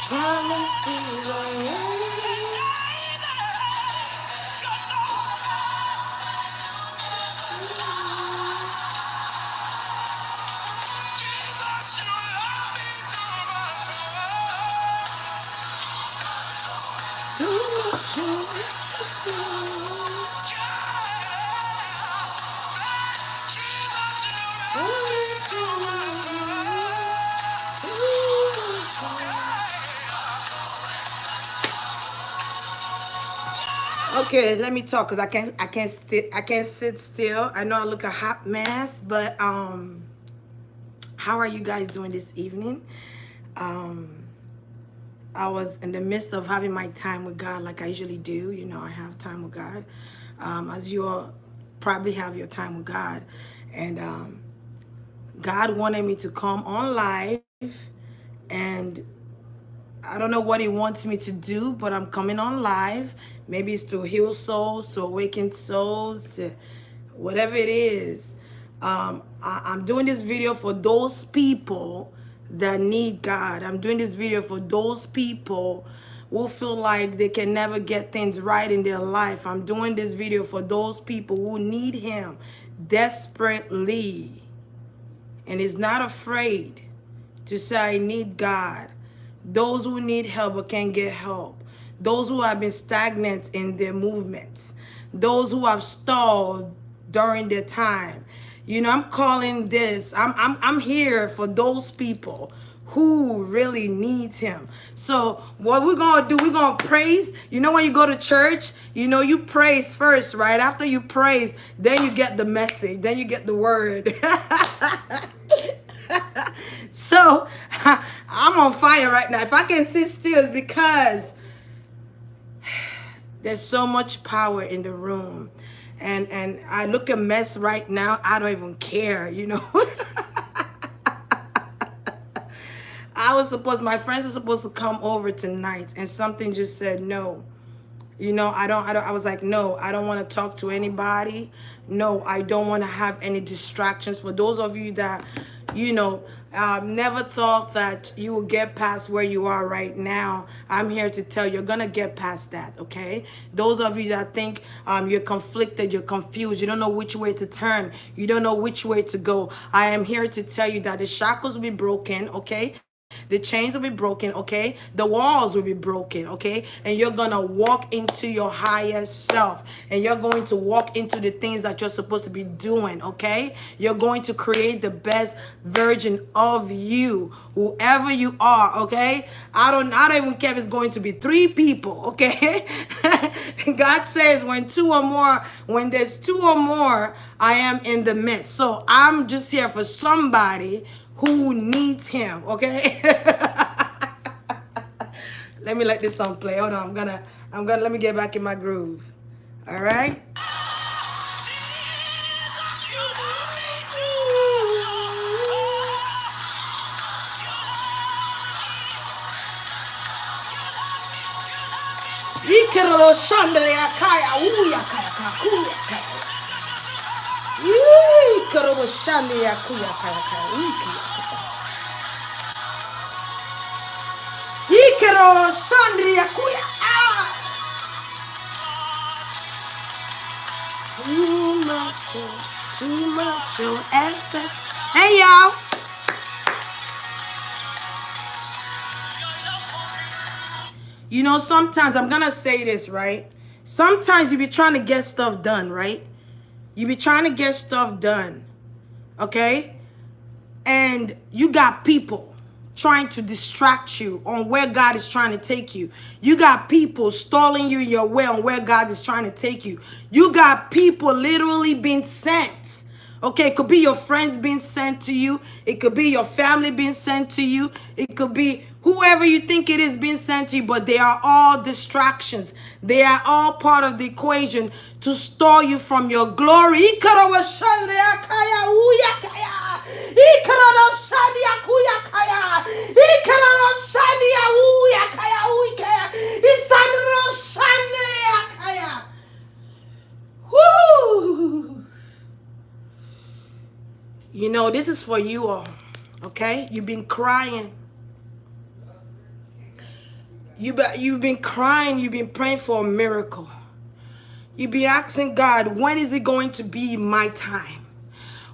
Promises are too much Okay, let me talk because I can't sit still. I know I look a hot mess, but how are you guys doing this evening? Um, I was in the midst of having my time with God like I usually do. You know, I have time with God. As you all probably have your time with God. And God wanted me to come on live, and I don't know what he wants me to do, but I'm coming on live. Maybe it's to heal souls, to awaken souls, to whatever it is. I'm doing this video for those people that need God. I'm doing this video for those people who feel like they can never get things right in their life. I'm doing this video for those people who need him desperately and is not afraid to say, I need God. Those who need help but can't get help. Those who have been stagnant in their movements. Those who have stalled during their time. You know, I'm calling this, I'm here for those people who really needs him. So what we're gonna do, we're gonna praise. You know, when you go to church, you know, you praise first, right? After you praise, then you get the message, then you get the word. So I'm on fire right now. If I can sit still, it's because there's so much power in the room. And I look a mess right now. I don't even care, you know. My friends were supposed to come over tonight, and something just said no. You know, I was like, no, I don't want to talk to anybody. No, I don't want to have any distractions. For those of you that, you know, never thought that you would get past where you are right now, I'm here to tell you, you're going to get past that, okay? Those of you that think you're conflicted, you're confused, you don't know which way to turn, you don't know which way to go, I am here to tell you that the shackles will be broken, okay? The chains will be broken, okay? The walls will be broken, okay? And you're going to walk into your higher self. And you're going to walk into the things that you're supposed to be doing, okay? You're going to create the best version of you, whoever you are, okay? I don't even care if it's going to be 3 people, okay? God says when there's 2 or more, I am in the midst. So I'm just here for somebody who needs him, okay? Let this song play. Hold on, let me get back in my groove. All right? Ikero shandre akaya uya kaya kuya kaya. Ikero shandre akuya kaya kaya uya. Ikero shandre akuya. Too much excess. Hey y'all. You know, sometimes I'm gonna say this, right? Sometimes you be trying to get stuff done, right? You be trying to get stuff done, okay? And you got people trying to distract you on where God is trying to take you. You got people stalling you in your way on where God is trying to take you. You got people literally being sent. Okay, it could be your friends being sent to you. It could be your family being sent to you. It could be whoever you think it is being sent to you, but they are all distractions. They are all part of the equation to stall you from your glory. Woo! You know, this is for you all, okay? You've been crying. You've been crying, you've been praying for a miracle. You've been asking God, when is it going to be my time?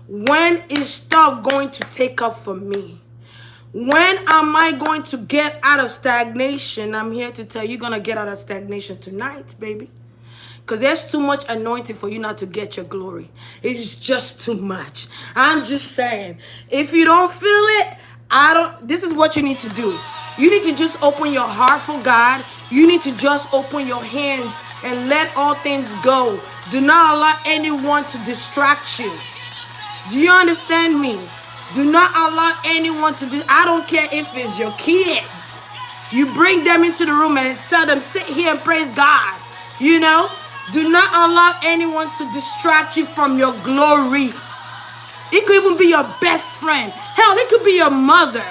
When is stuff going to take up for me? When am I going to get out of stagnation? I'm here to tell you, you're going to get out of stagnation tonight, baby. Because there's too much anointing for you not to get your glory. It's just too much. I'm just saying, if you don't feel it, this is what you need to do. You need to just open your heart for God. You need to just open your hands and let all things go. Do not allow anyone to distract you. Do you understand me? Do not allow anyone to I don't care if it's your kids. You bring them into the room and tell them, sit here and praise God. You know? Do not allow anyone to distract you from your glory. It could even be your best friend. Hell, it could be your mother.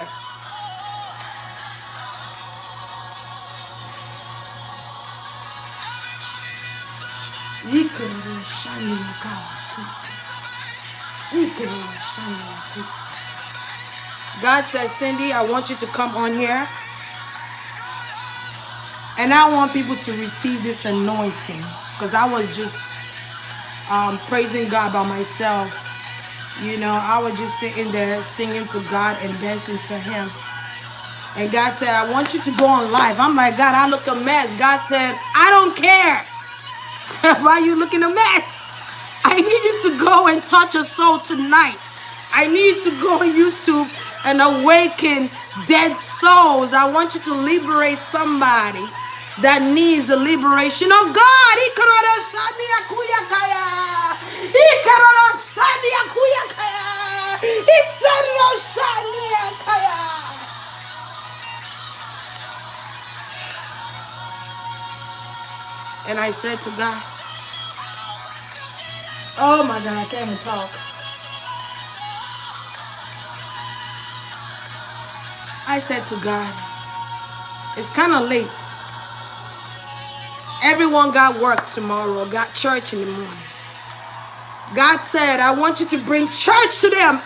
God says, Cindy, I want you to come on here. And I want people to receive this anointing. Because I was just praising God by myself. You know, I was just sitting there singing to God and dancing to Him. And God said, I want you to go on live. I'm like, God, I look a mess. God said, I don't care. Why are you looking a mess? I need you to go and touch a soul tonight. I need you to go on YouTube and awaken dead souls. I want you to liberate somebody that needs the liberation of God. And I said to God, oh my God, I can't even talk. I said to God, it's kind of late. Everyone got work tomorrow, got church in the morning. God said, I want you to bring church to them.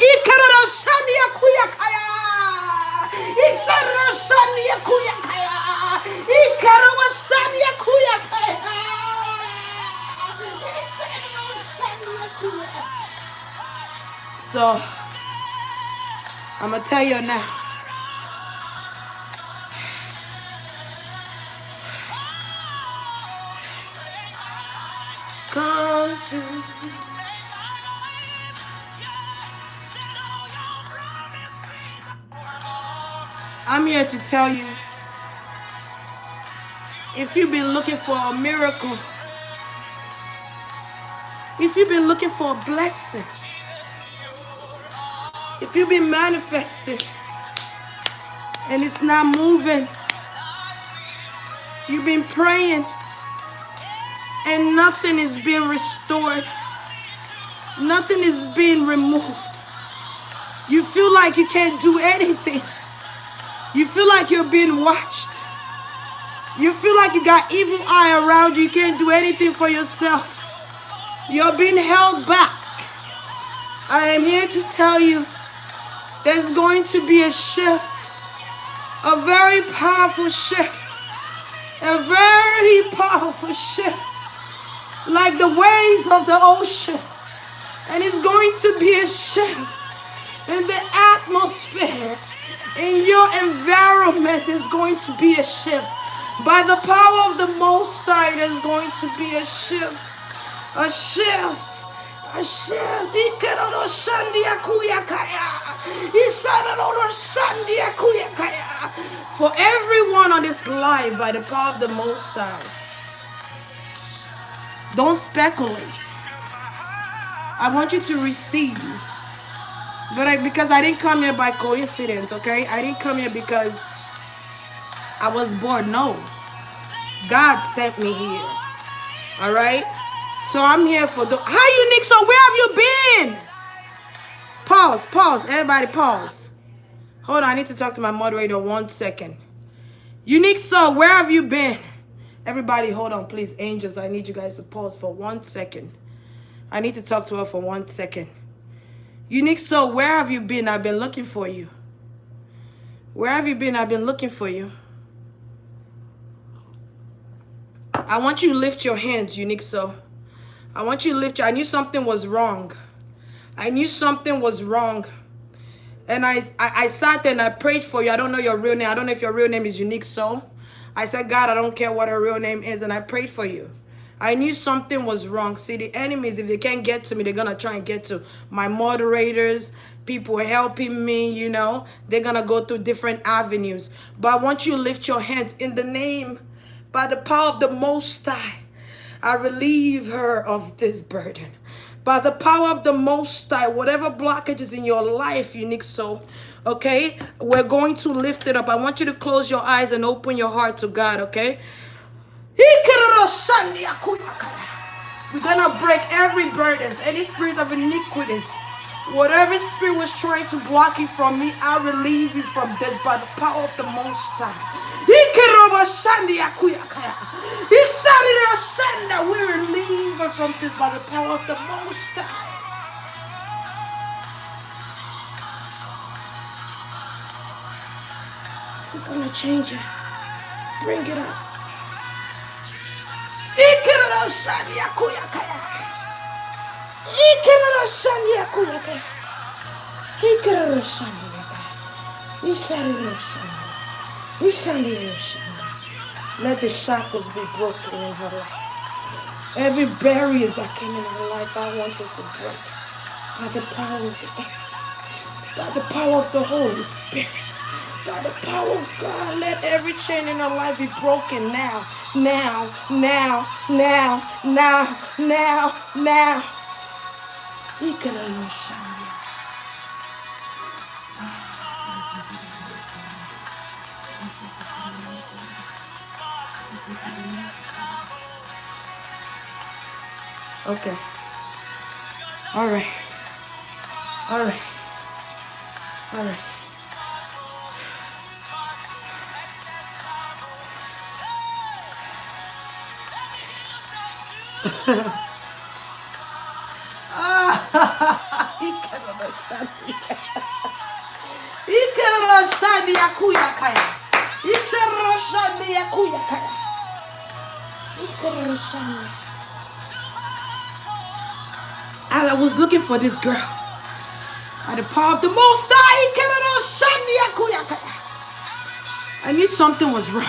So, I'm going to tell you now. Come through. I'm here to tell you, if you've been looking for a miracle, if you've been looking for a blessing, if you've been manifesting and it's not moving, you've been praying and nothing is being restored, nothing is being removed, you feel like you can't do anything, you feel like you're being watched, you feel like you got evil eye around you, you can't do anything for yourself, you're being held back, I am here to tell you, there's going to be a shift, a very powerful shift, a very powerful shift, like the waves of the ocean. And it's going to be a shift in the atmosphere, in your environment. There's going to be a shift. By the power of the Most High, there's going to be a shift, a shift, a shift. For everyone on this live, by the power of the Most High. Don't speculate. I want you to receive. But because I didn't come here by coincidence, okay? I didn't come here because I was bored. No. God sent me here. All right? So I'm here for the... Hi, Unique. So where have you been? Pause. Everybody pause. Hold on. I need to talk to my moderator 1 second. Unique Soul, where have you been? Everybody, hold on, please. Angels, I need you guys to pause for 1 second. I need to talk to her for 1 second. Unique Soul, where have you been? I've been looking for you. Where have you been? I've been looking for you. I want you to lift your hands, Unique Soul. I want you to lift your... I knew something was wrong. I knew something was wrong. And I sat there and I prayed for you. I don't know your real name. I don't know if your real name is Unique Soul. I said, God, I don't care what her real name is. And I prayed for you. I knew something was wrong. See, the enemies, if they can't get to me, they're going to try and get to my moderators, people helping me, you know. They're going to go through different avenues. But I want you to lift your hands in the name, by the power of the Most High. I relieve her of this burden. By the power of the Most High, whatever blockages in your life, Unique Soul, okay, we're going to lift it up. I want you to close your eyes and open your heart to God, okay? We're gonna break every burden, any spirit of iniquities. Whatever spirit was trying to block you from me, I relieve you from this by the power of the Most High. We relieve her from this by the power of the Most High. We're gonna change it. Bring it up. Let the shackles be broken in her life. Every barrier that came in her life, I want it to break. By the power of the enemies. By the power of the Holy Spirit. By the power of God, let every chain in her life be broken now. Now, now, now, now, now, now. Okay. All right. All right. All right. I was looking for this girl. By the power of the Most High, I knew something was wrong.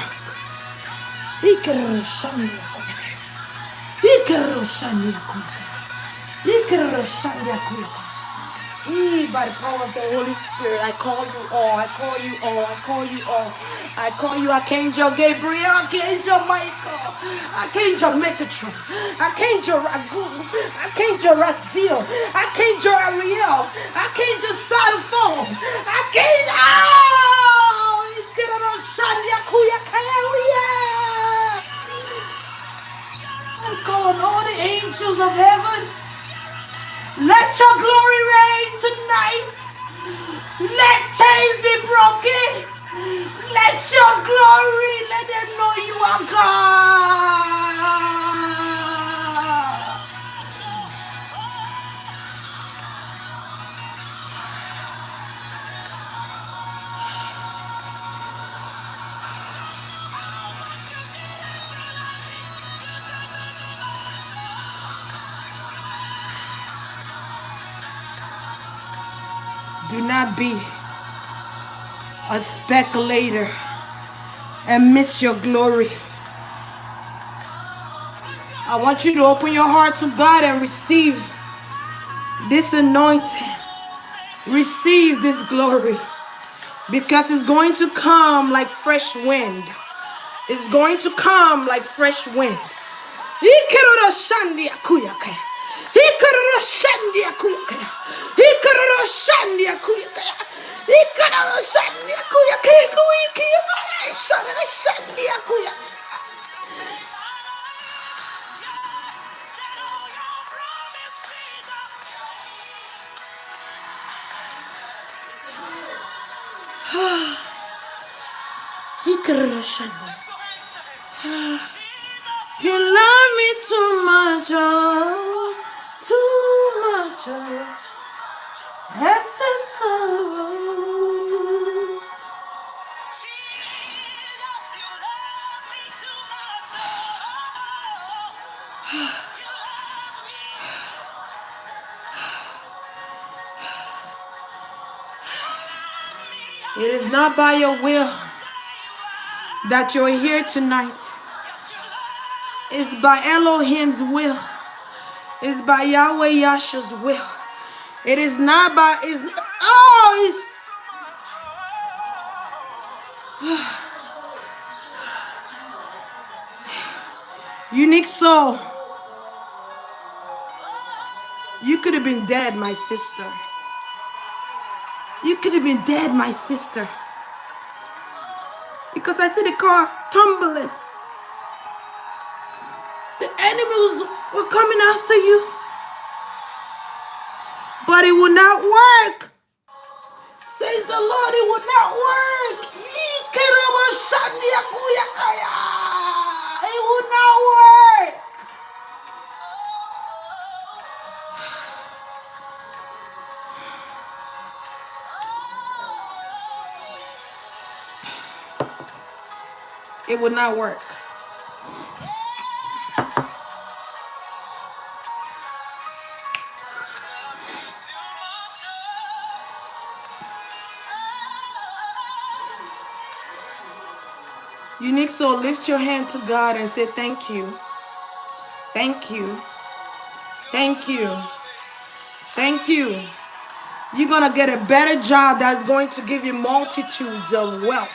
By the power of the Holy Spirit, I call you all. I call you all. I call you all. I call you Archangel Gabriel, Archangel Michael, Archangel Metatron, Archangel Ragun, Archangel Raziel, Archangel Ariel, Archangel Salphon, Archangel. I call on all the angels of heaven. Let your glory reign tonight. Let chains be broken. Let your glory, let them know you are God. Do not be a speculator and miss your glory. I want you to open your heart to God and receive this anointing. Receive this glory, because it's going to come like fresh wind. It's going to come like fresh wind. You love me too much, oh, too much, oh, excess love. It is not by your will that you're here tonight. It's by Elohim's will. It's by Yahweh Yasha's will. It is not by, Unique soul. You could have been dead, my sister. You could have been dead, my sister. Because I see the car tumbling. The enemies were coming after you. But it will not work. Says the Lord, it will not work. It will not work. It will not work. Unique soul, lift your hand to God and say thank you. Thank you. Thank you. Thank you. You're going to get a better job that's going to give you multitudes of wealth.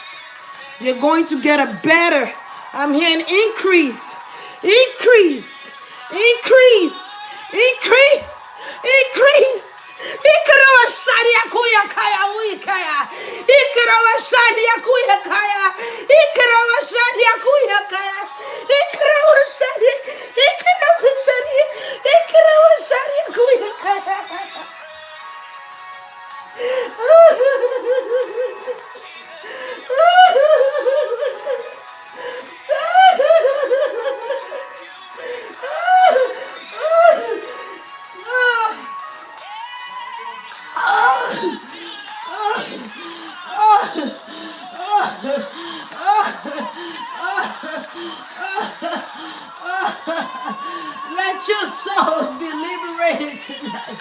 You're going to get a better, I'm hearing increase, increase, increase, increase, increase. Let your souls be liberated tonight.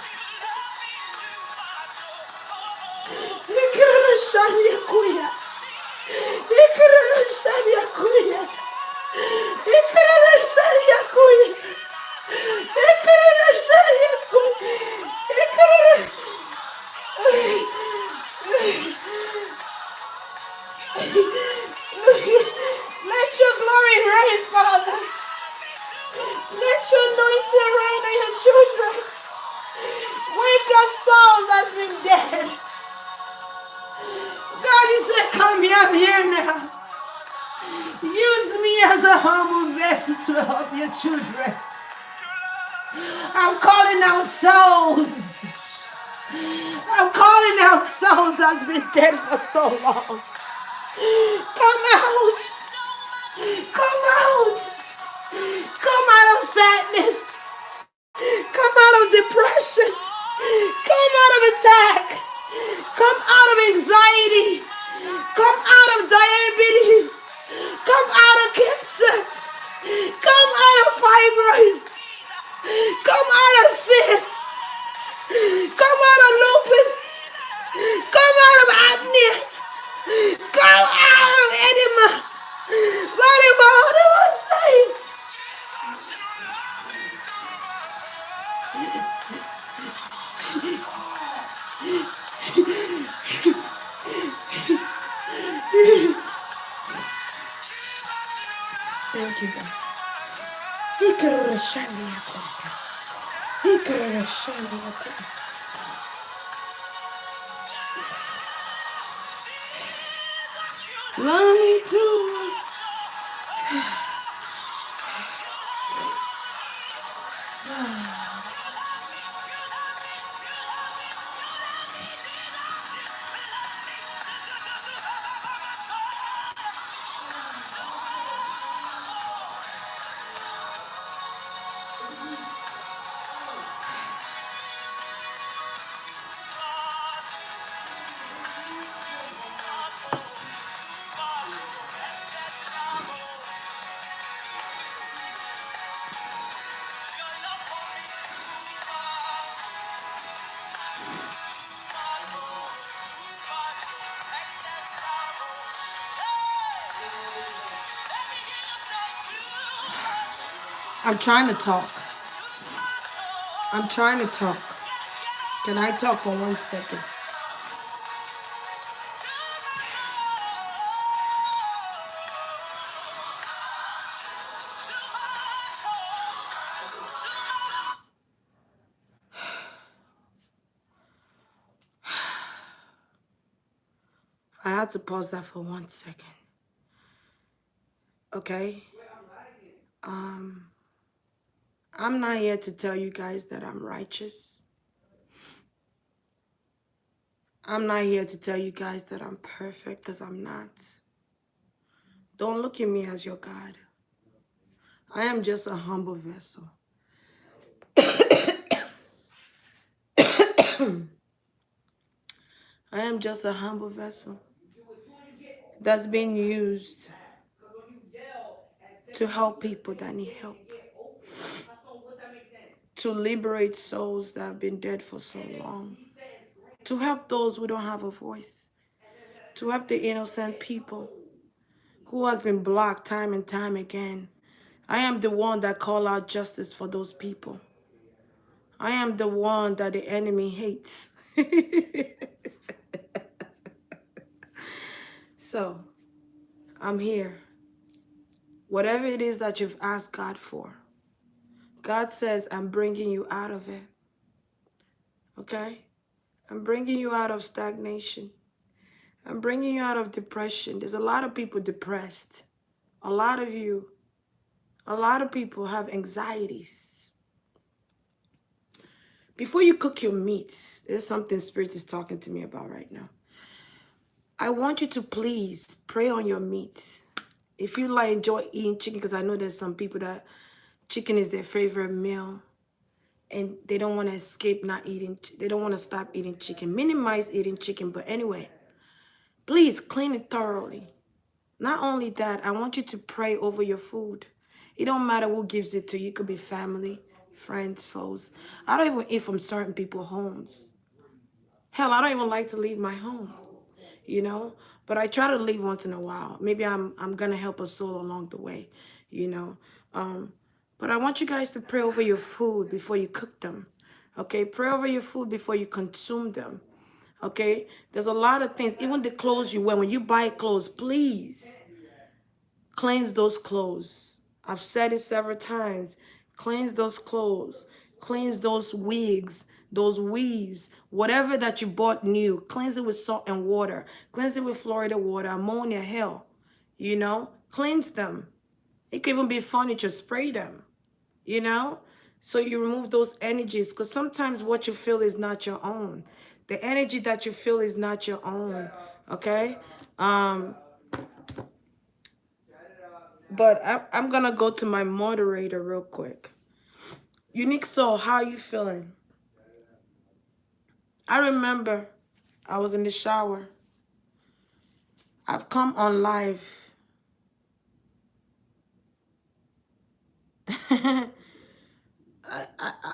Let your glory reign, Father. Let your anointing reign on your children. Wake up souls that's been dead. God, you said, come here, I'm here now. Use me as a humble vessel to help your children. I'm calling out souls. I'm calling out souls that's been dead for so long. Come out. Come out. Come out of sadness. Come out of depression. Come out of attack. Come out of anxiety. Come out of diabetes. Come out of cancer. Come out of fibroids. Come out of cysts. Come out of lupus. Come out of apnea. Come out of edema. Let him out of us say. Thank you, God. He could have shined me up. He could have shined me up. Love me too. I'm trying to talk. I'm trying to talk. Can I talk for 1 second? I had to pause that for 1 second. Okay? Um, I'm not here to tell you guys that I'm righteous. I'm not here to tell you guys that I'm perfect, because I'm not. Don't look at me as your God. I am just a humble vessel. I am just a humble vessel that's being used to help people that need help, to liberate souls that have been dead for so long, to help those who don't have a voice, to help the innocent people who has been blocked time and time again. I am the one that call out justice for those people. I am the one that the enemy hates. So, I'm here. Whatever it is that you've asked God for, God says, I'm bringing you out of it. Okay? I'm bringing you out of stagnation. I'm bringing you out of depression. There's a lot of people depressed. A lot of people have anxieties. Before you cook your meat, there's something Spirit is talking to me about right now. I want you to please pray on your meat. If you enjoy eating chicken, because I know there's some people that chicken is their favorite meal, and they don't want to escape not eating. They don't want to stop eating chicken. Minimize eating chicken, but anyway, please clean it thoroughly. Not only that, I want you to pray over your food. It don't matter who gives it to you. It could be family, friends, foes. I don't even eat from certain people's homes. Hell, I don't even like to leave my home, you know? But I try to leave once in a while. Maybe I'm going to help a soul along the way, you know? But I want you guys to pray over your food before you cook them, okay? Pray over your food before you consume them, okay? There's a lot of things, even the clothes you wear. When you buy clothes, please cleanse those clothes. I've said it several times. Cleanse those clothes. Cleanse those wigs, those weaves, whatever that you bought new. Cleanse it with salt and water. Cleanse it with Florida water, ammonia, hell. You know, cleanse them. It could even be furniture, spray them, you know? So you remove those energies, because sometimes what you feel is not your own. The energy that you feel is not your own, okay? But I'm going to go to my moderator real quick. Unique Soul, how are you feeling? I remember I was in the shower. I've come on live.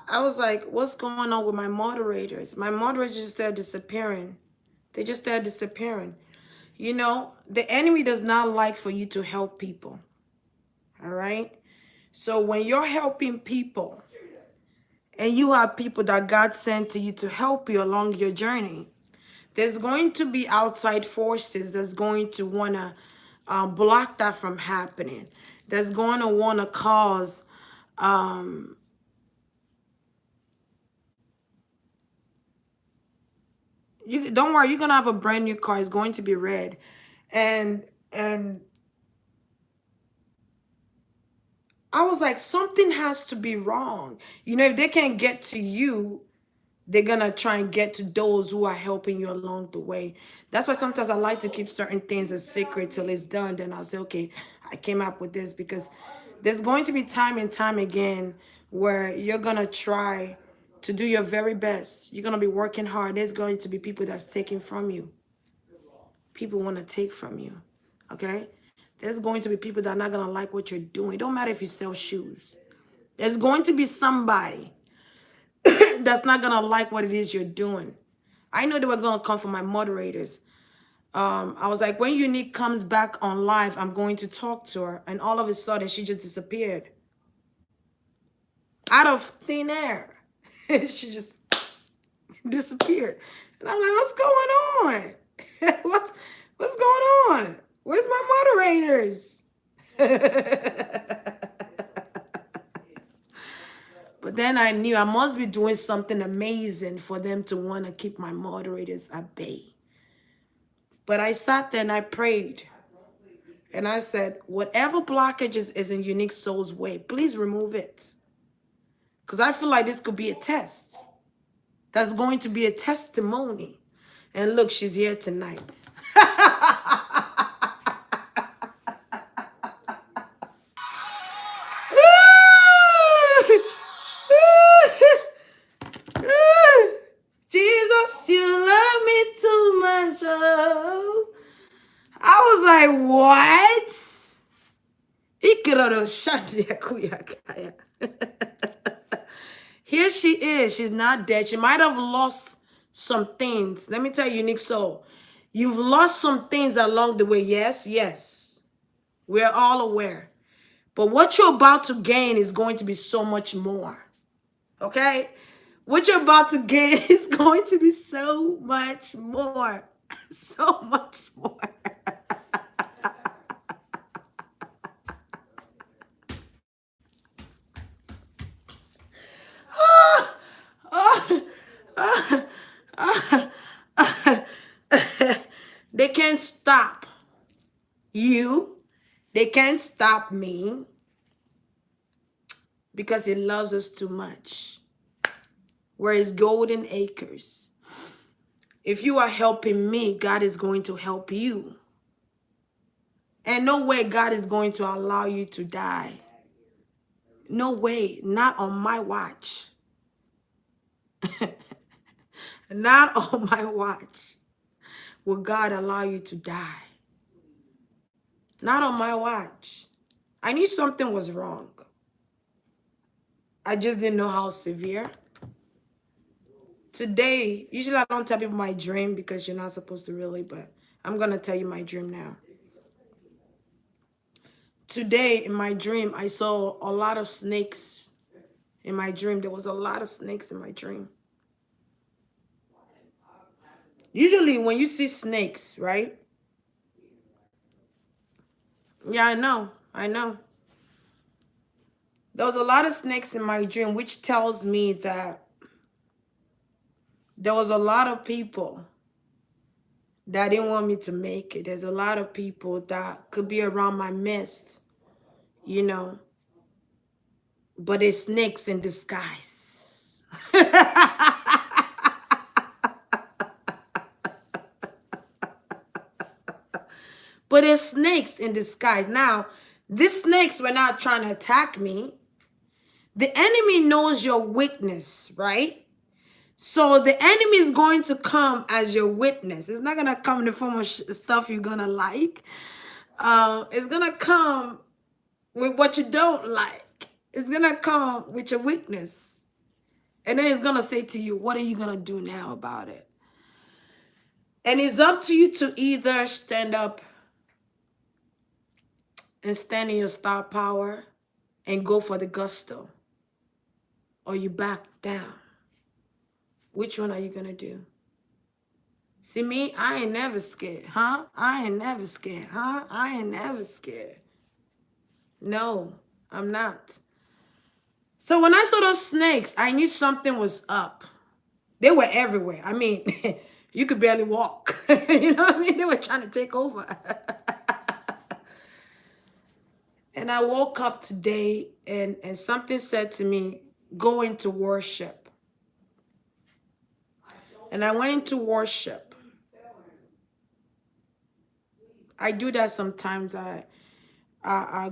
I was like, what's going on with my moderators? My moderators just start disappearing. They just start disappearing. You know, the enemy does not like for you to help people. All right? So when you're helping people, and you have people that God sent to you to help you along your journey, there's going to be outside forces that's going to want to block that from happening. That's going to want to cause you don't worry, you're going to have a brand new car. It's going to be red. And I was like, something has to be wrong. You know, if they can't get to you, they're going to try and get to those who are helping you along the way. That's why sometimes I like to keep certain things a secret till it's done. Then I'll say, okay, I came up with this, because there's going to be time and time again where you're going to try to do your very best. You're going to be working hard. There's going to be people that's taking from you. People want to take from you, okay? There's going to be people that are not going to like what you're doing. It don't matter if you sell shoes. There's going to be somebody that's not going to like what it is you're doing. I know they were going to come for my moderators. I was like, when Unique comes back on live, I'm going to talk to her. And all of a sudden, she just disappeared. out of thin air. She just disappeared. And I'm like, what's going on? What's going on? Where's my moderators? But then I knew I must be doing something amazing for them to want to keep my moderators at bay. But I sat there and I prayed. And I said, whatever blockages is in Unique Soul's way, please remove it. Because I feel like this could be a test. That's going to be a testimony. And look, she's here tonight. Jesus, you love me too much. Oh. I was like, what? Here she is. She's not dead. She might have lost some things. Let me tell you, Unique Soul, you've lost some things along the way. Yes, yes. We're all aware. But what you're about to gain is going to be so much more. Okay? What you're about to gain is going to be so much more. So much more. They can't stop you. They can't stop me because he loves us too much. We're his golden acres. If you are helping me, God is going to help you. And no way God is going to allow you to die. No way. Not on my watch. Not on my watch will God allow you to die. Not on my watch. I knew something was wrong. I just didn't know how severe. Today, usually I don't tell people my dream because you're not supposed to really, but I'm going to tell you my dream now. Today, in my dream, I saw a lot of snakes in my dream. There was a lot of snakes in my dream. Usually when you see snakes, right? Yeah, I know. I know. There was a lot of snakes in my dream, which tells me that there was a lot of people that didn't want me to make it. There's a lot of people that could be around my midst, you know, but it's snakes in disguise. But it's snakes in disguise. Now, these snakes were not trying to attack me. The enemy knows your weakness, right? So the enemy is going to come as your witness. It's not going to come in the form of stuff you're going to like. It's going to come with what you don't like. It's going to come with your weakness. And then it's going to say to you, what are you going to do now about it? And it's up to you to either stand up and stand in your star power and go for the gusto, or you back down. Which one are you going to do? See me, I ain't never scared, huh? I ain't never scared, huh? I ain't never scared. No, I'm not. So when I saw those snakes, I knew something was up. They were everywhere. I mean, you could barely walk. You know what I mean? They were trying to take over. And I woke up today and something said to me, go into worship. And I went into worship. I do that sometimes. I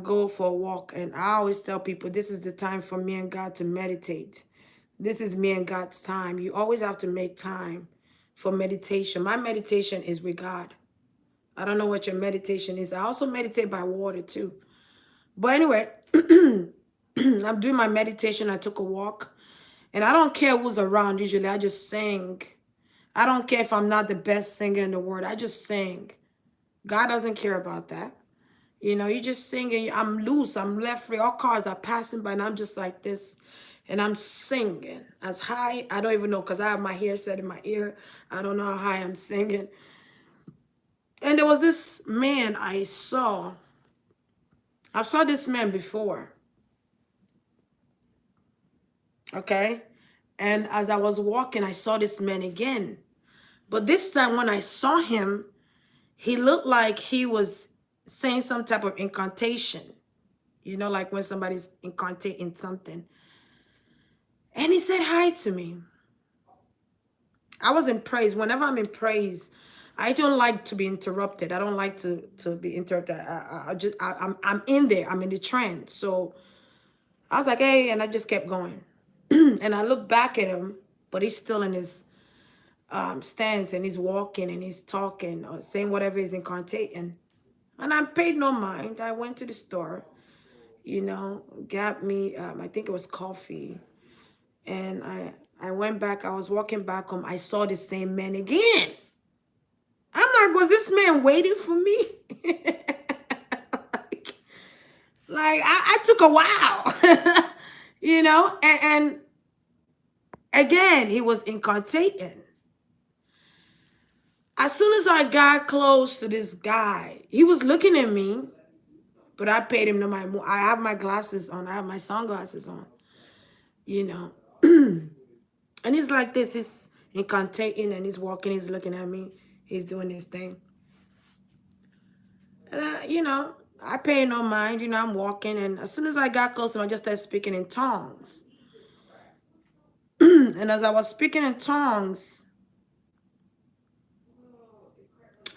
go for a walk, and I always tell people this is the time for me and God to meditate. This is me and God's time. You always have to make time for meditation. My meditation is with God. I don't know what your meditation is. I also meditate by water too. But anyway, I'm doing my meditation. I took a walk, and I don't care who's around. Usually I just sing. I don't care if I'm not the best singer in the world. I just sing. God doesn't care about that. You know, you just sing and I'm loose. I'm left free. All cars are passing by and I'm just like this. and I'm singing as high. I don't even know because I have my hair set in my ear. I don't know how high I'm singing. And there was this man I saw. I saw this man before. Okay. And as I was walking, I saw this man again. But this time when I saw him, he looked like he was saying some type of incantation. You know, like when somebody's incantating something. And he said hi to me. I was in praise. Whenever I'm in praise, I don't like to be interrupted. I don't like to be interrupted. I'm in there. I'm in the trance. So I was like, hey, and I just kept going. And I looked back at him, but he's still in his stance, and he's walking and he's talking or saying whatever he's incantating. And I paid no mind. I went to the store, you know, got me, I think it was coffee. And I went back. I was walking back home. I saw the same man again. I'm like, was this man waiting for me? like I took a while, you know, and again, he was incantating. As soon as I got close to this guy, he was looking at me, but I paid him no mind. I have my glasses on. I have my sunglasses on, you know. And he's like this. He's incantating and he's walking. He's looking at me. He's doing his thing. And, you know, I pay no mind. You know, I'm walking. And as soon as I got close to him, I just started speaking in tongues. And as I was speaking in tongues,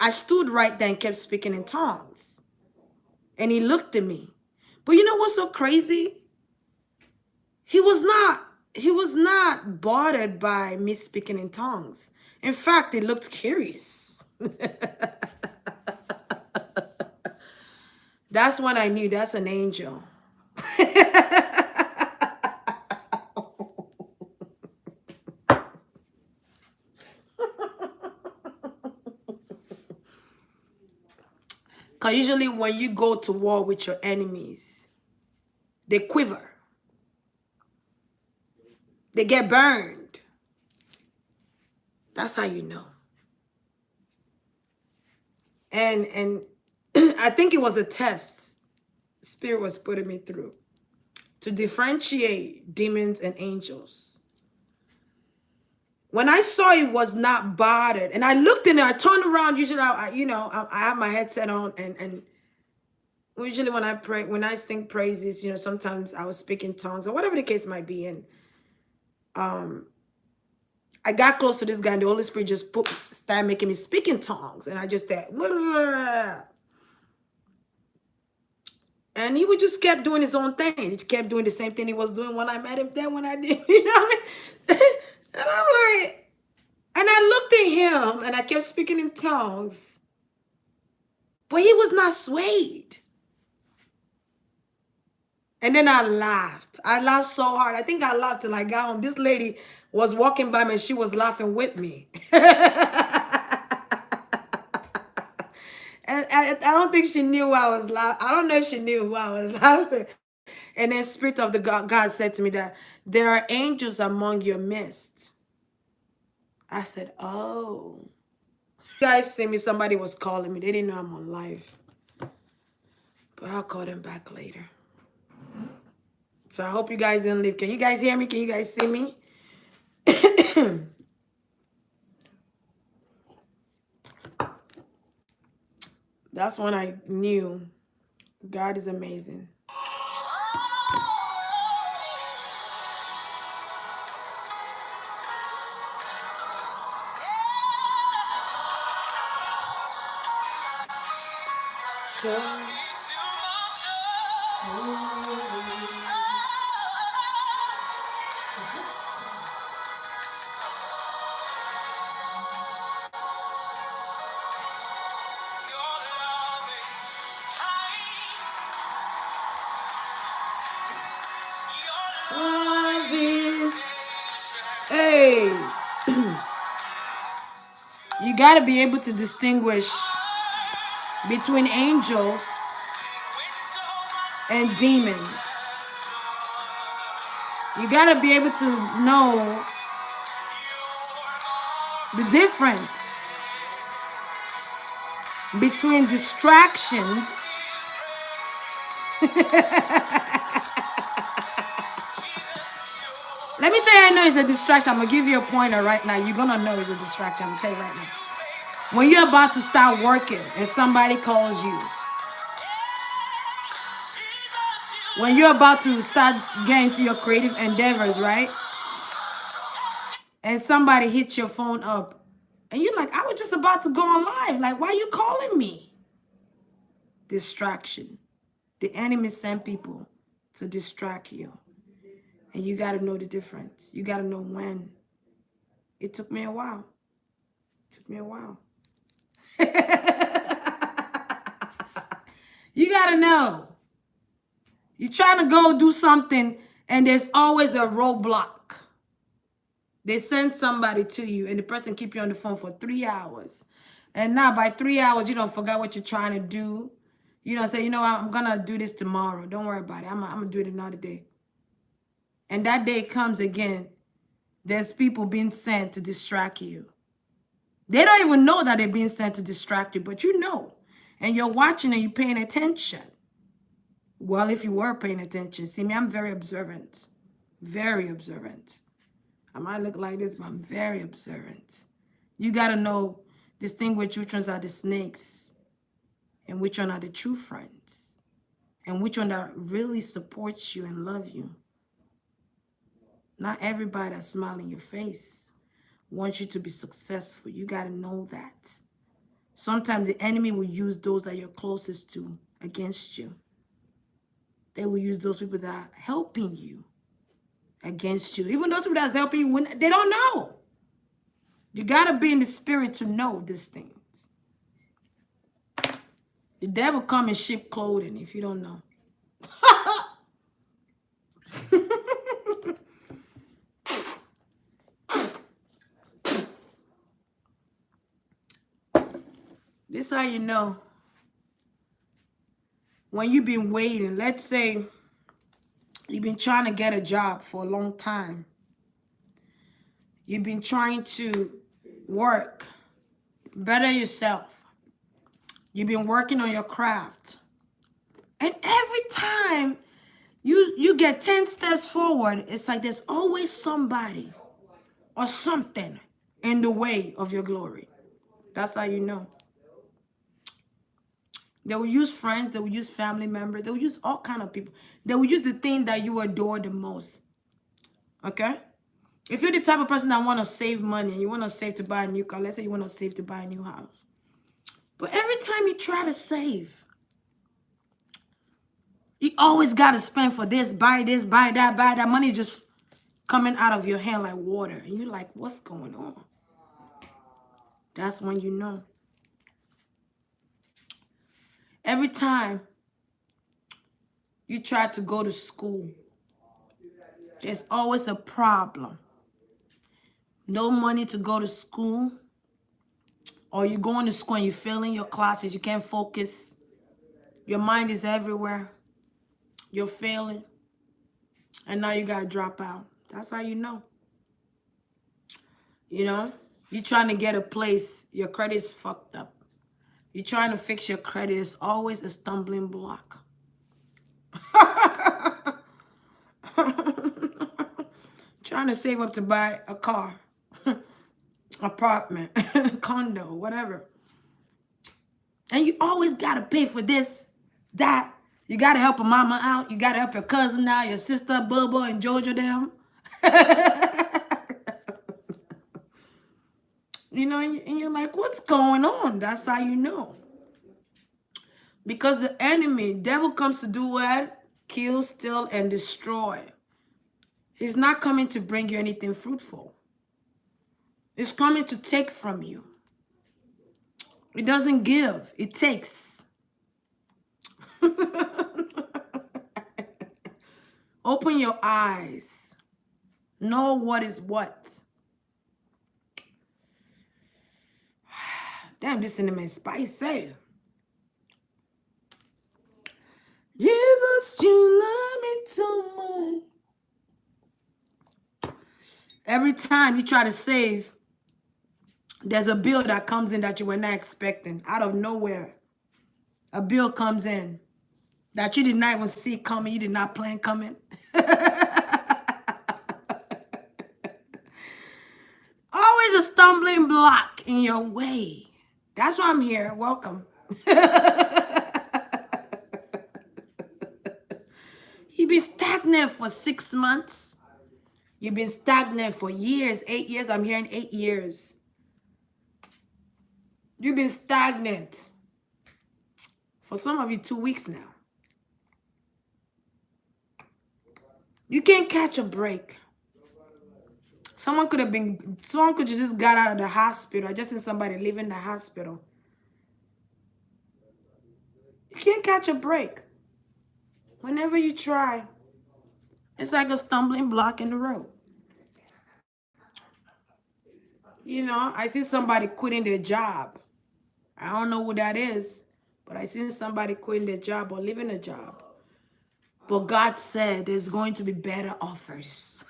I stood right there and kept speaking in tongues. And he looked at me. But you know what's so crazy? He was not bothered by me speaking in tongues. In fact, he looked curious. That's when I knew that's an angel. Because usually when you go to war with your enemies, they quiver. They get burned. That's how you know. And I think it was a test Spirit was putting me through to differentiate demons and angels. When I saw it was not bothered, and I looked in there, I turned around. Usually, I have my headset on, and usually when I pray, when I sing praises, you know, sometimes I was speaking tongues or whatever the case might be. And I got close to this guy, and the Holy Spirit just started making me speak in tongues, and I just said, and he would just kept doing his own thing. He kept doing the same thing he was doing when I met him, then when I did, you know what I mean? And I'm like, and I looked at him and I kept speaking in tongues, but he was not swayed. And then I laughed. I laughed so hard. I think I laughed till I got home. This lady was walking by me and she was laughing with me. And I don't think she knew I was laughing. I don't know if she knew who I was laughing. And then Spirit of the God said to me that there are angels among your midst. I said, oh. You guys see me, somebody was calling me. They didn't know I'm on live. But I'll call them back later. So I hope you guys didn't leave. Can you guys hear me? Can you guys see me? That's when I knew God is amazing. Hey, you got to be able to distinguish between angels and demons. You gotta be able to know the difference between distractions. Let me tell you, I know it's a distraction. I'm gonna give you a pointer right now. You're gonna know it's a distraction. I'm gonna tell you right now. When you're about to start working and somebody calls you, when you're about to start getting to your creative endeavors, right? And somebody hits your phone up, and you're like, I was just about to go on live. Like, why are you calling me? Distraction. The enemy sent people to distract you. And you got to know the difference. You got to know when. It took me a while. It took me a while. You got to know. You're trying to go do something, and there's always a roadblock. They send somebody to you, and the person keep you on the phone for 3 hours. And now by 3 hours, you don't forget what you're trying to do. You don't say, you know what, I'm going to do this tomorrow. Don't worry about it. I'm going to do it another day. And that day comes again. There's people being sent to distract you. They don't even know that they're being sent to distract you, but you know. And you're watching and you're paying attention. Well, if you were paying attention, see me, I'm very observant. Very observant. I might look like this, but I'm very observant. You got to know, distinguish which ones are the snakes and which one are the true friends and which one that really supports you and love you. Not everybody that's smiling in your face wants you to be successful. You got to know that. Sometimes the enemy will use those that you're closest to against you. They will use those people that are helping you against you. Even those people that's helping you, when they don't know. You got to be in the spirit to know these things. The devil come in sheep clothing if you don't know. This is how you know. When you've been waiting, let's say you've been trying to get a job for a long time. You've been trying to work, better yourself. You've been working on your craft. And every time you get 10 steps forward, it's like there's always somebody or something in the way of your glory. That's how you know. They will use friends. They will use family members. They will use all kind of people. They will use the thing that you adore the most. Okay? If you're the type of person that want to save money and you want to save to buy a new car, let's say you want to save to buy a new house. But every time you try to save, you always got to spend for this, buy that, buy that. Money just coming out of your hand like water. And you're like, what's going on? That's when you know. Every time you try to go to school, there's always a problem. No money to go to school, or you're going to school and you're failing your classes, you can't focus. Your mind is everywhere. You're failing. And now you got to drop out. That's how you know. You know, you're trying to get a place, your credit is fucked up. You're trying to fix your credit, it's always a stumbling block. Trying to save up to buy a car, apartment, condo, whatever. And you always got to pay for this, that. You got to help a mama out. You got to help your cousin out, your sister, Bubba, and Jojo them. You know, and you're like, what's going on? That's how you know. Because the enemy, devil comes to do what? Kill, steal, and destroy. He's not coming to bring you anything fruitful. He's coming to take from you. It doesn't give, it takes. Open your eyes. Know what is what. Damn, this cinnamon is spicy. Jesus, you love me too much. Every time you try to save, there's a bill that comes in that you were not expecting. Out of nowhere, a bill comes in that you did not even see coming. You did not plan coming. Always a stumbling block in your way. That's why I'm here. Welcome. You've been stagnant for 6 months. You've been stagnant for years, 8 years. I'm hearing 8 years. You've been stagnant for some of you 2 weeks now. You can't catch a break. Someone could just got out of the hospital. I just seen somebody leaving the hospital. You can't catch a break. Whenever you try, it's like a stumbling block in the road. You know, I see somebody quitting their job. I don't know who that is, but I see somebody quitting their job or leaving a job. But God said there's going to be better offers.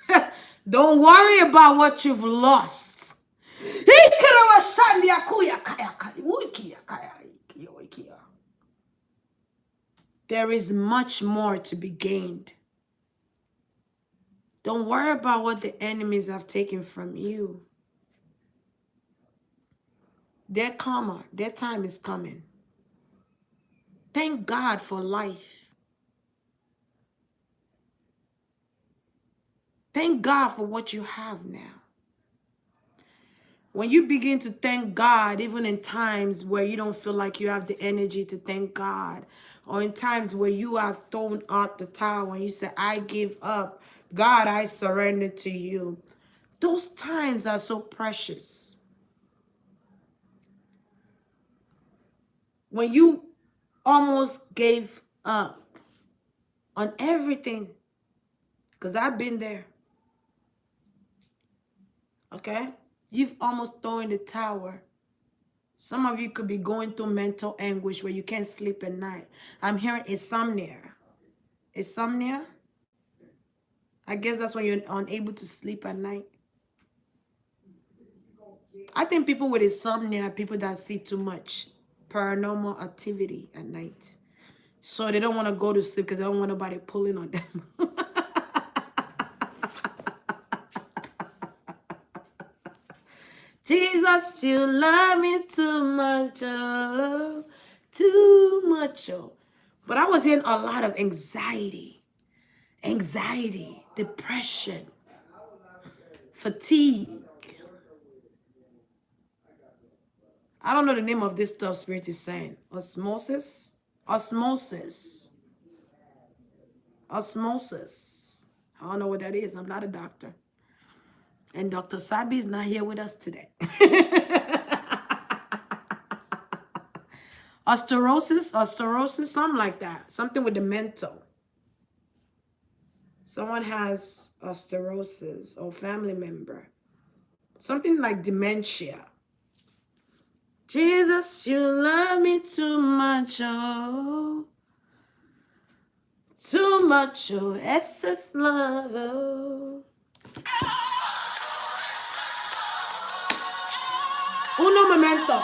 Don't worry about what you've lost. There is much more to be gained. Don't worry about what the enemies have taken from you. Their karma, their time is coming. Thank God for life. Thank God for what you have now. When you begin to thank God, even in times where you don't feel like you have the energy to thank God, or in times where you have thrown out the towel and you say, I give up. God, I surrender to you. Those times are so precious. When you almost gave up on everything, because I've been there. Okay? You've almost thrown the towel. Some of you could be going through mental anguish where you can't sleep at night. I'm hearing insomnia. Insomnia? I guess that's when you're unable to sleep at night. I think people with insomnia are people that see too much paranormal activity at night. So they don't want to go to sleep because they don't want nobody pulling on them. Jesus, you love me too much, oh, too much, oh. But I was hearing a lot of anxiety, depression, fatigue. I don't know the name of this stuff Spirit is saying. Osmosis. I don't know what that is. I'm not a doctor. And Dr. Sabi is not here with us today. Osteoporosis, something like that. Something with the mental. Someone has osteoporosis or family member. Something like dementia. Jesus, you love me too much, oh. Too much, oh. Excess love, oh. Uno momento.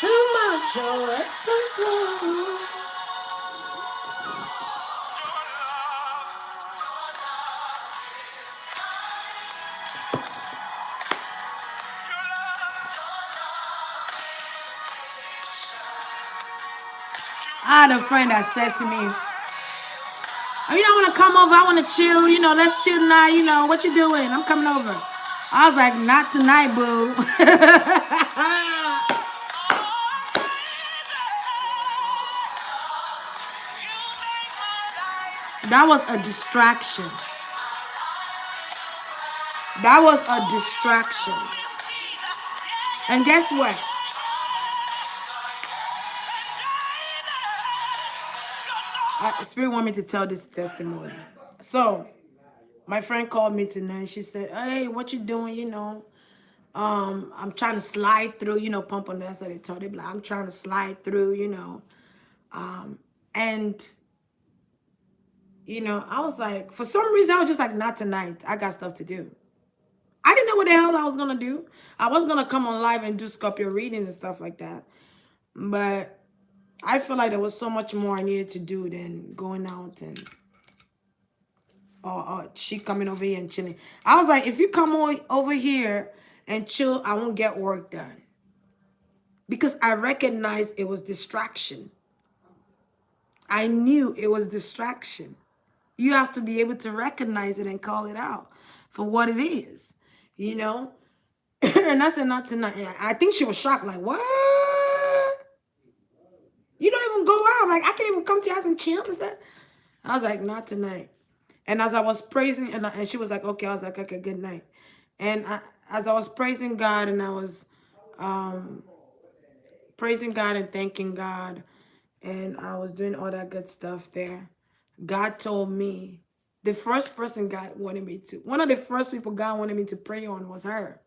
Too much, oh, excess love. I had a friend that said to me, oh, you don't want to come over? I want to chill. You know, let's chill tonight. You know, what you doing? I'm coming over. I was like, not tonight, boo. That was a distraction. That was a distraction. And guess what? Spirit want me to tell this testimony. So my friend called me tonight. She said, "Hey, what you doing? I'm trying to slide through, pump on that's what they told him. Like, I'm trying to slide through, and I was like, for some reason, I was just like, not tonight. I got stuff to do. I didn't know what the hell I was gonna do. I was gonna come on live and do Scorpio readings and stuff like that, but I feel like there was so much more I needed to do than going out and or she coming over here and chilling. I was like, if you come over here and chill, I won't get work done. Because I recognized it was distraction. I knew it was distraction. You have to be able to recognize it and call it out for what it is, And I said, not tonight. I think she was shocked, like, what? You don't even go out. Like, I can't even come to your house and chill. I was like, not tonight. And as I was praising, and she was like, okay. I was like, okay, good night. And as I was praising God, and I was praising God and thanking God, and I was doing all that good stuff there, God told me, the first person God wanted me to, one of the first people God wanted me to pray on was her.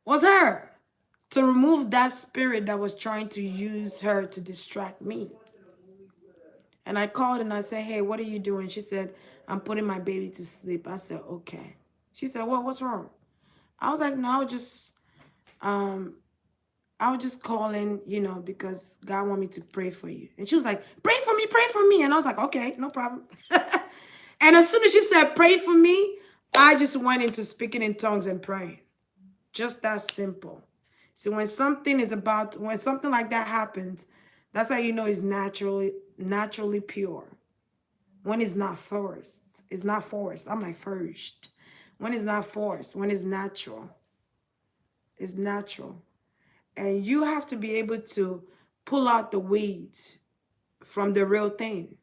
Was her. To remove that spirit that was trying to use her to distract me. And I called and I said, hey, what are you doing? She said, I'm putting my baby to sleep. I said, okay. She said, well, what's wrong? I was like, no, I was just calling, because God want me to pray for you. And she was like, pray for me, pray for me. And I was like, okay, no problem. And as soon as she said, pray for me, I just went into speaking in tongues and praying. Just that simple. So when something like that happens, that's how you know it's naturally pure. When it's not forced. It's not forced. I'm like first. When it's not forced, when it's natural. It's natural. And you have to be able to pull out the weeds from the real thing.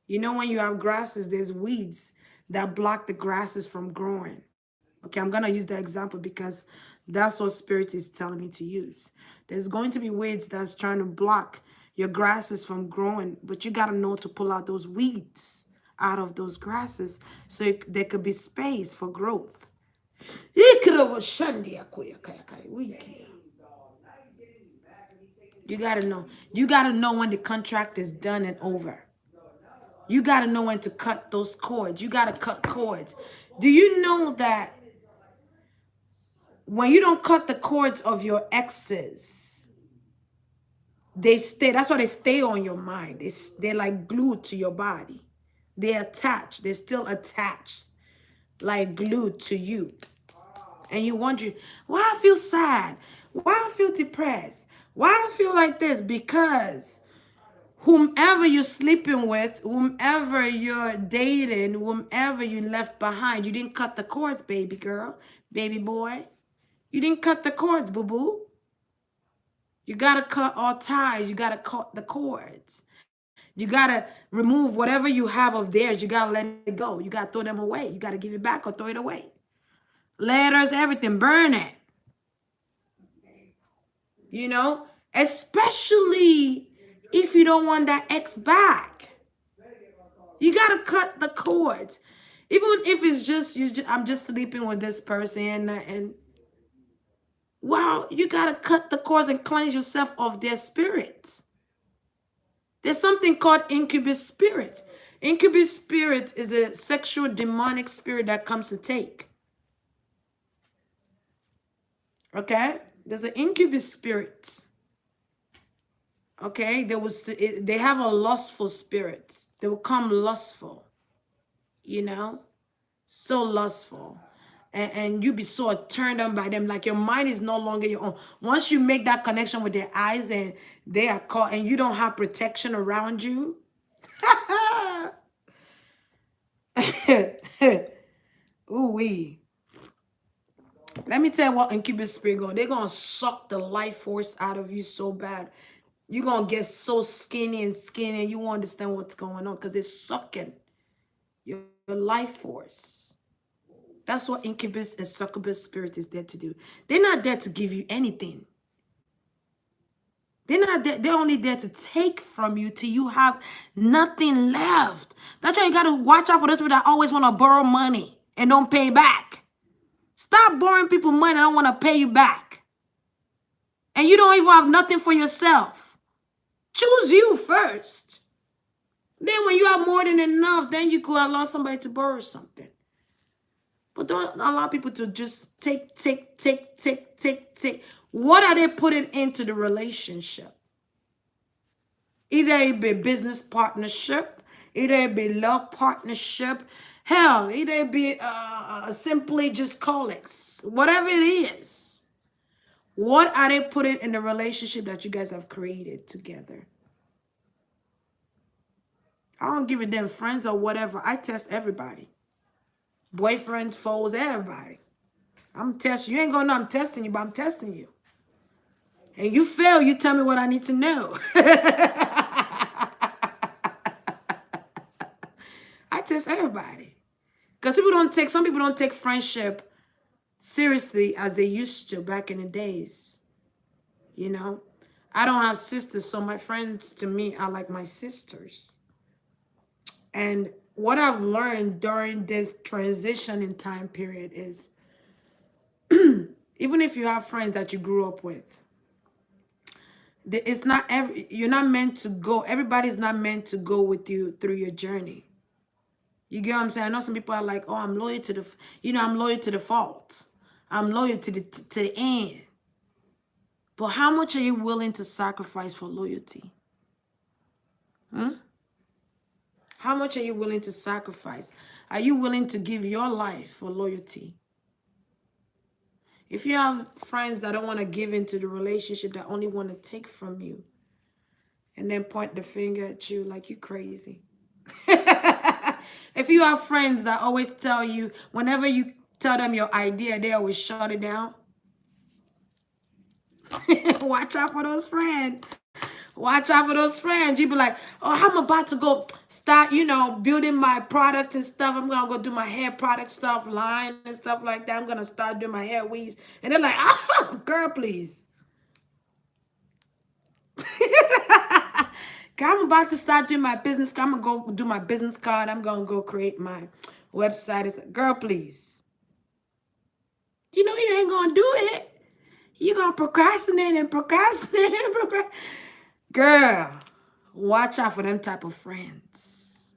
When you have grasses, there's weeds that block the grasses from growing. Okay, I'm going to use that example because that's what Spirit is telling me to use. There's going to be weeds that's trying to block your grasses from growing, but you got to know to pull out those weeds out of those grasses so there could be space for growth. You got to know. You got to know when the contract is done and over. You got to know when to cut those cords. You got to cut cords. Do you know that when you don't cut the cords of your exes, they stay, that's why they stay on your mind. They're like glued to your body. They're attached. They're still attached, like glued to you. And you wonder, why I feel sad? Why I feel depressed? Why I feel like this? Because whomever you're sleeping with, whomever you're dating, whomever you left behind, you didn't cut the cords, baby girl, baby boy. You didn't cut the cords, boo-boo. You got to cut all ties. You got to cut the cords. You got to remove whatever you have of theirs. You got to let it go. You got to throw them away. You got to give it back or throw it away. Letters, everything, burn it. Especially if you don't want that ex back. You got to cut the cords. Even if it's just, I'm just sleeping with this person and wow, you got to cut the cords and cleanse yourself of their spirit. There's something called incubus spirit. Incubus spirit is a sexual demonic spirit that comes to take. Okay? There's an incubus spirit. Okay? They have a lustful spirit. They will come lustful. So lustful. And you be so turned on by them, like your mind is no longer your own. Once you make that connection with their eyes and they are caught and you don't have protection around you. Ooh-wee. Let me tell you what incubus spirit going. They're going to suck the life force out of you so bad. You're going to get so skinny and you won't understand what's going on because it's sucking your life force. That's what incubus and succubus spirit is there to do. They're not there to give you anything. They're not there, they're only there to take from you till you have nothing left. That's why you got to watch out for those people that always want to borrow money and don't pay back. Stop borrowing people money and don't want to pay you back. And you don't even have nothing for yourself. Choose you first. Then when you have more than enough, then you could allow somebody to borrow something. But don't allow people to just take. What are they putting into the relationship? Either it be business partnership, either it be love partnership, hell, either it be simply just colleagues, whatever it is. What are they putting in the relationship that you guys have created together? I don't give a damn friends or whatever. I test everybody. Boyfriends, foes, everybody. I'm testing. You ain't gonna know I'm testing you, but I'm testing you. And you fail, you tell me what I need to know. I test everybody. Because some people don't take friendship seriously as they used to back in the days. You know? I don't have sisters, so my friends to me are like my sisters. And what I've learned during this transition in time period is even if you have friends that you grew up with, it's not you're not meant to go. Everybody's not meant to go with you through your journey. You get what I'm saying? I know some people are like, oh, I'm loyal to the, I'm loyal to the fault. I'm loyal to the end. But how much are you willing to sacrifice for loyalty? How much are you willing to sacrifice? Are you willing to give your life for loyalty? If you have friends that don't want to give into the relationship, that only want to take from you, and then point the finger at you like you crazy. If you have friends that always tell you, whenever you tell them your idea, they always shut it down. Watch out for those friends. Watch out for those friends. You be like, oh, I'm about to go start, building my product and stuff. I'm going to go do my hair product stuff, line and stuff like that. I'm going to start doing my hair weaves. And they're like, oh, girl, please. I'm about to start doing my business. I'm going to go do my business card. I'm going to go create my website. It's like, girl, please. You know you ain't going to do it. You're going to procrastinate and procrastinate and procrastinate. Girl, watch out for them type of friends.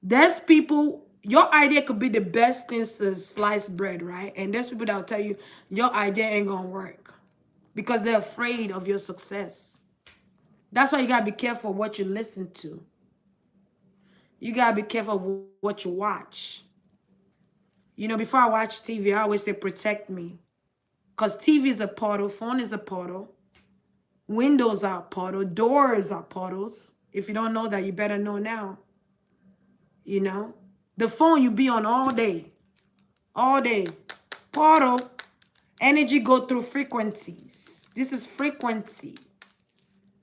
There's people, your idea could be the best things to slice bread, right? And there's people that will tell you your idea ain't going to work because they're afraid of your success. That's why you got to be careful what you listen to. You got to be careful of what you watch. Before I watch TV, I always say protect me. Because TV is a portal, phone is a portal. Windows are a portal, doors are portals. If you don't know that, you better know now. The phone you be on all day. All day. Portal. Energy go through frequencies. This is frequency.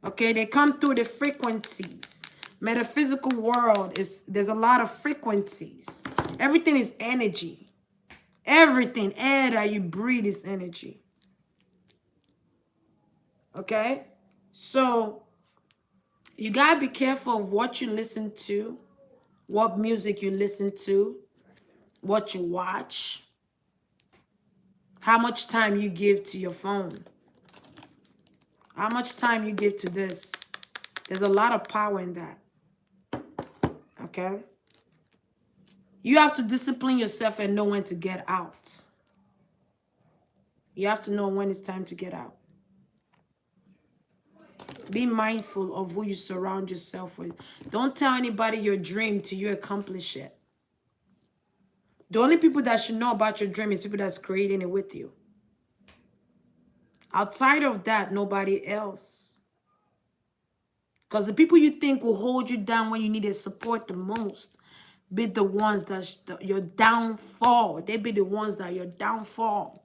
Okay, they come through the frequencies. Metaphysical world there's a lot of frequencies. Everything is energy. Everything, air that you breathe is energy. Okay? So, you got to be careful of what you listen to, what music you listen to, what you watch, how much time you give to your phone, how much time you give to this. There's a lot of power in that. Okay? You have to discipline yourself and know when to get out. You have to know when it's time to get out. Be mindful of who you surround yourself with. Don't tell anybody your dream till you accomplish it. The only people that should know about your dream is people that's creating it with you. Outside of that, nobody else. Because the people you think will hold you down when you need their support the most be the ones that's your downfall. They be the ones that are your downfall.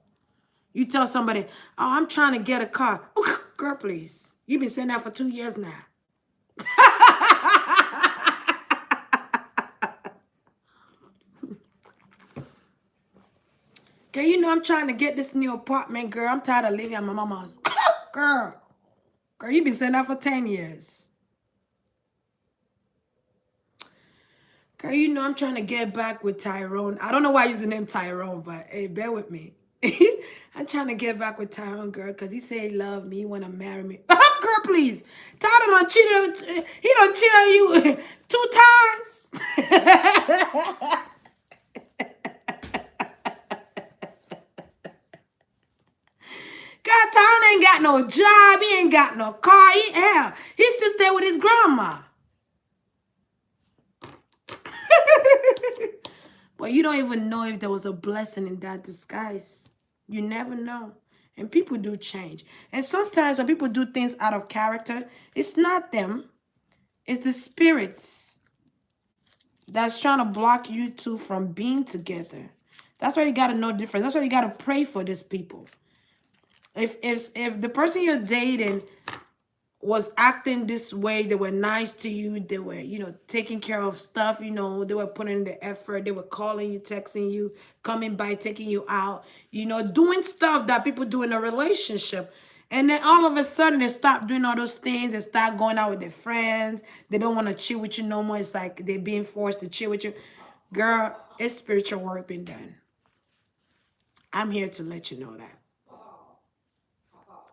You tell somebody, oh, I'm trying to get a car. Girl, please. You've been saying that for 2 years now. Girl, you know I'm trying to get this new apartment, girl. I'm tired of living at my mama's. Girl, you've been saying that for 10 years. Girl, you know I'm trying to get back with Tyrone. I don't know why I use the name Tyrone, but hey, bear with me. I'm trying to get back with Tyrone, girl, because he said he loved me, he want to marry me. Girl, please. Tyrone done cheated. He done cheated on you 2 times. God, Tyrone ain't got no job. He ain't got no car. He still stay with his grandma. But you don't even know if there was a blessing in that disguise. You never know. And people do change. And sometimes when people do things out of character, it's not them. It's the spirits that's trying to block you two from being together. That's why you got to know difference. That's why you got to pray for these people. If the person you're dating was acting this way, they were nice to you, they were, taking care of stuff, they were putting in the effort, they were calling you, texting you, coming by, taking you out, doing stuff that people do in a relationship. And then all of a sudden they stop doing all those things, they start going out with their friends, they don't want to chill with you no more. It's like they're being forced to chill with you. Girl, it's spiritual work being done. I'm here to let you know that.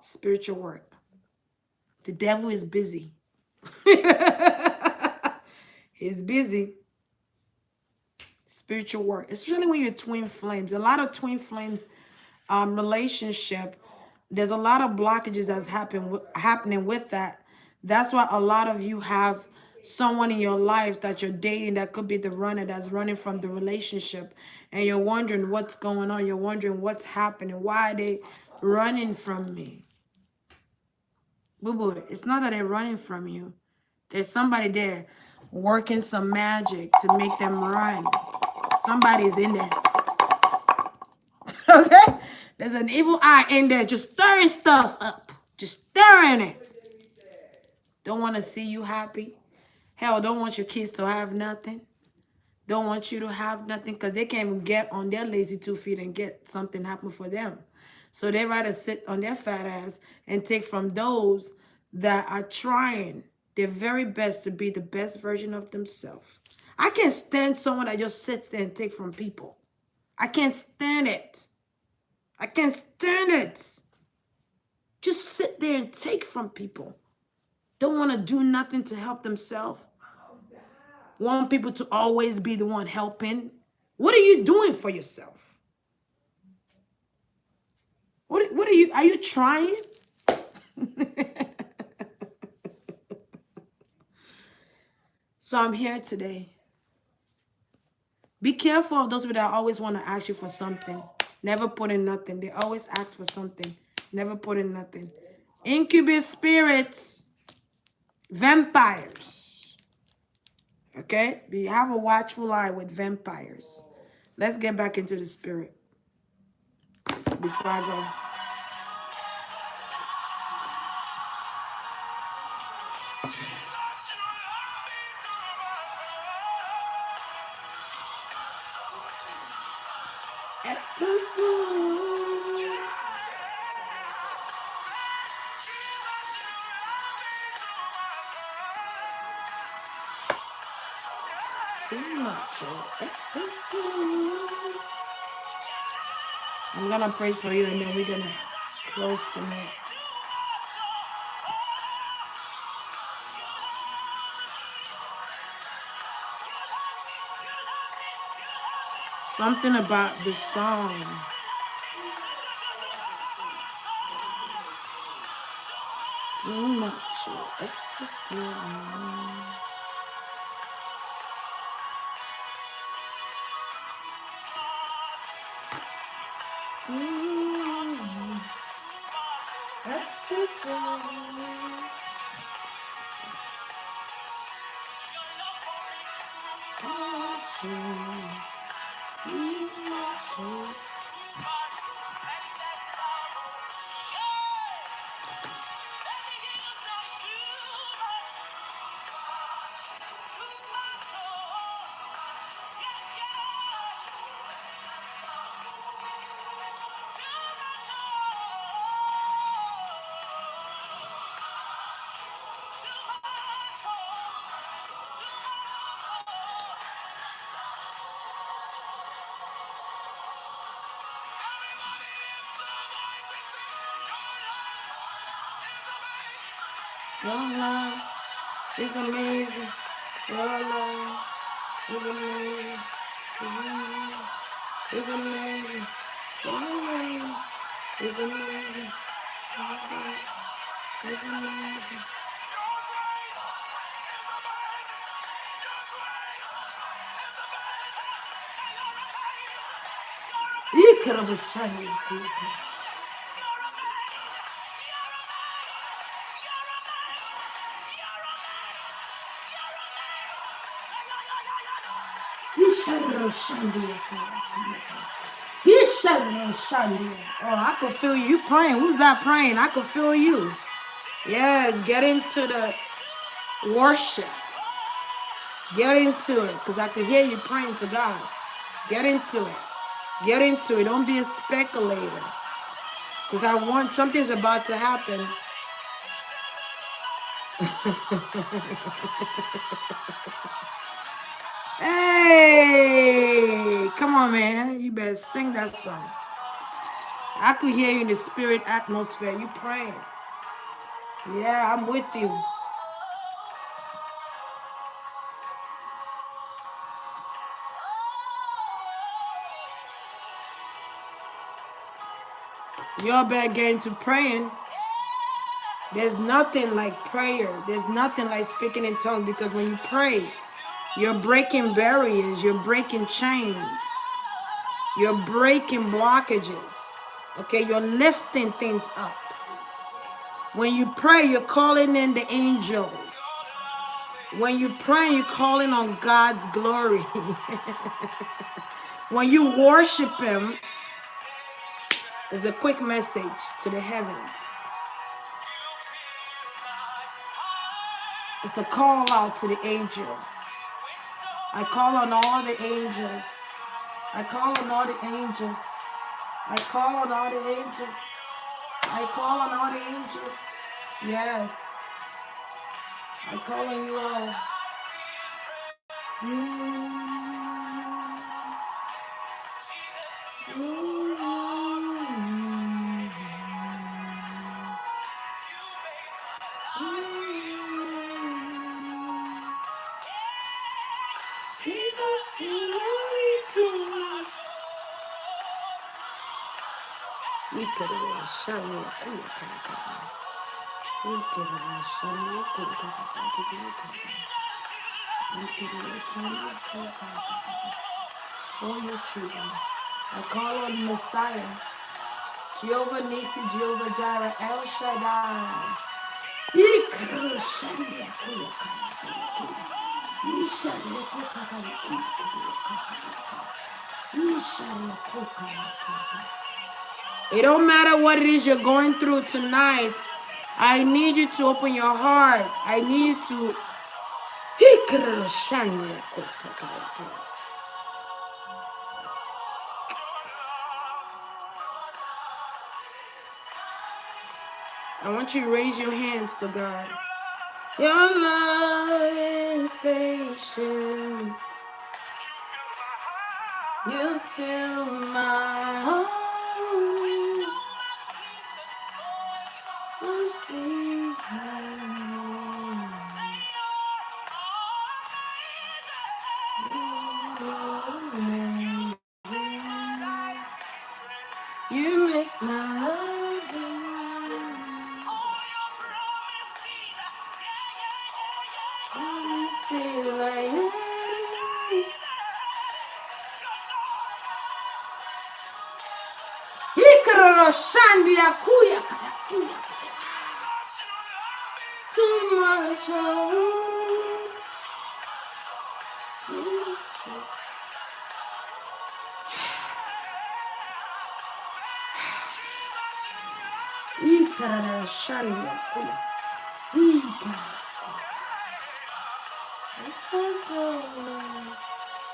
Spiritual work. The devil is busy. He's busy. Spiritual work, especially when you're twin flames. A lot of twin flames relationship, there's a lot of blockages that's happening with that. That's why a lot of you have someone in your life that you're dating that could be the runner that's running from the relationship. And you're wondering what's going on. You're wondering what's happening. Why are they running from me? Boo-boo, it's not that they're running from you. There's somebody there working some magic to make them run. Somebody's in there. Okay? There's an evil eye in there just stirring stuff up. Just stirring it. Don't want to see you happy. Hell, don't want your kids to have nothing. Don't want you to have nothing because they can't even get on their lazy 2 feet and get something happen for them. So they rather sit on their fat ass and take from those that are trying their very best to be the best version of themselves. I can't stand someone that just sits there and take from people. I can't stand it. I can't stand it. Just sit there and take from people. Don't want to do nothing to help themselves. Want people to always be the one helping. What are you doing for yourself? What are you trying? So I'm here today. Be careful of those people that always want to ask you for something. Never put in nothing. They always ask for something. Never put in nothing. Incubus spirits. Vampires. Okay? We have a watchful eye with vampires. Let's get back into the spirit before I go. Too much. I'm gonna pray for you and then we're gonna close tonight. Something about the song. Too much. Your love is amazing. Your love is amazing. It's amazing. Your love is amazing. Your love is amazing. Oh, I could feel you praying. Who's that praying? I could feel you. Yes, get into the worship. Get into it, because I could hear you praying to God. Get into it. Get into it. Don't be a speculator, because I want something's about to happen. Hey, come on, man. You better sing that song. I could hear you in the spirit atmosphere. You praying. Yeah, I'm with you. Y'all better get into praying. There's nothing like prayer. There's nothing like speaking in tongues, because when you pray, you're breaking barriers. You're breaking chains. You're breaking blockages. Okay, you're lifting things up. When you pray, you're calling in the angels. When you pray, you're calling on God's glory. When you worship Him, there's a quick message to the heavens. It's a call out to the angels. I call on all the angels. I call on all the angels. I call on all the angels. I call on all the angels. Yes. I call on you all. For your children, I call on Messiah, Jehovah Nisi, Jehovah Jireh, El Shaddai. It don't matter what it is you're going through tonight. I need you to open your heart. I need you to. I want you to raise your hands to God. Your love is patient. You fill my heart with peace. You make my love promises like too much love.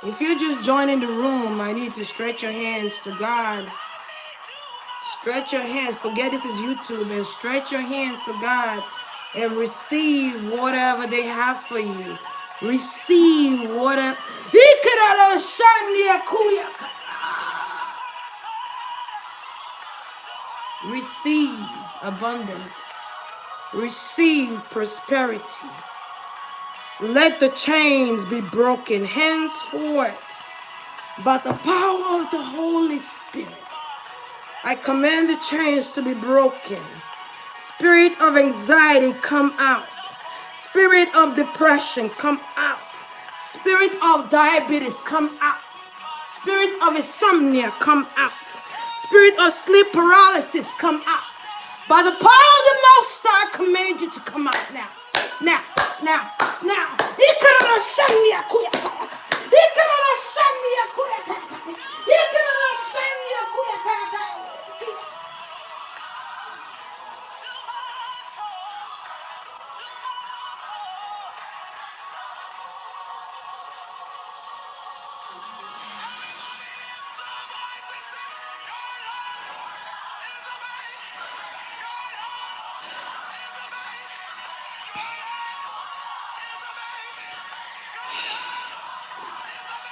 If you're just joining the room, I need to stretch your hands to God. Stretch your hands. Forget this is YouTube, and stretch your hands to God and receive whatever they have for you. Receive whatever. Receive abundance. receive prosperity. Let the chains be broken henceforth by the power of the Holy Spirit. I command the chains to be broken. Spirit of anxiety, come out. Spirit of depression, come out. Spirit of diabetes, come out. Spirit of insomnia, come out. Spirit of sleep paralysis, come out. By the power of the Most High, I command you to come out now. Now, now, now.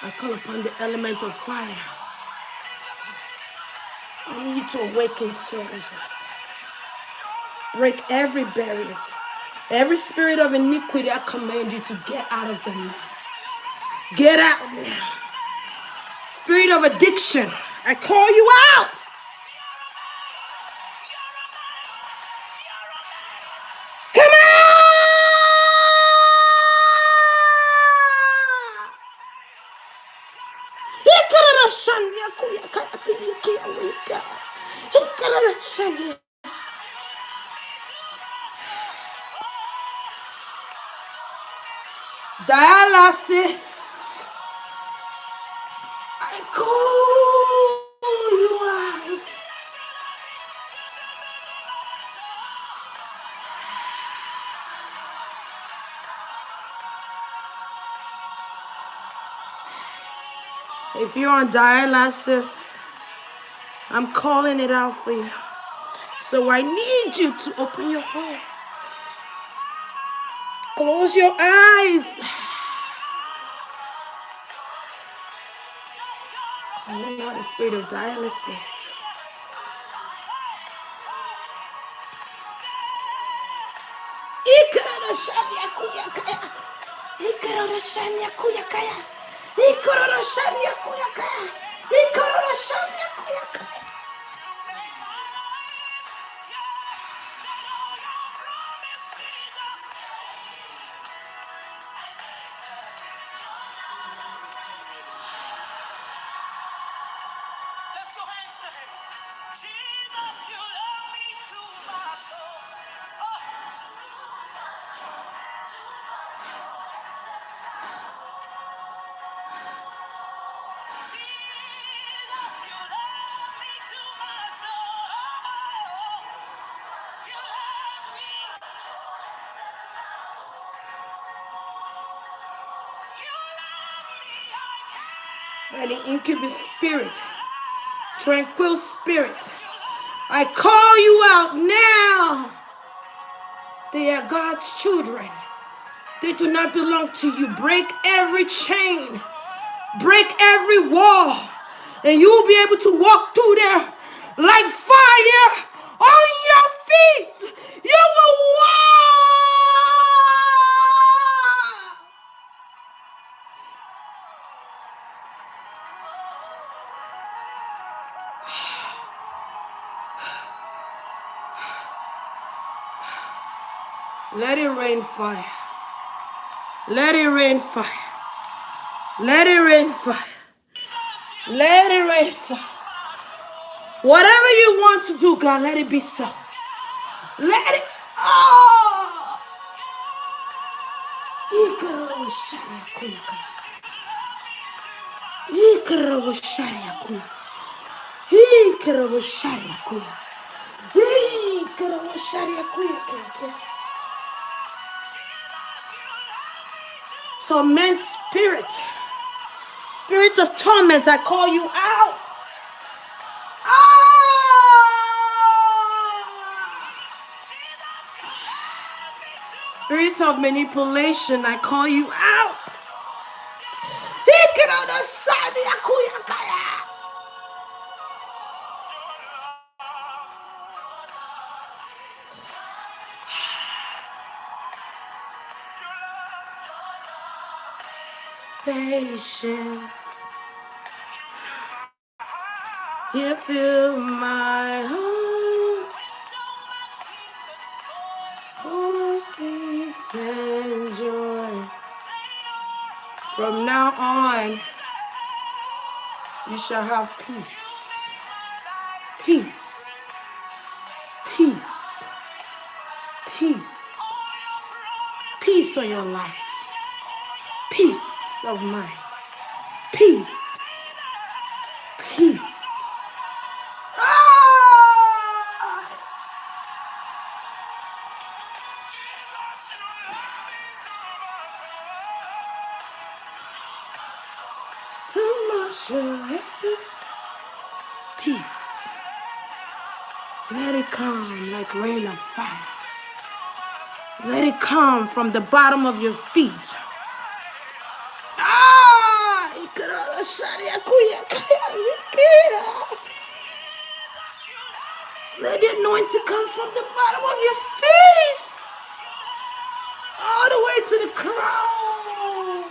I call upon the element of fire. I need you to awaken souls. Break every barrier. Every spirit of iniquity, I command you to get out of them now. Get out now. Spirit of addiction, I call you out. Come on! Dialysis, I call you out. If you're on dialysis, I'm calling it out for you. So I need you to open your heart. Close your eyes. Calling out the spirit of dialysis. And the incubus spirit, tranquil spirit, I call you out now. They are God's children. They do not belong to you. Break every chain. Break every wall. And you will be able to walk through there like fire on your feet. You will walk. Let it rain fire. Let it rain fire. Let it rain fire. Let it rain fire. Whatever you want to do, God, let it be so. Let it. Oh! Torment spirit. Spirits of torment, I call you out. Spirits of manipulation, I call you out. patient. You fill my heart full of peace and joy. From now on, you shall have peace. Peace. Peace. Peace. Peace of your life. Peace of mind. Peace. Peace. Ah! Too much oasis. Peace. Let it come like rain of fire. Let it come from the bottom of your feet. Ah! Let the anointing come from the bottom of your feet. All the way to the crown.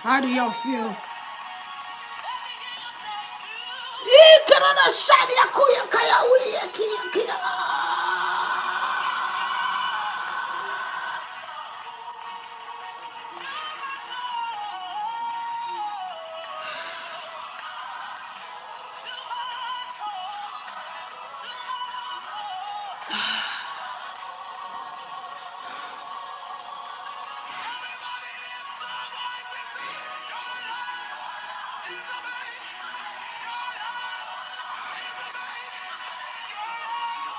How do y'all feel?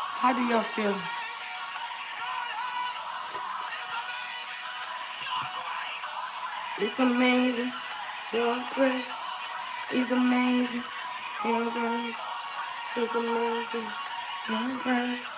How do y'all feel? It's amazing. Your grace is amazing. Your grace is amazing. Your grace.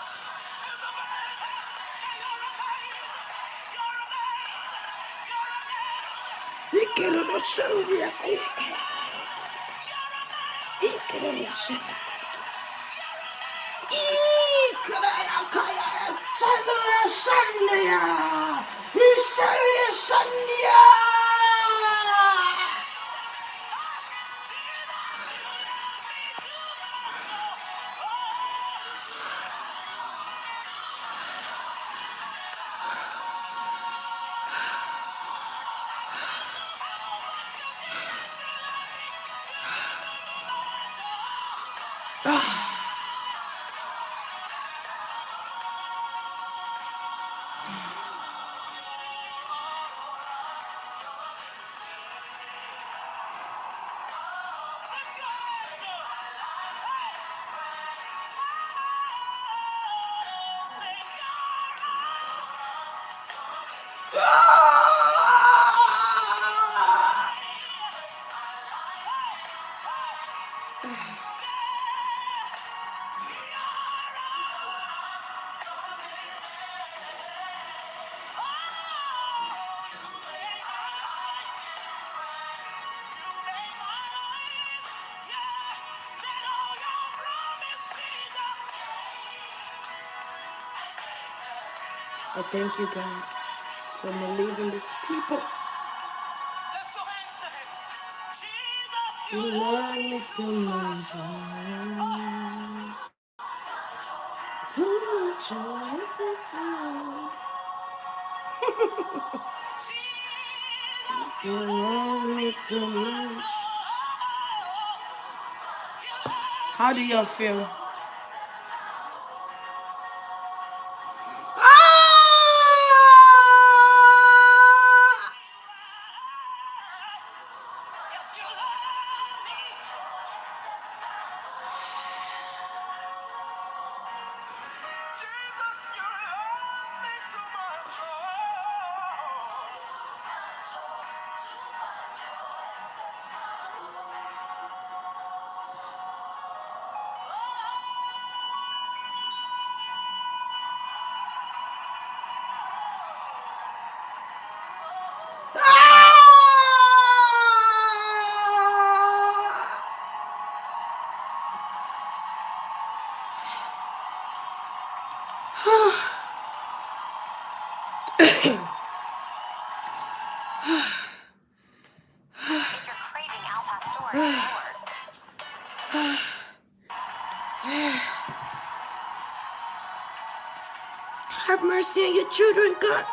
I thank you, God, for relieving these people. You love me too much. Too much choices. You love me too much. How do y'all feel? Have mercy on your children, God.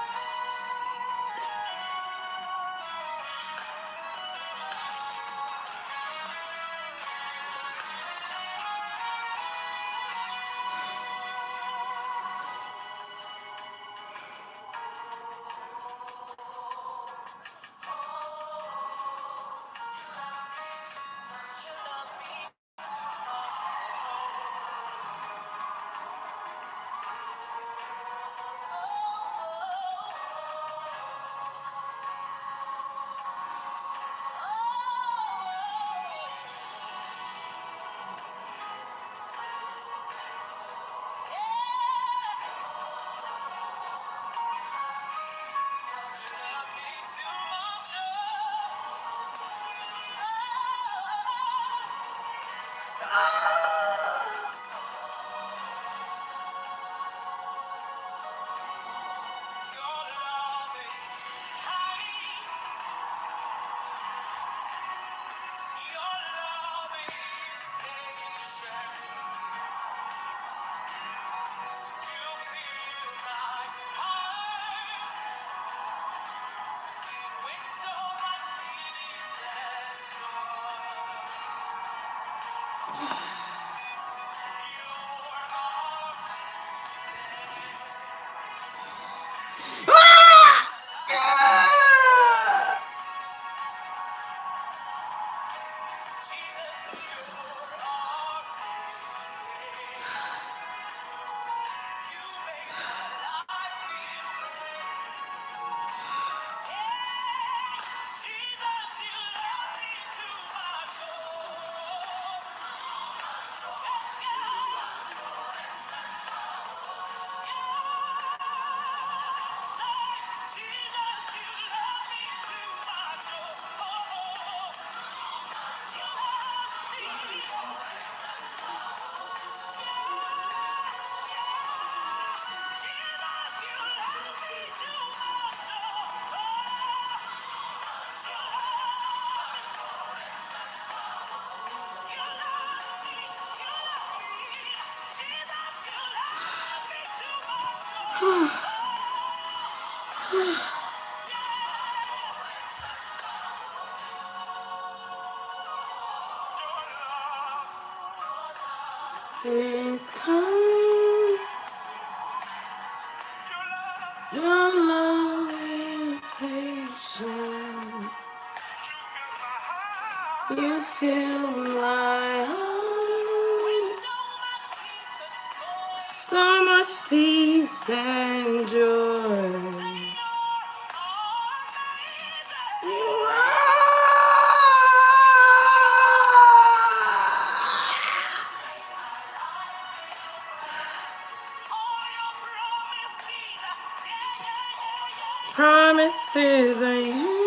Please come. Your love is patient. You fill my heart. So much peace and joy. You promises are you.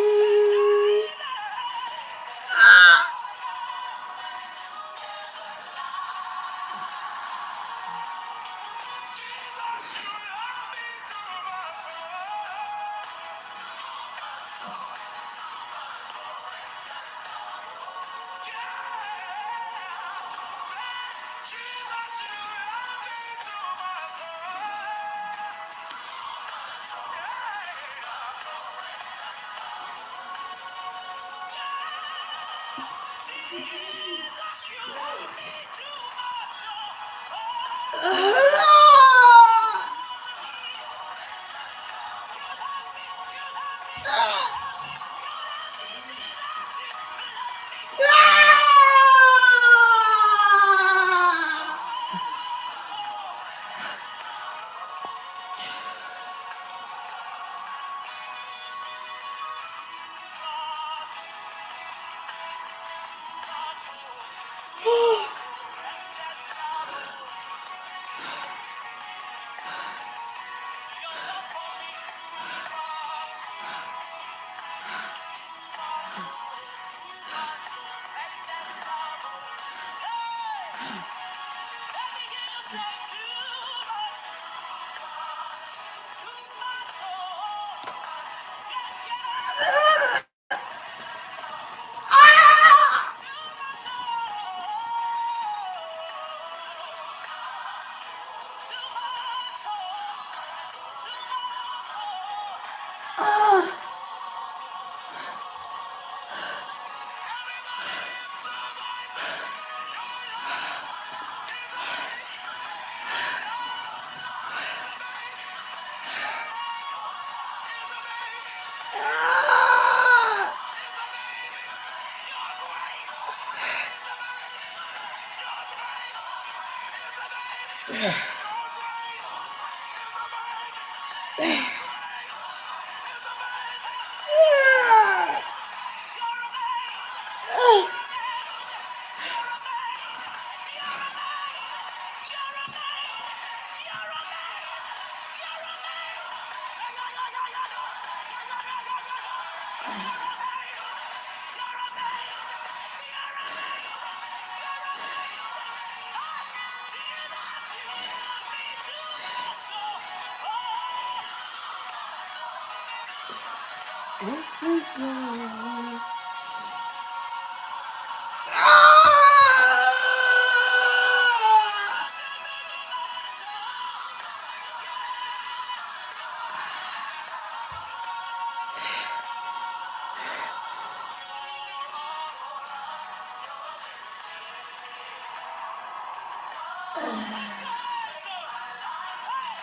This is love.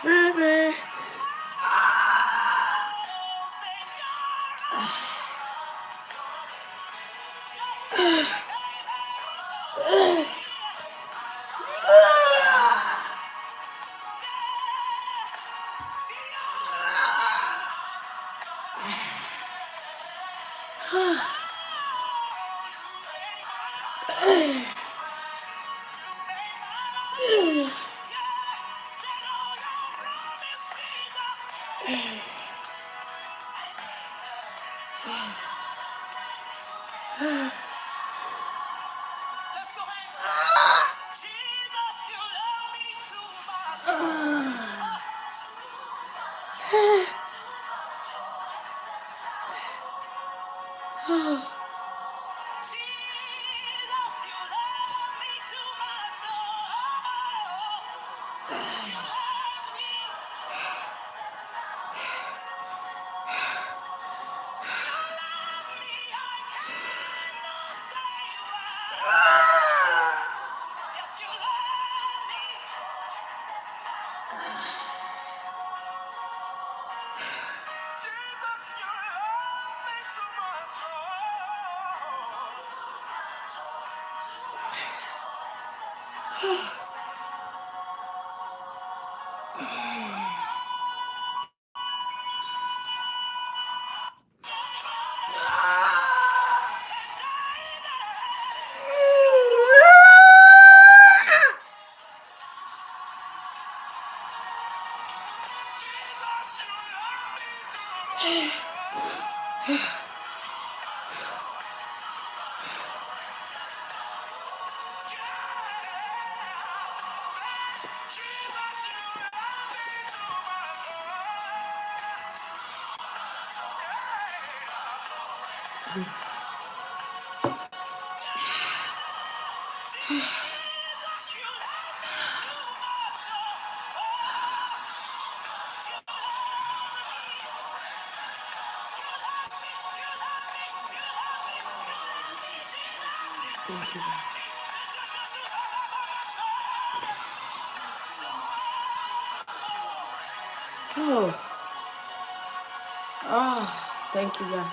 Baby. Thank you, God. Oh, thank you, God.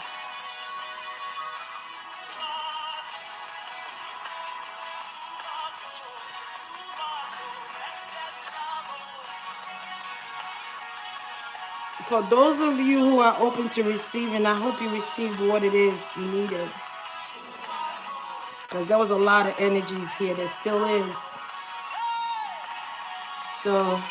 For those of you who are open to receiving, I hope you received what it is you needed. Because there was a lot of energies here. There still is. So,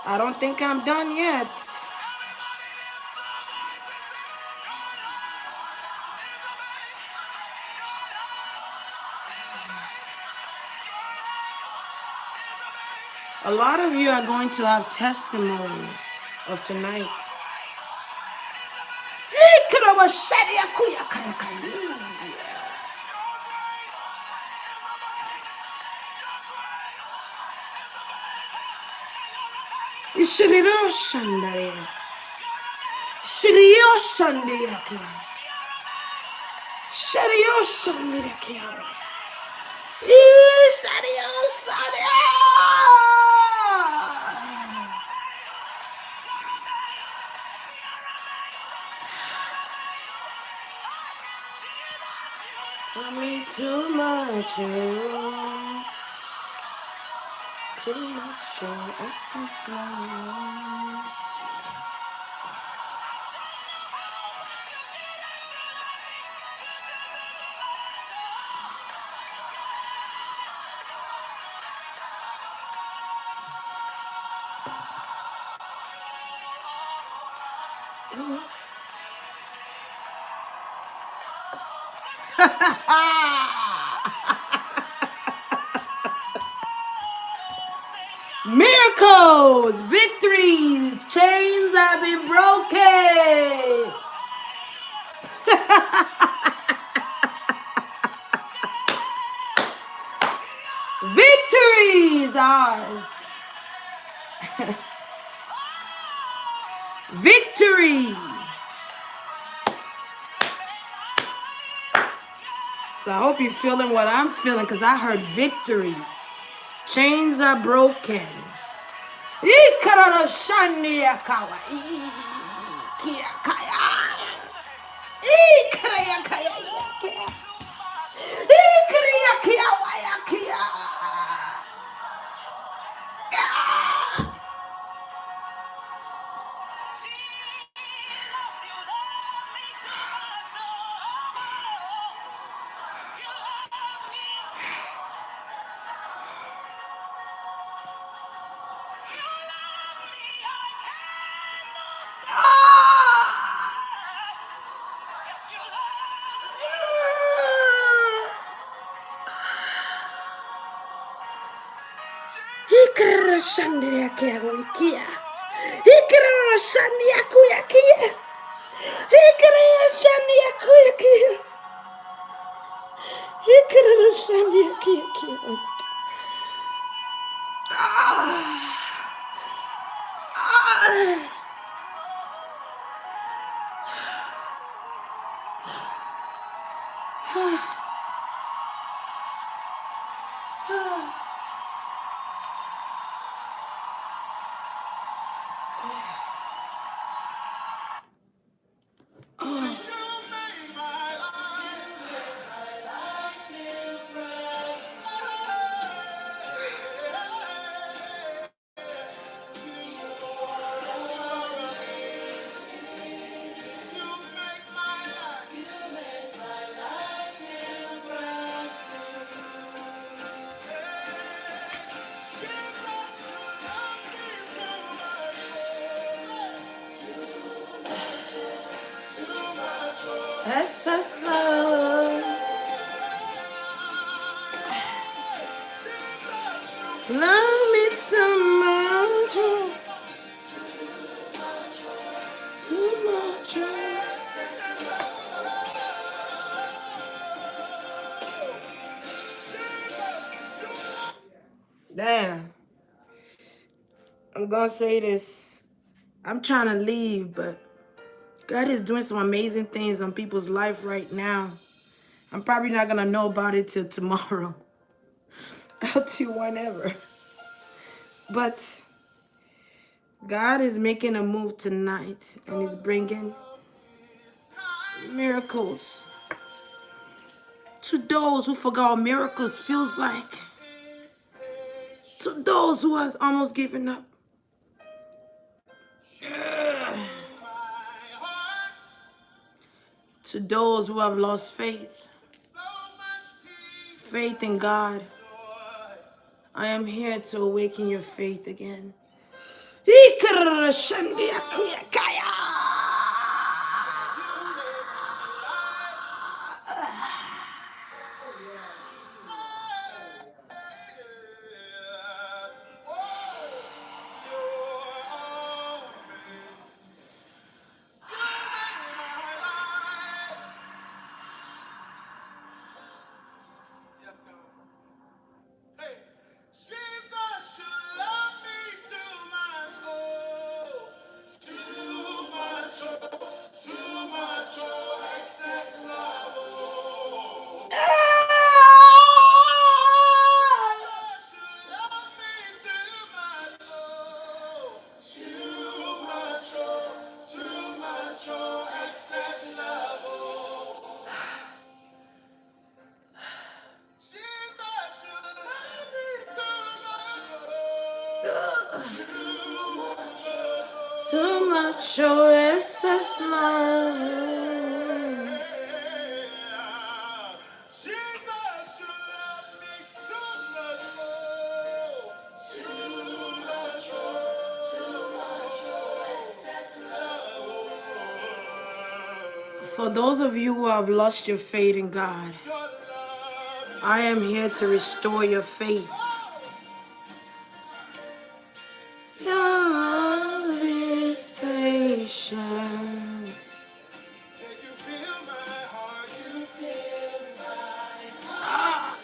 I don't think I'm done yet. A lot of you are going to have testimonies of tonight. Ishiriro Shandaya. Shandiaka. Shadio Shandiaka. Shadio Shadio. I mean too much. Too much. Essence love. Miracles, victories, chains have been broken. Victory is ours. Victory. So I hope you're feeling what I'm feeling, because I heard victory. Chains are broken. That's just love. Love me so much. Too much. Damn. I'm gonna say this. I'm trying to leave, but God is doing some amazing things on people's life right now. I'm probably not gonna know about it till tomorrow. I'll do whenever. But God is making a move tonight, and He's bringing miracles to those who forgot what miracles feels like. To those who has almost given up. To those who have lost faith. Faith in God. I am here to awaken your faith again. Too much your excess love. Jesus, you love me too much more. Too much more. Too much more. Excess love. For those of you who have lost your faith in God, Your love I am here to restore your faith. Your love is patient. say you feel my heart. You feel my heart.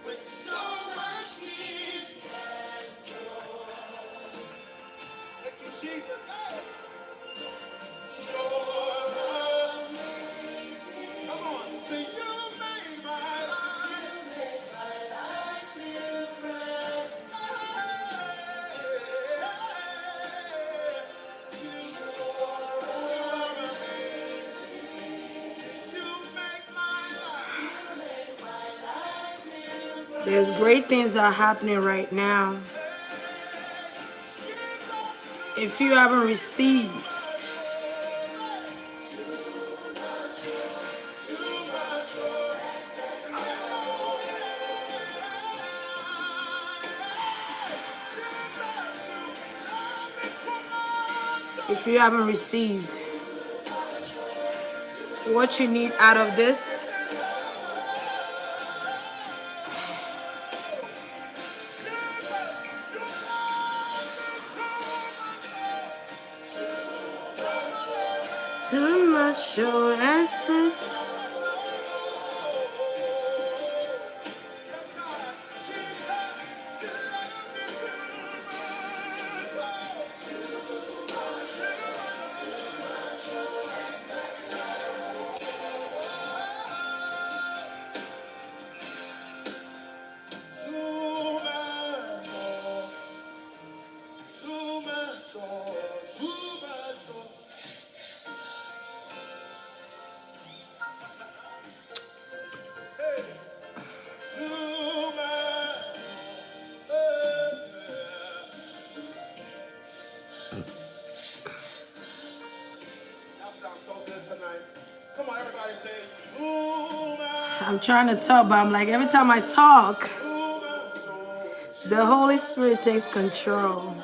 With so much peace. Thank you, Jesus. Hey. You're amazing. Come on. Say you made my life. You made my life feel bright. You are amazing. You make my life feel bright. There's great things that are happening right now. If you haven't received, if you haven't received what you need out of this, too much your essence. Come on, everybody say too much. I'm trying to talk, but I'm like, every time I talk, the Holy Spirit takes control.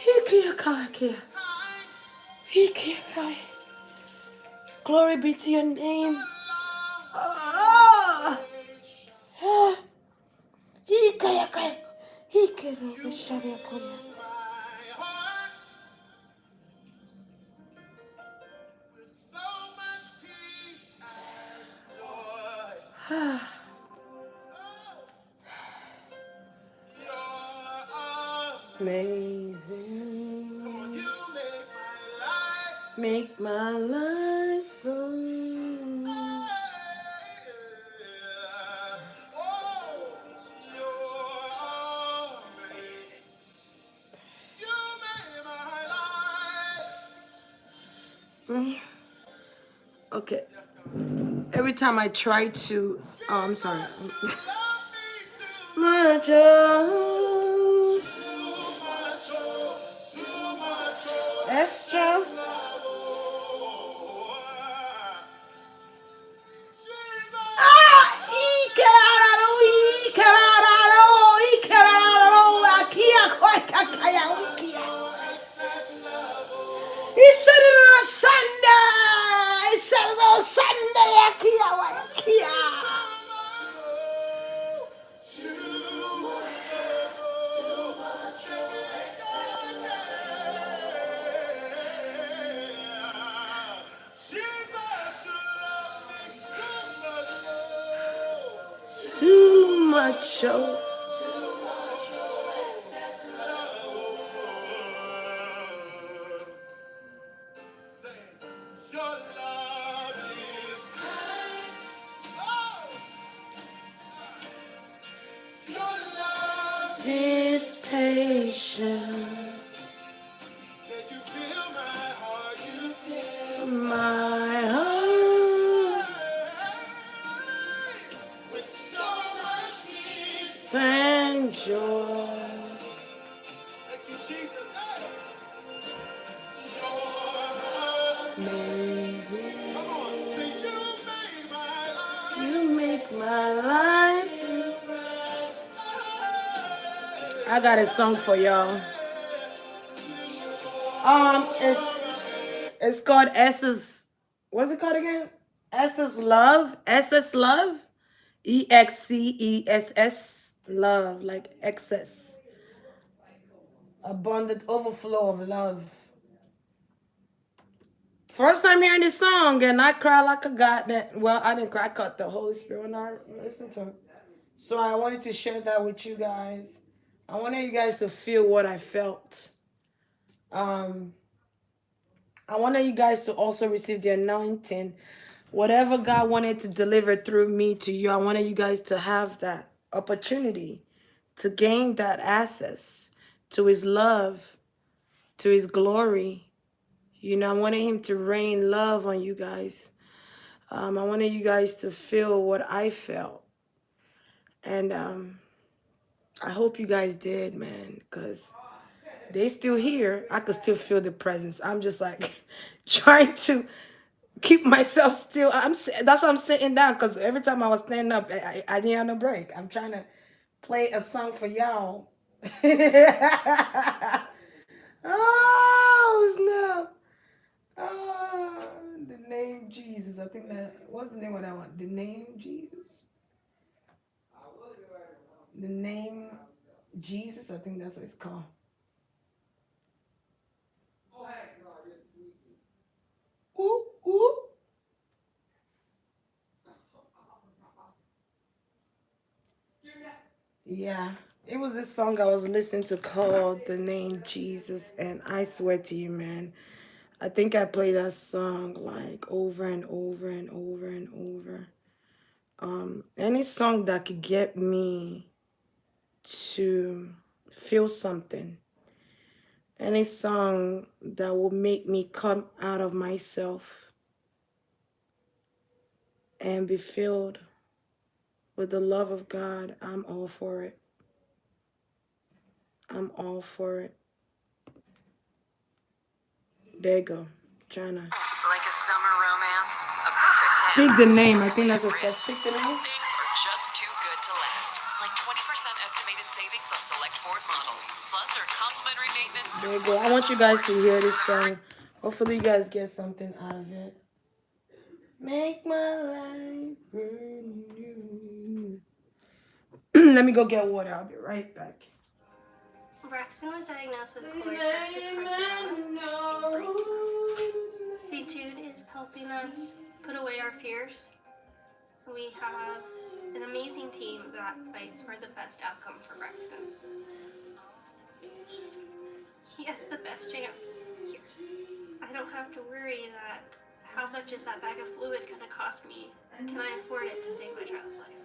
Hikiakai. kind. Hikiakai. Glory be to your name. Your love Ah. patient. Ah. Hikiakai. Hikiakai. You fill my heart with so much peace and joy. Ah. Oh, you're Amazing. come on, you make my life. Make my life so. Oh, you're amazing. You made my life. Okay. Yes, God. Every time I try to, I'm sorry. Jesus, you love me too Much much. oh, Too much, oh, too much, oh, extra. excess love, oh. Jesus, Ah, ikerararo, ikerararo, ikerararo, akia, kakaya, ukia. excess love, oh. He said it on Sunday. He said it on Sunday, akia, akia. Too much oh. Your love is kind. Oh, your love This patient, said you fill my heart, you fill my heart, with so much peace. and joy. Thank you, Jesus. Hey. Amazing. Come on, say you made my life. You make my life. I got a song for y'all. It's called S's. What's it called again? S's Love. SS Love. EXCESS Love, like excess, abundant overflow of love. First time hearing this song, and I cried like a goddamn. Well, I didn't cry. I caught the Holy Spirit when I listened to it. So I wanted to share that with you guys. I wanted you guys to feel what I felt. I wanted you guys to also receive the anointing. Whatever God wanted to deliver through me to you, I wanted you guys to have that opportunity to gain that access to his love, to his glory. You know, I wanted him to rain love on you guys. I wanted you guys to feel what I felt. And I hope you guys did, man, because they still here. I could still feel the presence. I'm just like trying to keep myself still. That's why I'm sitting down, because every time I was standing up, I didn't have no break. I'm trying to play a song for y'all. Oh, snap. Oh, the name Jesus. I think that, what's the name of that one? The name Jesus? The name Jesus, I think that's what it's called. Ooh, ooh. Yeah, it was this song I was listening to called The Name Jesus, and I swear to you, man, I think I played that song like over and over and over and over. Any song that could get me to feel something, any song that will make me come out of myself and be filled with the love of God, I'm all for it. I'm all for it. There you go. China. Like a summer romance, a perfect 10. Speak the name. I think that's what's called. Speak the Some name. things are just too good to last. Like 20% estimated savings on select Ford models. Plus, earn complimentary maintenance. There you go. I want you guys to hear this song. Hopefully, you guys get something out of it. Make my life brand new. Let me go get water. I'll be right back. Braxton was diagnosed with cholestasis carcinoma. St. Jude is helping us put away our fears. We have an amazing team that fights for the best outcome for Braxton. He has the best chance here. I don't have to worry that how much is that bag of fluid going to cost me? Can I afford it to save my child's life?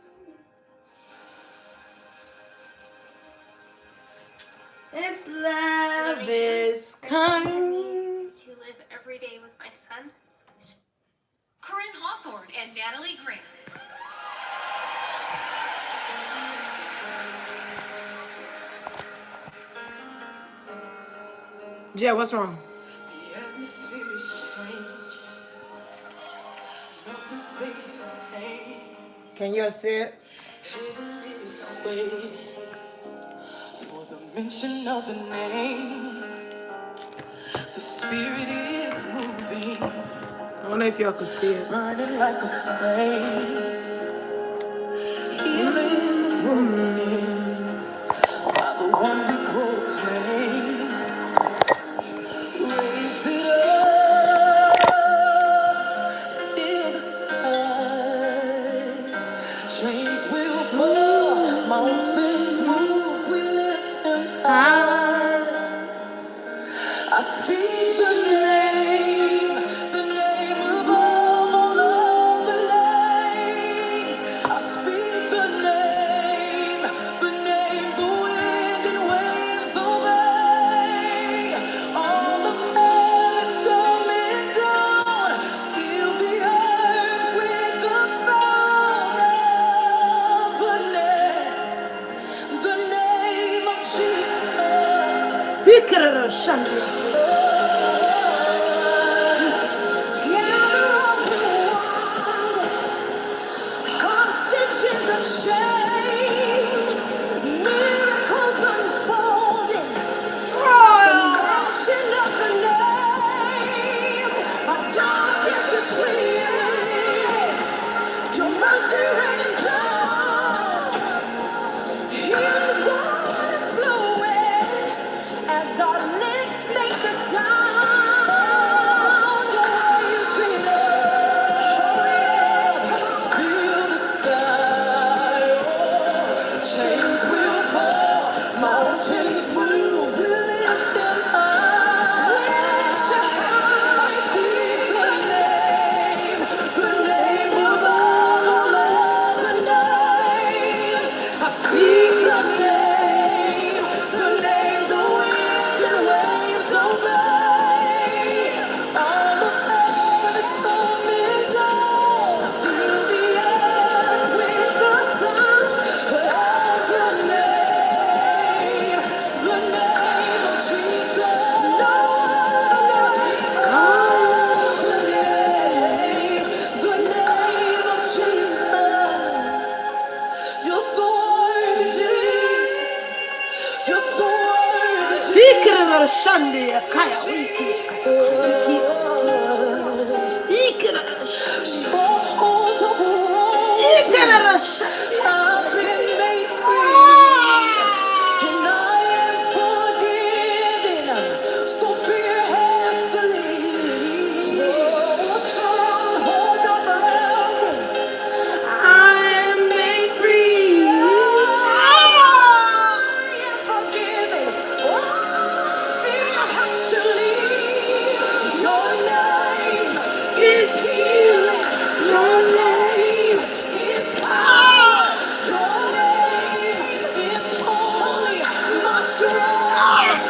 This love is coming. To live every day with my son. Corinne Hawthorne and Natalie Grant. Jay, what's wrong? The atmosphere is changing. Nothing stays the same. Can you see it? Heaven is waiting for the mention of the name. The spirit is moving, I wonder if y'all could see it. burning like a flame. Healing the broken by the one we proclaim. Raise it up, feel the sky. Chains will fall, mountains move, we lift them high. I speak the name above all other names. I speak the name the wind and waves obey. All of heaven's coming down. Fill the earth with the sound of the name of Jesus. Hostages of change, miracles unfolding. The mention of the name, our darkness is fleeing. Your mercy raining down, healing waters flowing as our lips make the sound. So raise it up, feel the sky. Chains will fall, mountains move, we lift them high. I speak the name above all other names. I speak the name the wind and waves obey. All of heaven's coming down. Fill the earth with the sound of the name of Jesus. No one else. The name of Jesus. You're so worthy, Jesus. You're so worthy, Strongholds of war. I've been made free, and I am forgiven. So fear has to leave. Strongholds are broken. I am made free. I am forgiven. Oh, fear has to leave. Your name is healing. Your name is power. Your name is holy. My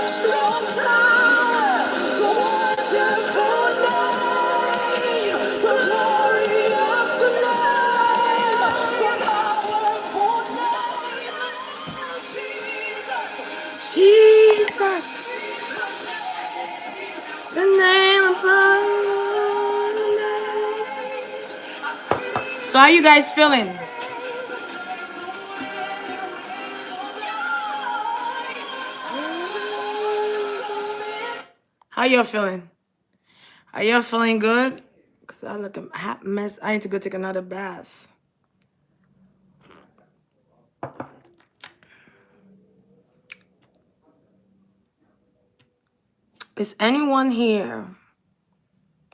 strong tower. The wonderful name. The glorious name. The powerful name. Jesus. Jesus, the name above the name. So how you guys feeling? How y'all feeling? Are y'all feeling good? Cause I look a hot mess. I need to go take another bath. Is anyone here?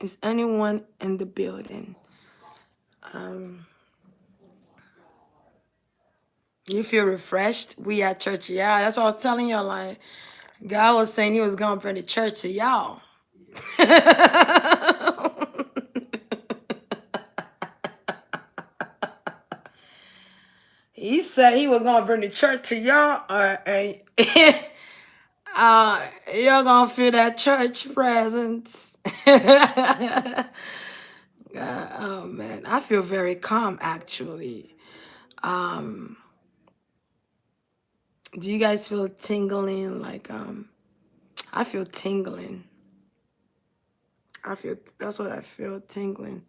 Is anyone in the building? You feel refreshed? We at church, yeah. That's what I was telling y'all. Like God was saying He was gonna bring the church to y'all. He said He was gonna bring the church to y'all, you're gonna feel that church presence. Oh man, I feel very calm actually. Do you guys feel tingling? Like I feel tingling. That's what I feel, tingling.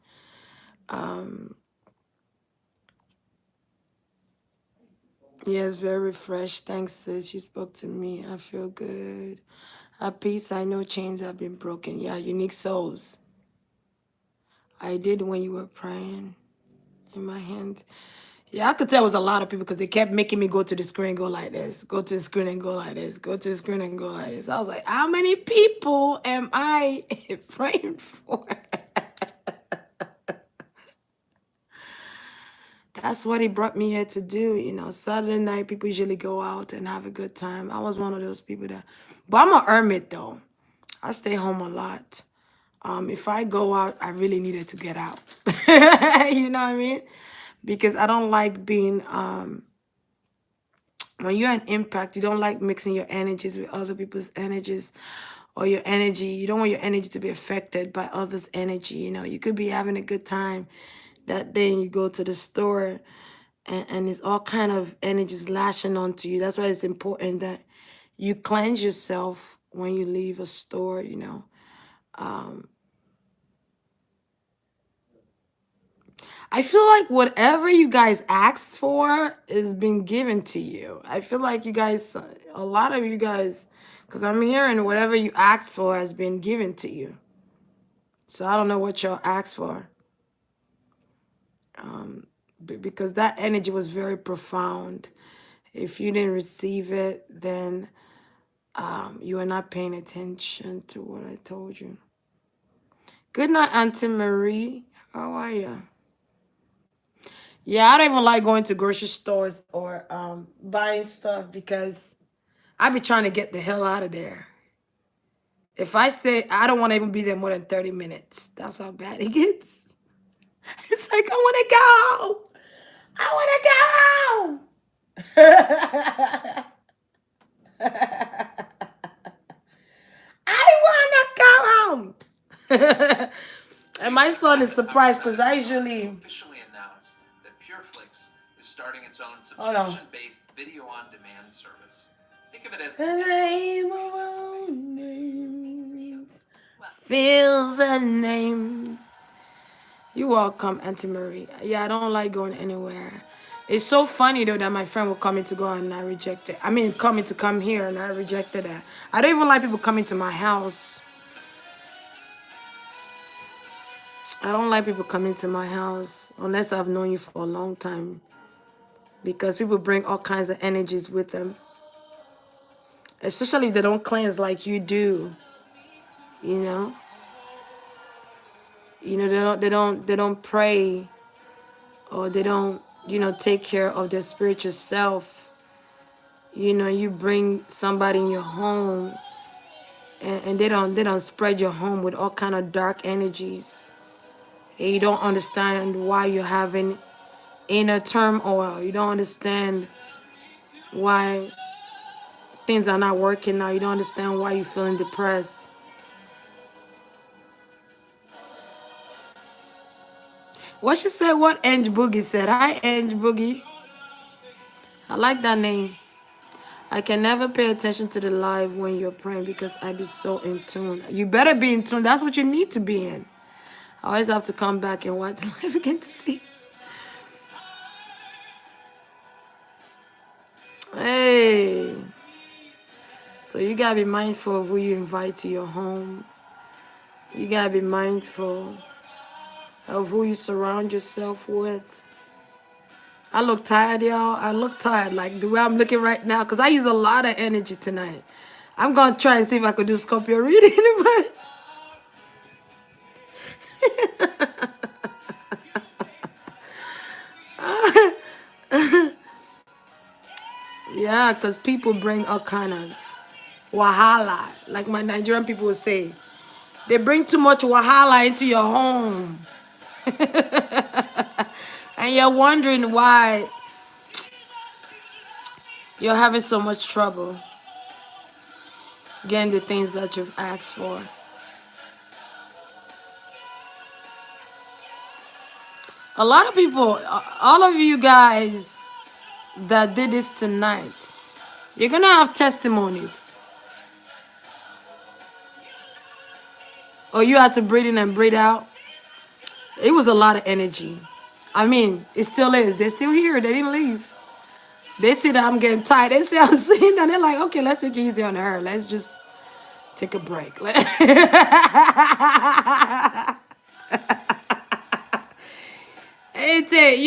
Yes, very refreshed. Thanks, sis. You spoke to me. I feel good. At peace, I know chains have been broken. Yeah, unique souls. I did when you were praying in my hands. Yeah, I could tell it was a lot of people because they kept making me go to the screen and go like this, go to the screen and go like this, go to the screen and go like this. I was like, how many people am I praying for? That's what He brought me here to do. You know, Saturday night, people usually go out and have a good time. I was one of those people that, but I'm a hermit though. I stay home a lot. If I go out, I really needed to get out. You know what I mean? Because I don't like being, when you're an impact, you don't like mixing your energies with other people's energies or your energy. You don't want your energy to be affected by others' energy. You know, you could be having a good time that day and you go to the store and it's all kind of energies lashing onto you. That's why it's important that you cleanse yourself when you leave a store, you know. I feel like whatever you guys asked for is being given to you. I feel like you guys, a lot of you guys, because I'm hearing whatever you asked for has been given to you. So I don't know what y'all asked for. Because that energy was very profound. If you didn't receive it, then you are not paying attention to what I told you. Good night, Auntie Marie. How are you? Yeah, I don't even like going to grocery stores or buying stuff because I be trying to get the hell out of there. If I stay, I don't want to even be there more than 30 minutes. That's how bad it gets. It's like, I want to go. I want to go. I want to go home. And my son is surprised because I usually officially announced that PureFlix is starting its own Hold on. subscription-based video-on-demand service. Think of it as the name of our names. Feel the name. You're welcome, Auntie Marie. Yeah, I don't like going anywhere. It's so funny though that my friend will come in to go out and I rejected. I mean, coming to come here and I rejected that. I don't even like people coming to my house. I don't like people coming to my house unless I've known you for a long time. Because people bring all kinds of energies with them. Especially if they don't cleanse like you do. You know? You know, they don't pray or they don't, you know, take care of their spiritual self. You know, you bring somebody in your home and they don't spread your home with all kind of dark energies. And you don't understand why you're having inner turmoil. You don't understand why things are not working now. You don't understand why you're feeling depressed. What she said, what Ange Boogie said. Hi, Ange Boogie. I like that name. I can never pay attention to the live when you're praying because I be so in tune. You better be in tune. That's what you need to be in. I always have to come back and watch live again to see. Hey. So you gotta be mindful of who you invite to your home. You gotta be mindful of who you surround yourself with. I look tired, y'all. I look tired, like the way I'm looking right now, because I use a lot of energy tonight. I'm gonna try and see if I could do Scorpio reading, but yeah, because people bring all kind of wahala, like my Nigerian people would say. They bring too much wahala into your home. And you're wondering why you're having so much trouble getting the things that you've asked for. A lot of people, all of you guys that did this tonight, you're gonna have testimonies. Or you had to breathe in and breathe out. It was a lot of energy. I mean, it still is. They're still here. They didn't leave. They see that I'm getting tired. They see I'm seeing that. They're like, okay, let's take it easy on her. Let's just take a break. You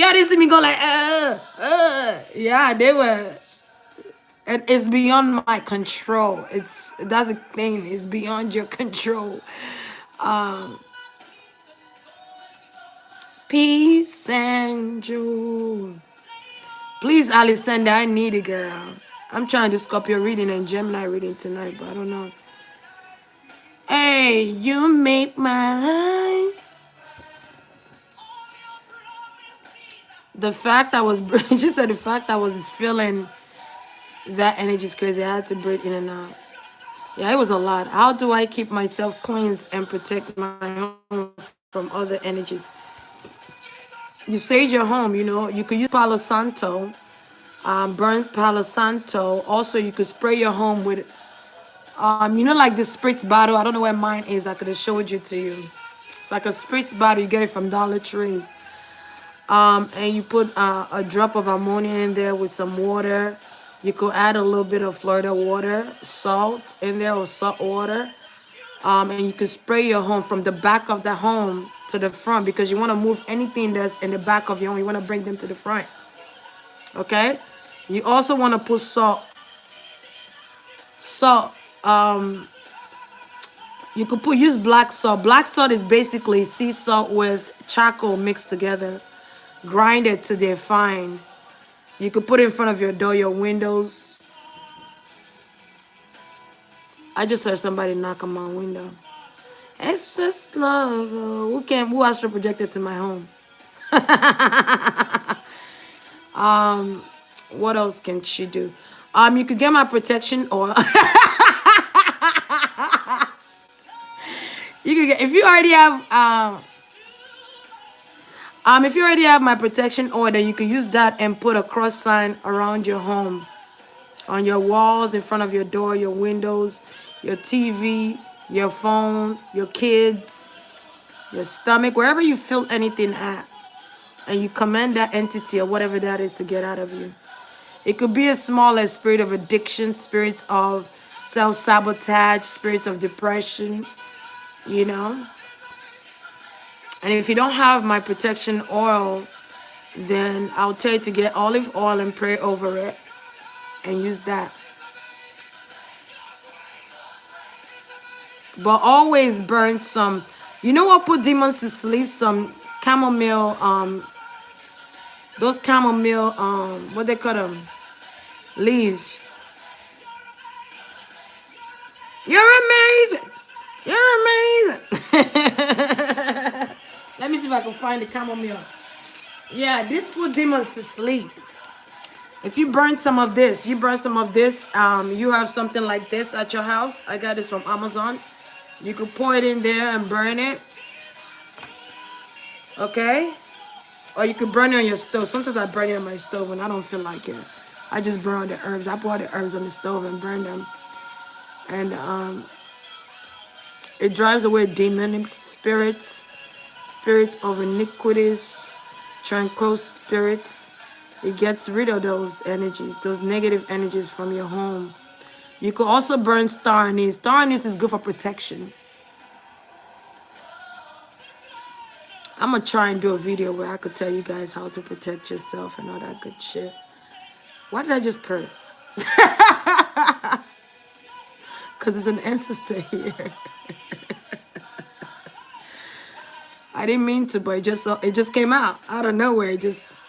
already see me go like, yeah, they were. And it's beyond my control. That's the thing. It's beyond your control. Peace and joy. Please, Alessandra, I need it, girl. I'm trying to Scorpio reading and Gemini reading tonight, but I don't know. Hey, you make my life. The fact I was, she said the fact I was feeling that energy is crazy. I had to breathe in and out. Yeah, it was a lot. How do I keep myself cleansed and protect my home from other energies? You sage your home, you know. You could use Palo Santo, burnt Palo Santo. Also, you could spray your home with, you know, like the spritz bottle. I don't know where mine is. I could have showed you to you. It's like a spritz bottle. You get it from Dollar Tree. And you put a drop of ammonia in there with some water. You could add a little bit of Florida water, salt in there, or salt water. And you can spray your home from the back of the home to the front, because you want to move anything that's in the back of your home. You want to bring them to the front. Okay? You also want to put salt. You could use black salt. Black salt is basically sea salt with charcoal mixed together. Grind it to they're fine. You could put it in front of your door, your windows. I just heard somebody knock on my window. It's just love. Who astral projected to my home? What else can she do? You could get my protection oil. You could get, if you already have my protection oil, then you could use that and put a cross sign around your home, on your walls, in front of your door, your windows, your TV, your phone, your kids, your stomach, wherever you feel anything at, and you command that entity or whatever that is to get out of you. It could be as small as spirit of addiction, spirits of self-sabotage, spirits of depression, you know. And if you don't have my protection oil, then I'll tell you to get olive oil and pray over it and use that. But always burn some, you know what put demons to sleep? Some chamomile, those chamomile, what they call them? Leaves. You're amazing. You're amazing. Let me see if I can find the chamomile. Yeah, this put demons to sleep. If you burn some of this, you have something like this at your house. I got this from Amazon. You could pour it in there and burn it. Okay? Or you could burn it on your stove. Sometimes I burn it on my stove when I don't feel like it. I just burn the herbs. I pour the herbs on the stove and burn them. And it drives away demonic spirits, spirits of iniquities, tranquil spirits. It gets rid of those energies, those negative energies from your home. You could also burn star anise. Star anise is good for protection. I'm gonna try and do a video where I could tell you guys how to protect yourself and all that good shit. Why did I just curse? Because there's an ancestor here. I didn't mean to, but it just came out of nowhere. It just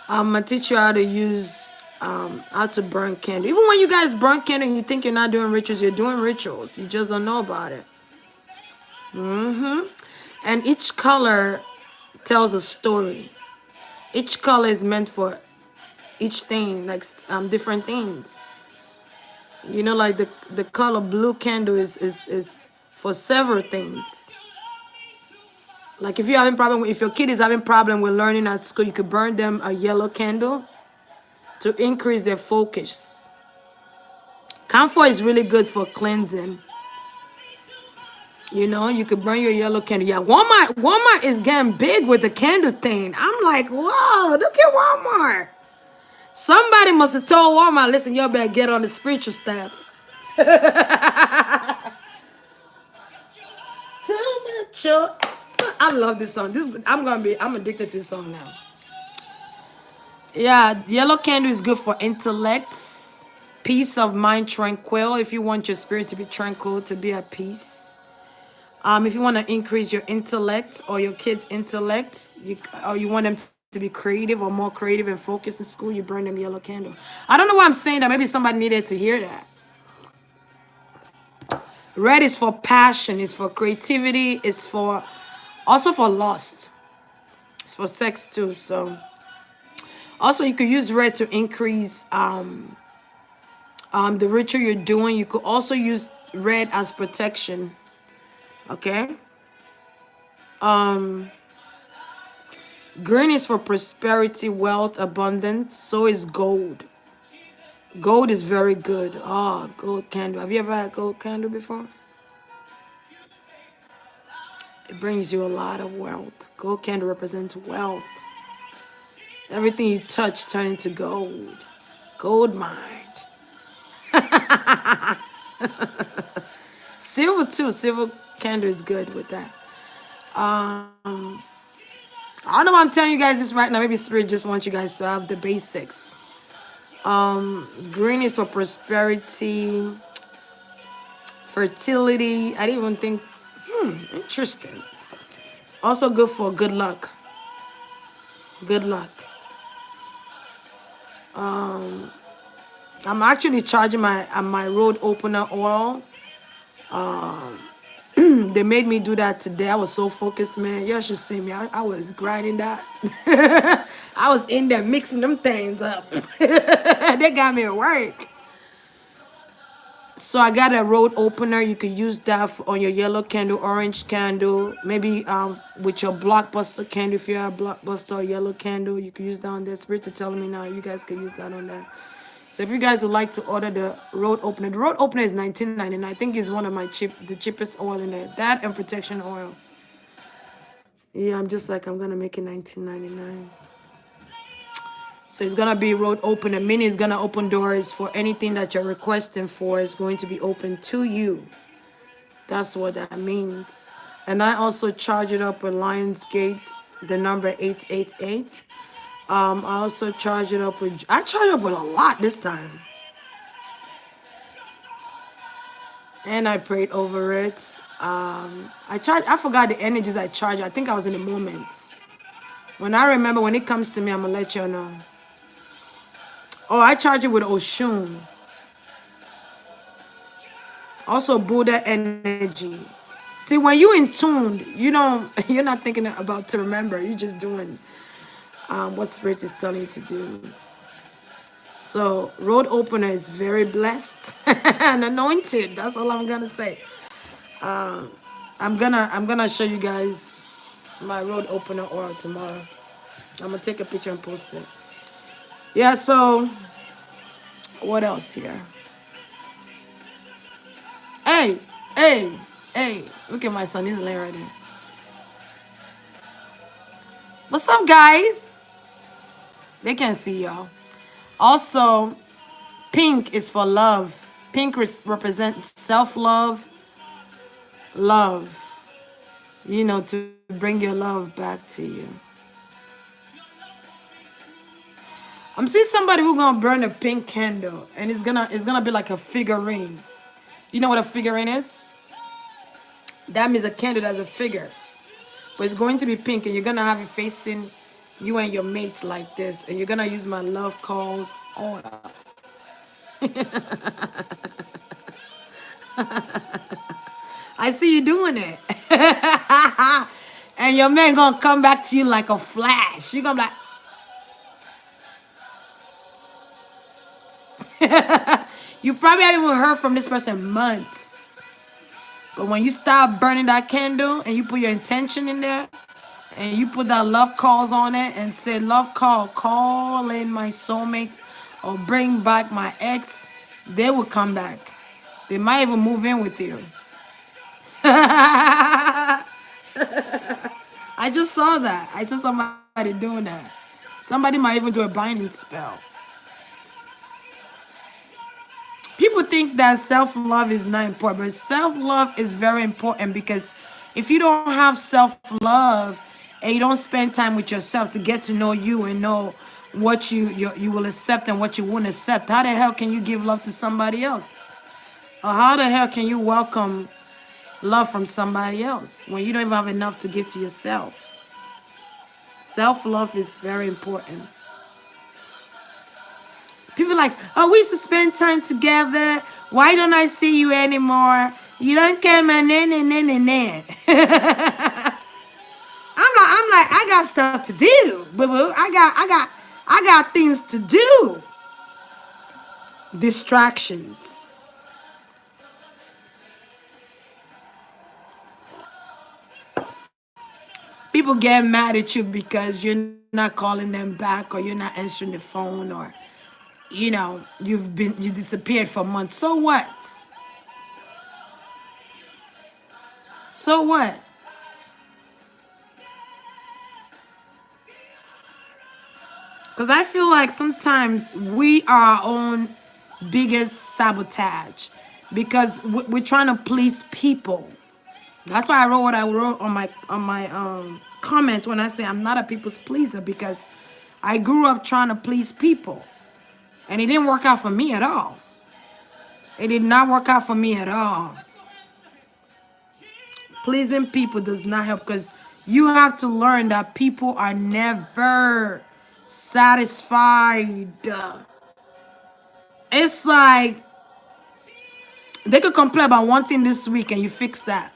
I'm gonna teach you how to use how to burn candle. Even when you guys burn candle and you think you're not doing rituals, you're doing rituals. You just don't know about it. And each color tells a story. Each color is meant for each thing, like different things. You know, like the color blue candle is for several things. Like if your kid is having problem with learning at school, you could burn them a yellow candle to increase their focus. Camphor is really good for cleansing. You know, you could burn your yellow candle. Yeah, Walmart is getting big with the candle thing. I'm like, whoa, look at Walmart. Somebody must have told Walmart, listen, y'all better get on the spiritual stuff. I love this song. I'm addicted to this song now. Yeah, yellow candle is good for intellect, peace of mind, tranquil. If you want your spirit to be tranquil, to be at peace. If you want to increase your intellect or your kids' intellect, or you want them to be creative or more creative and focused in school, you burn them yellow candle. I don't know why I'm saying that. Maybe somebody needed to hear that. Red is for passion. It's for creativity. It's also for lust. It's for sex too. So also you could use red to increase the ritual you're doing. You could also use red as protection. Okay. Green is for prosperity, wealth, abundance. So is gold. Gold is very good. Oh, gold candle. Have you ever had gold candle before? It brings you a lot of wealth. Gold candle represents wealth. Everything you touch turns into gold. Gold mine. Silver too. Silver candle is good with that. I don't know why I'm telling you guys this right now. Maybe Spirit just wants you guys to have the basics. Green is for prosperity, fertility. I didn't even think, interesting. It's also good for good luck. Good luck. I'm actually charging my road opener oil. They made me do that today. I was so focused, man. Y'all should see me. I was grinding that. I was in there mixing them things up. They got me at work. So I got a road opener. You could use that on your yellow candle, orange candle, maybe with your blockbuster candle. If you have blockbuster or yellow candle, you could use that on there. Spirits are telling me now you guys could use that on there. So if you guys would like to order the road opener is $19.99. I think it's one of the cheapest oil in there. That and protection oil. Yeah, I'm gonna make it $19.99. So it's gonna be road opener. Meaning it's gonna open doors for anything that you're requesting for is going to be open to you. That's what that means. And I also charge it up with Lionsgate, the number 888. I also charge it up with, I charge up with a lot this time. And I prayed over it. I forgot the energies I charge. I think I was in the moment. When I remember, when it comes to me, I'm gonna let you know. Oh, I charge it with Oshun. Also Buddha energy. See, when you're in tune, you're not thinking about to remember. You're just doing what Spirit is telling you to do. So road opener is very blessed and anointed. That's all I'm gonna say. I'm gonna show you guys my road opener oil tomorrow. I'm gonna take a picture and post it. Yeah. So what else here? Hey! Look at my son. He's laying right there. What's up, guys? They can't see y'all. Also, pink is for love. Pink represents self-love, love. You know, to bring your love back to you. I'm seeing somebody who's gonna burn a pink candle, and it's gonna be like a figurine. You know what a figurine is? That means a candle that's a figure, but it's going to be pink, and you're gonna have it facing you and your mates like this, and you're gonna use my love calls order. I see you doing it. And your man gonna come back to you like a flash. You're gonna be like, you probably haven't even heard from this person months. But when you start burning that candle and you put your intention in there and you put that love calls on it and say, love call in my soulmate or bring back my ex, they will come back. They might even move in with you. I just saw that. I saw somebody doing that. Somebody might even do a binding spell. People think that self-love is not important, but self-love is very important, because if you don't have self-love and you don't spend time with yourself to get to know you and know what you will accept and what you won't accept, how the hell can you give love to somebody else? Or how the hell can you welcome love from somebody else when you don't even have enough to give to yourself? Self-love is very important. People are like, oh, we used to spend time together. Why don't I see you anymore? You don't care, man. I'm like, I got stuff to do, boo boo. I got things to do. Distractions. People get mad at you because you're not calling them back, or you're not answering the phone, or you know, you disappeared for months. So what? So what? Because I feel like sometimes we are our own biggest sabotage, because we're trying to please people. That's why I wrote what I wrote on my comment when I say I'm not a people's pleaser, because I grew up trying to please people. And it didn't work out for me at all. It did not work out for me at all. Pleasing people does not help, because you have to learn that people are never satisfied. It's like they could complain about one thing this week and you fix that.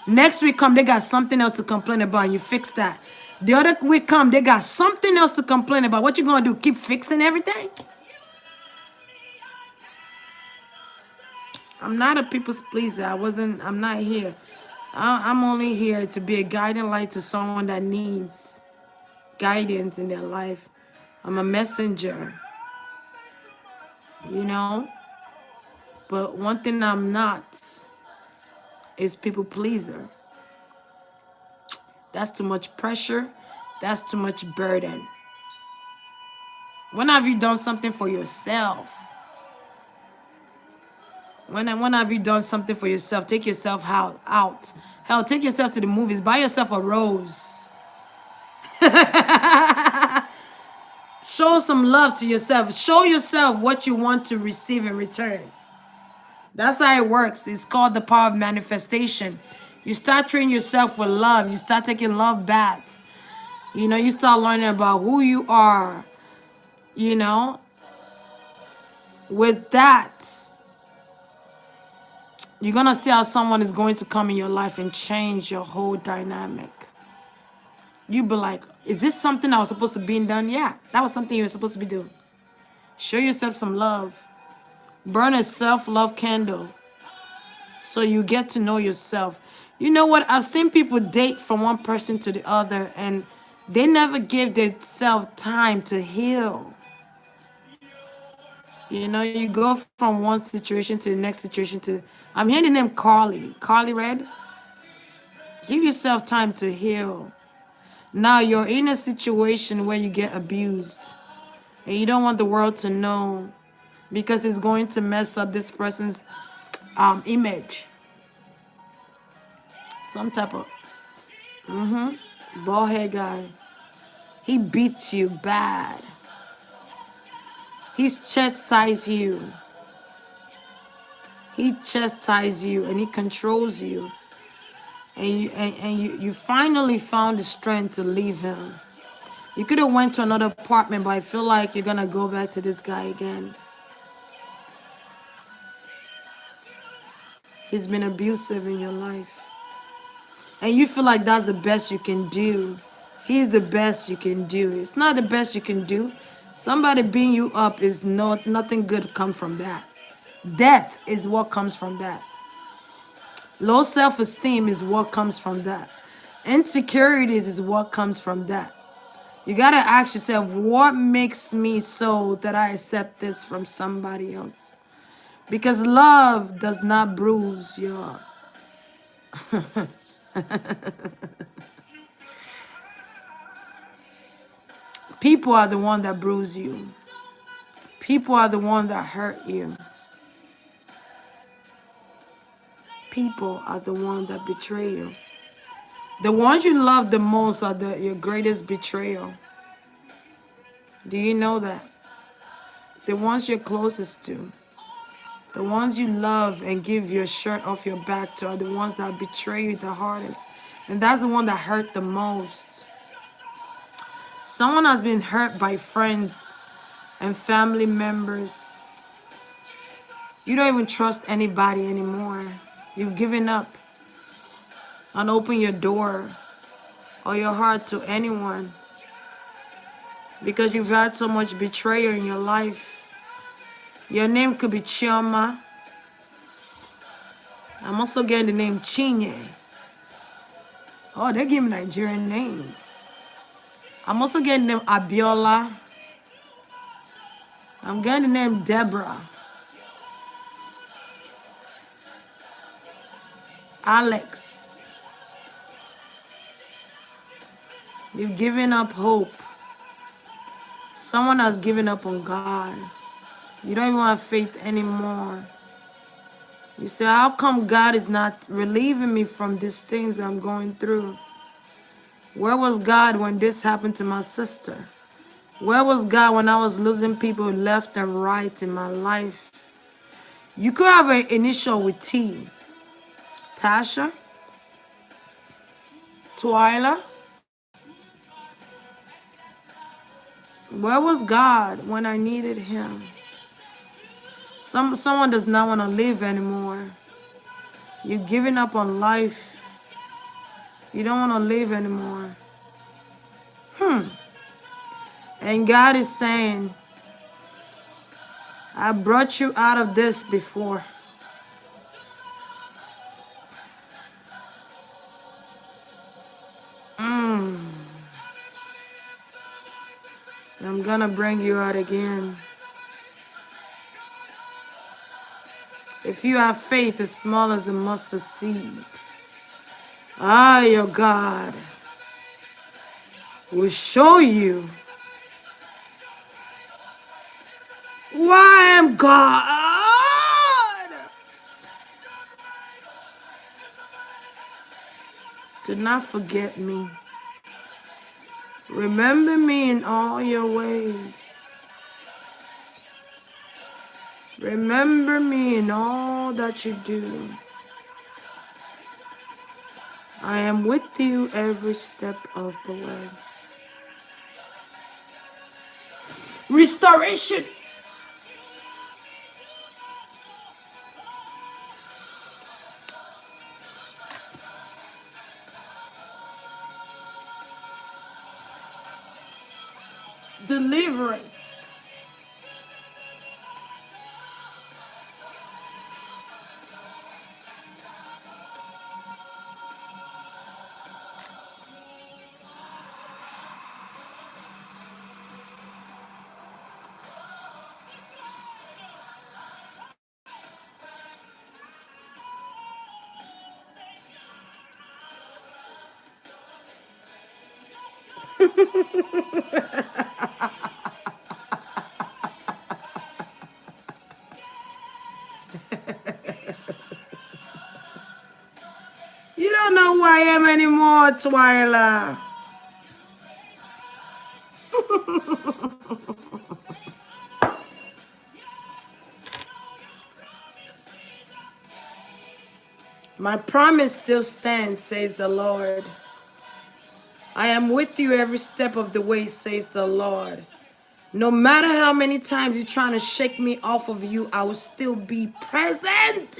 Next week come, they got something else to complain about and you fix that. The other week come, they got something else to complain about. What you gonna do? Keep fixing everything? I'm not a people's pleaser. I'm not here. I'm only here to be a guiding light to someone that needs guidance in their life. I'm a messenger, you know? But one thing I'm not is people pleaser. That's too much pressure. That's too much burden. When have you done something for yourself? When have you done something for yourself? Take yourself out. Hell, take yourself to the movies. Buy yourself a rose. Show some love to yourself. Show yourself what you want to receive in return. That's how it works. It's called the power of manifestation. You start treating yourself with love. You start taking love back. You know, you start learning about who you are. You know, with that, you're going to see how someone is going to come in your life and change your whole dynamic. You be like, is this something that was supposed to be done? Yeah, that was something you were supposed to be doing. Show yourself some love. Burn a self-love candle so you get to know yourself. You know what? I've seen people date from one person to the other and they never give themselves time to heal. You know, you go from one situation to the next situation to... I'm hearing the name Carly. Carly Red. Give yourself time to heal. Now you're in a situation where you get abused. And you don't want the world to know because it's going to mess up this person's image. Some type of bald head guy. He beats you bad. He's chastised you. He chastises you and he controls you. And you finally found the strength to leave him. You could have went to another apartment, but I feel like you're gonna go back to this guy again. He's been abusive in your life. And you feel like that's the best you can do. He's the best you can do. It's not the best you can do. Somebody beating you up is nothing good come from that. Death is what comes from that. Low self-esteem is what comes from that. Insecurities is what comes from that. You gotta ask yourself, what makes me so that I accept this from somebody else? Because love does not bruise your... People are the one that bruise you. People are the one that hurt you. People are the one that betray you. The ones you love the most are your greatest betrayal. Do you know that? The ones you're closest to. The ones you love and give your shirt off your back to are the ones that betray you the hardest. And that's the one that hurt the most. Someone has been hurt by friends and family members. You don't even trust anybody anymore. You've given up and open your door or your heart to anyone because you've had so much betrayal in your life. Your name could be Chioma. I'm also getting the name Chinye. Oh, they give me Nigerian names. I'm also getting the name Abiola. I'm getting the name Deborah. Alex. You've given up hope. Someone has given up on God. You don't even have faith anymore. You say, how come God is not relieving me from these things I'm going through? Where was God when this happened to my sister? Where was God when I was losing people left and right in my life? You could have an initial with T. Tasha? Twyla? Where was God when I needed him? Someone does not want to live anymore. You're giving up on life. You don't want to live anymore. And God is saying, I brought you out of this before. I'm gonna bring you out again. If you have faith as small as the mustard seed, your God will show you who I am, God. Do not forget me. Remember me in all your ways. Remember me in all that you do. I am with you every step of the way. Restoration. Deliverance. don't know who I am anymore, Twyla. My promise still stands, says the Lord. I am with you every step of the way, says the Lord. No matter how many times you're trying to shake me off of you, I will still be present.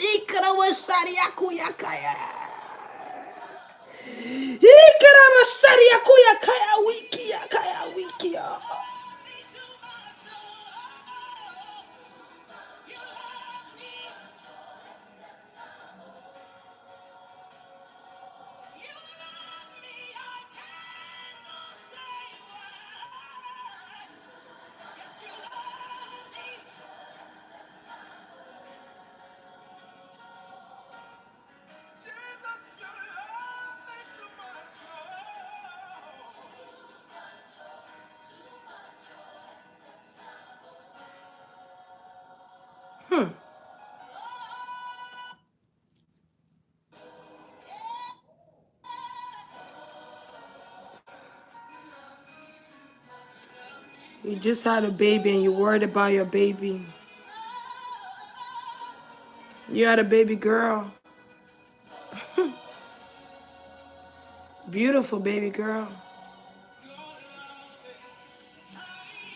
You just had a baby and you're worried about your baby. You had a baby girl. Beautiful baby girl.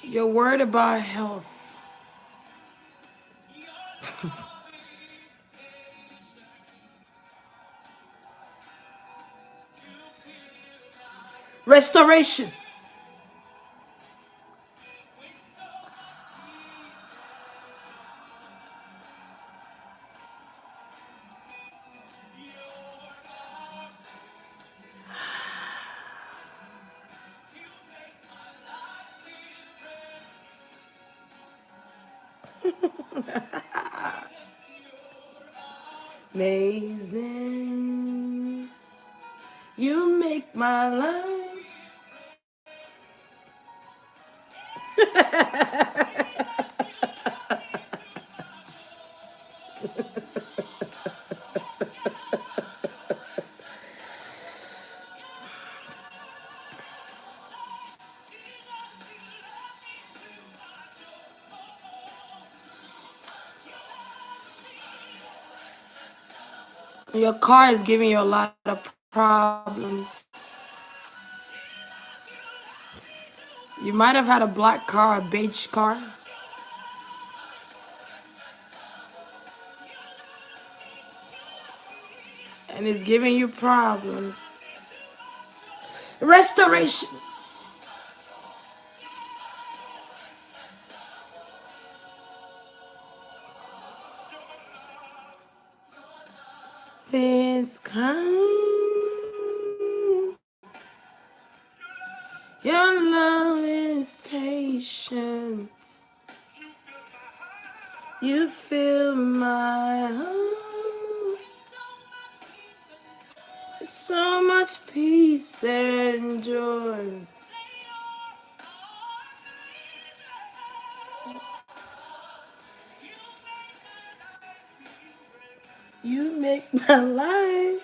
You're worried about health. Restoration. Amazing. You make my life. Your car is giving you a lot of problems. You might have had a black car, a beige car. And it's giving you problems. Restoration. Is kind. Your love is patient. You fill my heart. So much peace and joy. You make my life.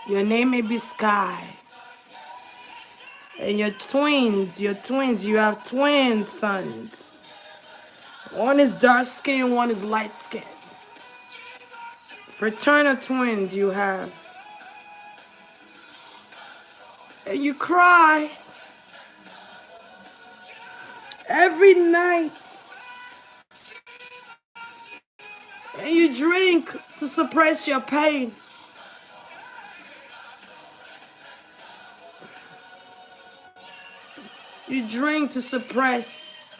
Your name may be Sky. And your twins, you have twin sons. One is dark skin, one is light skin. Fraternal twins you have. And you cry every night. And you drink to suppress your pain. You drink to suppress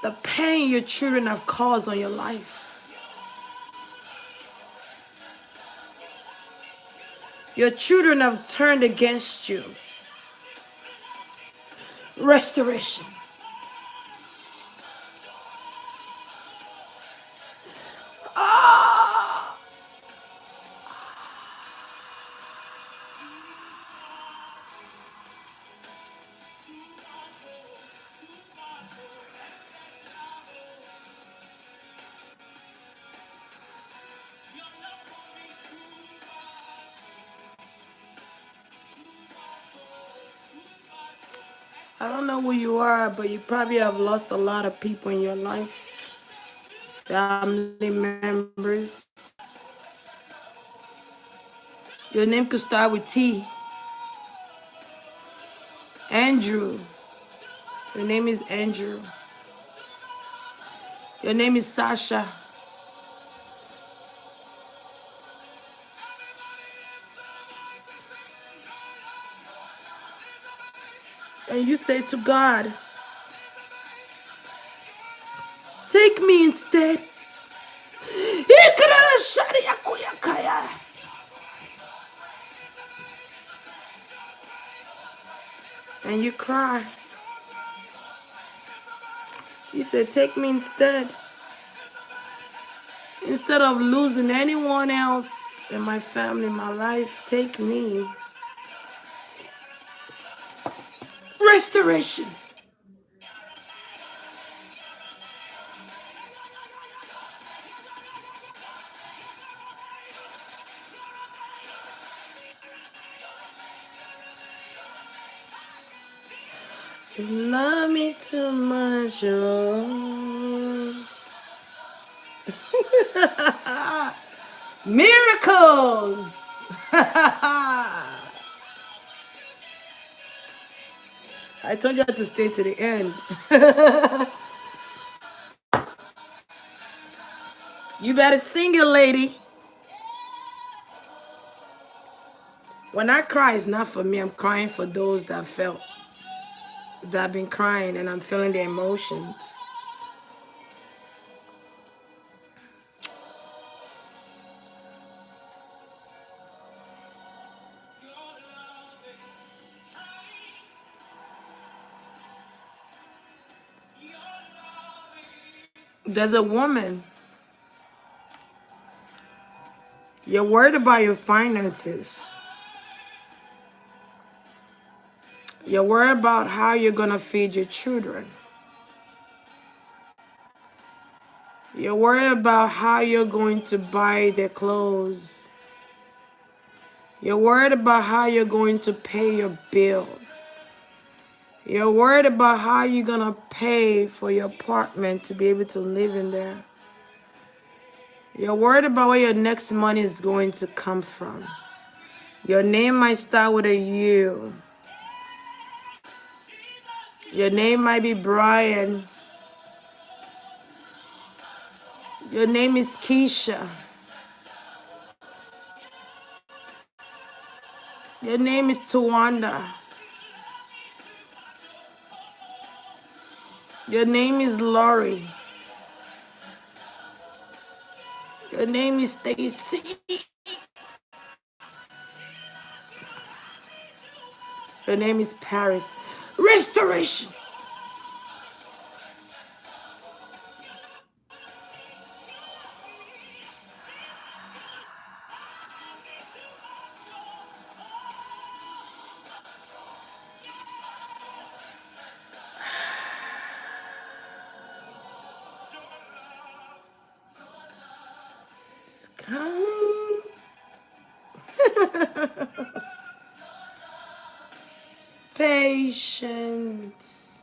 the pain your children have caused on your life. Your children have turned against you. Restoration. Ah! I don't know who you are, but you probably have lost a lot of people in your life, family members. Your name could start with T. Andrew. Your name is Andrew. Your name is Sasha. And you say to God, take me instead. And you cry. You said, take me instead. Instead of losing anyone else in my family, my life, take me. Restoration. You love me too much. Oh. Miracles. I told you to stay to the end. You better sing it, lady. When I cry, it's not for me. I'm crying for those that felt, that have been crying, and I'm feeling the emotions. There's a woman. You're worried about your finances. You're worried about how you're going to feed your children. You're worried about how you're going to buy their clothes. You're worried about how you're going to pay your bills. You're worried about how you're going to pay for your apartment to be able to live in there. You're worried about where your next money is going to come from. Your name might start with a U. Your name might be Brian. Your name is Keisha. Your name is Tawanda. Your name is Lori. Your name is Stacy. Your name is Paris. Restoration. It's coming. It's patience.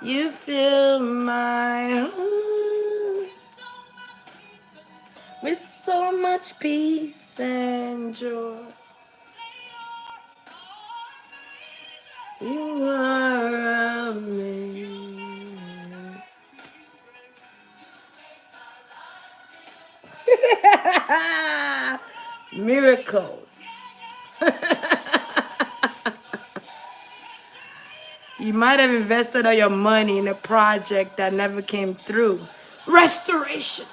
You fill my heart with so much peace and joy. You are amazing. Miracles. You might have invested all your money in a project that never came through. Restoration.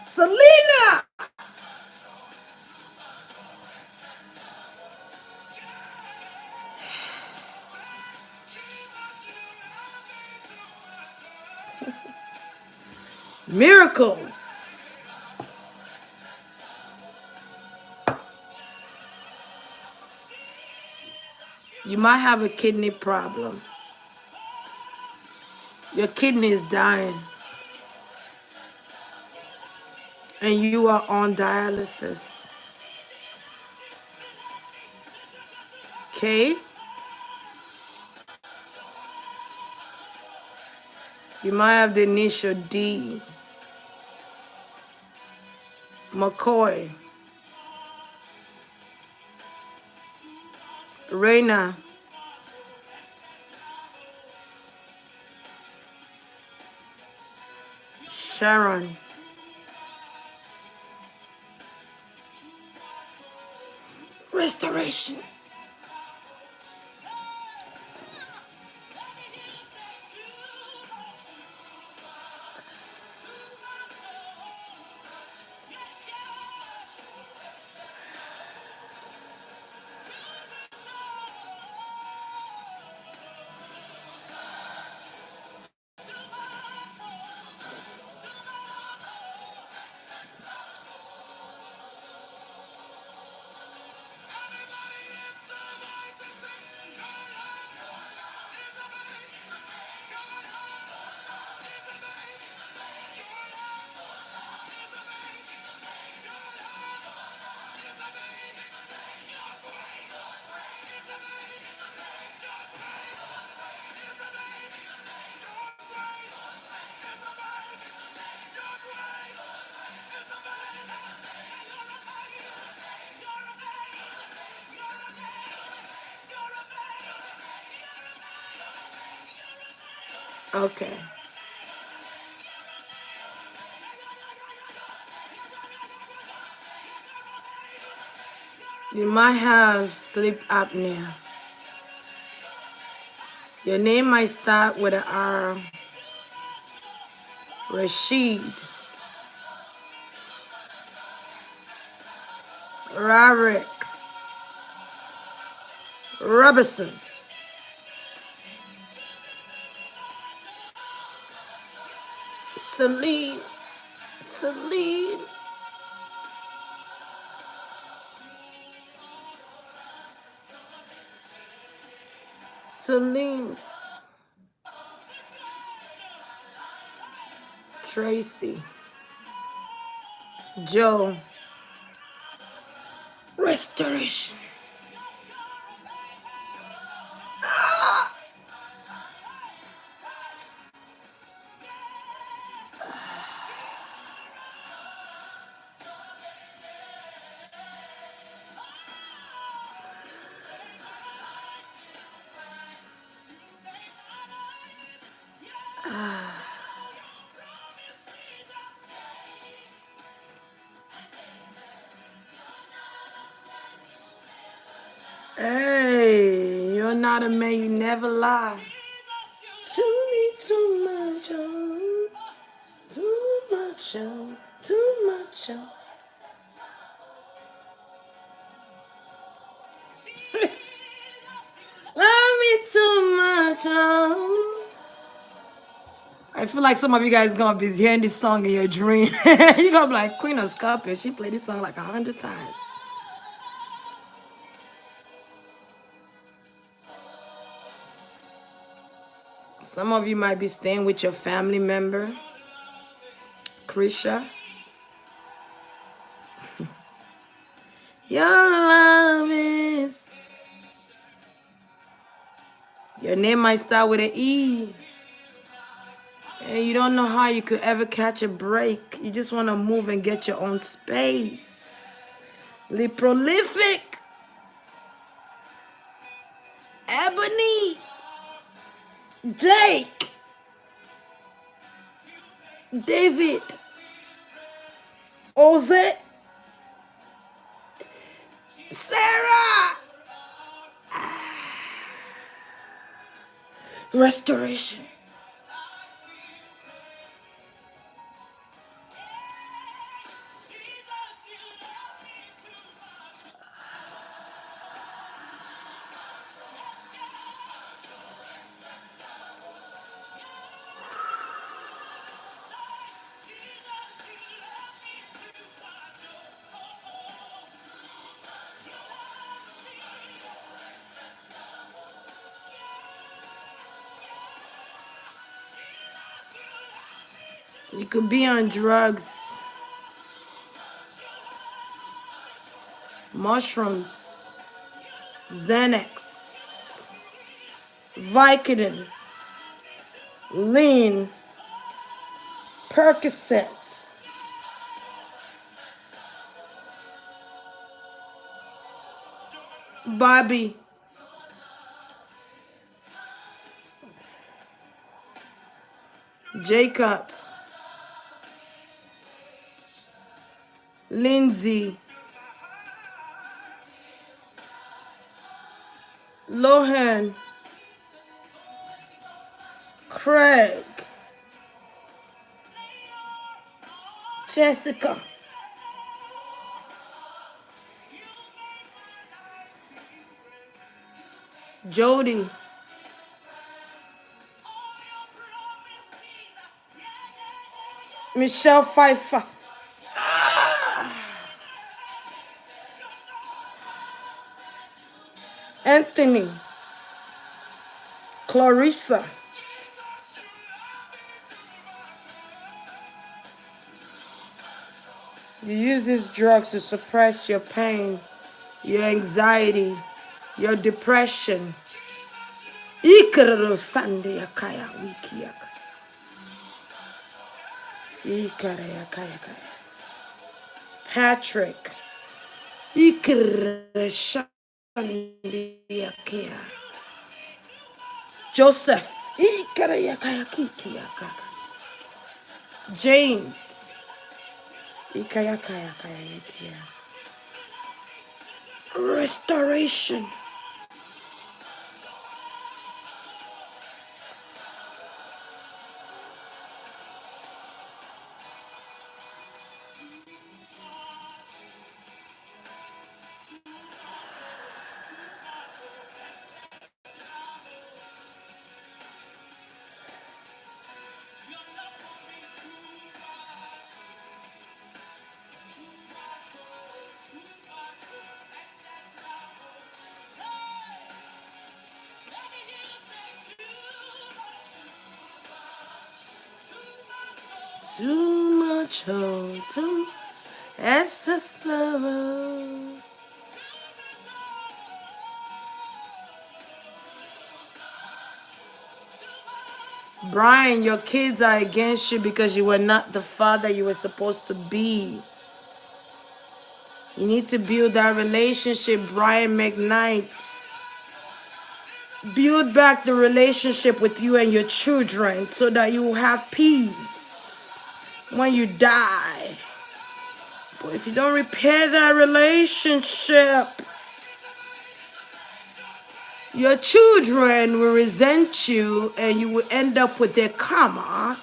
Selena. Miracles. You might have a kidney problem. Your kidney is dying. And you are on dialysis. K. You might have the initial D. McCoy. Raina. Sharon. Restoration. Okay. You might have sleep apnea. Your name might start with an R. Rashid. Rarick. Robertson. Celine. Celine. Celine. Tracy. Joe. Restoration. Hey, you're not a man, you never lie. Too me, too much, oh, too much, oh, too much, oh. Love me too much, oh. I feel like some of you guys gonna be hearing this song in your dream. You're gonna be like, Queen of Scorpio, she played this song like 100 times. Some of you might be staying with your family member, Krisha. Your love is. Your name might start with an E. And you don't know how you could ever catch a break. You just want to move and get your own space. Prolific. Ebony. Jake. David. Oze. Sarah. Restoration. You could be on drugs, mushrooms, Xanax, Vicodin, Lean, Percocet, Bobby, Jacob, Lindsay, Lohan, Craig, Jessica, Jody, Michelle Pfeiffer, Anthony, Clarissa. You use these drugs to suppress your pain, your anxiety, your depression. Ikararo Sunday akaya wiki yaka. Ikaraya kaya kaya. Patrick. Ikarara Sunday akaya. Joseph. Ikaraya kaya kiki yaka. James. Ikaya kaya kaya yiki ya. Restoration. Too much hope, too excess love. Brian, your kids are against you because you were not the father you were supposed to be. You need to build that relationship, Brian McKnight. Build back the relationship with you and your children so that you will have peace when you die. But if you don't repair that relationship, your children will resent you and you will end up with their karma.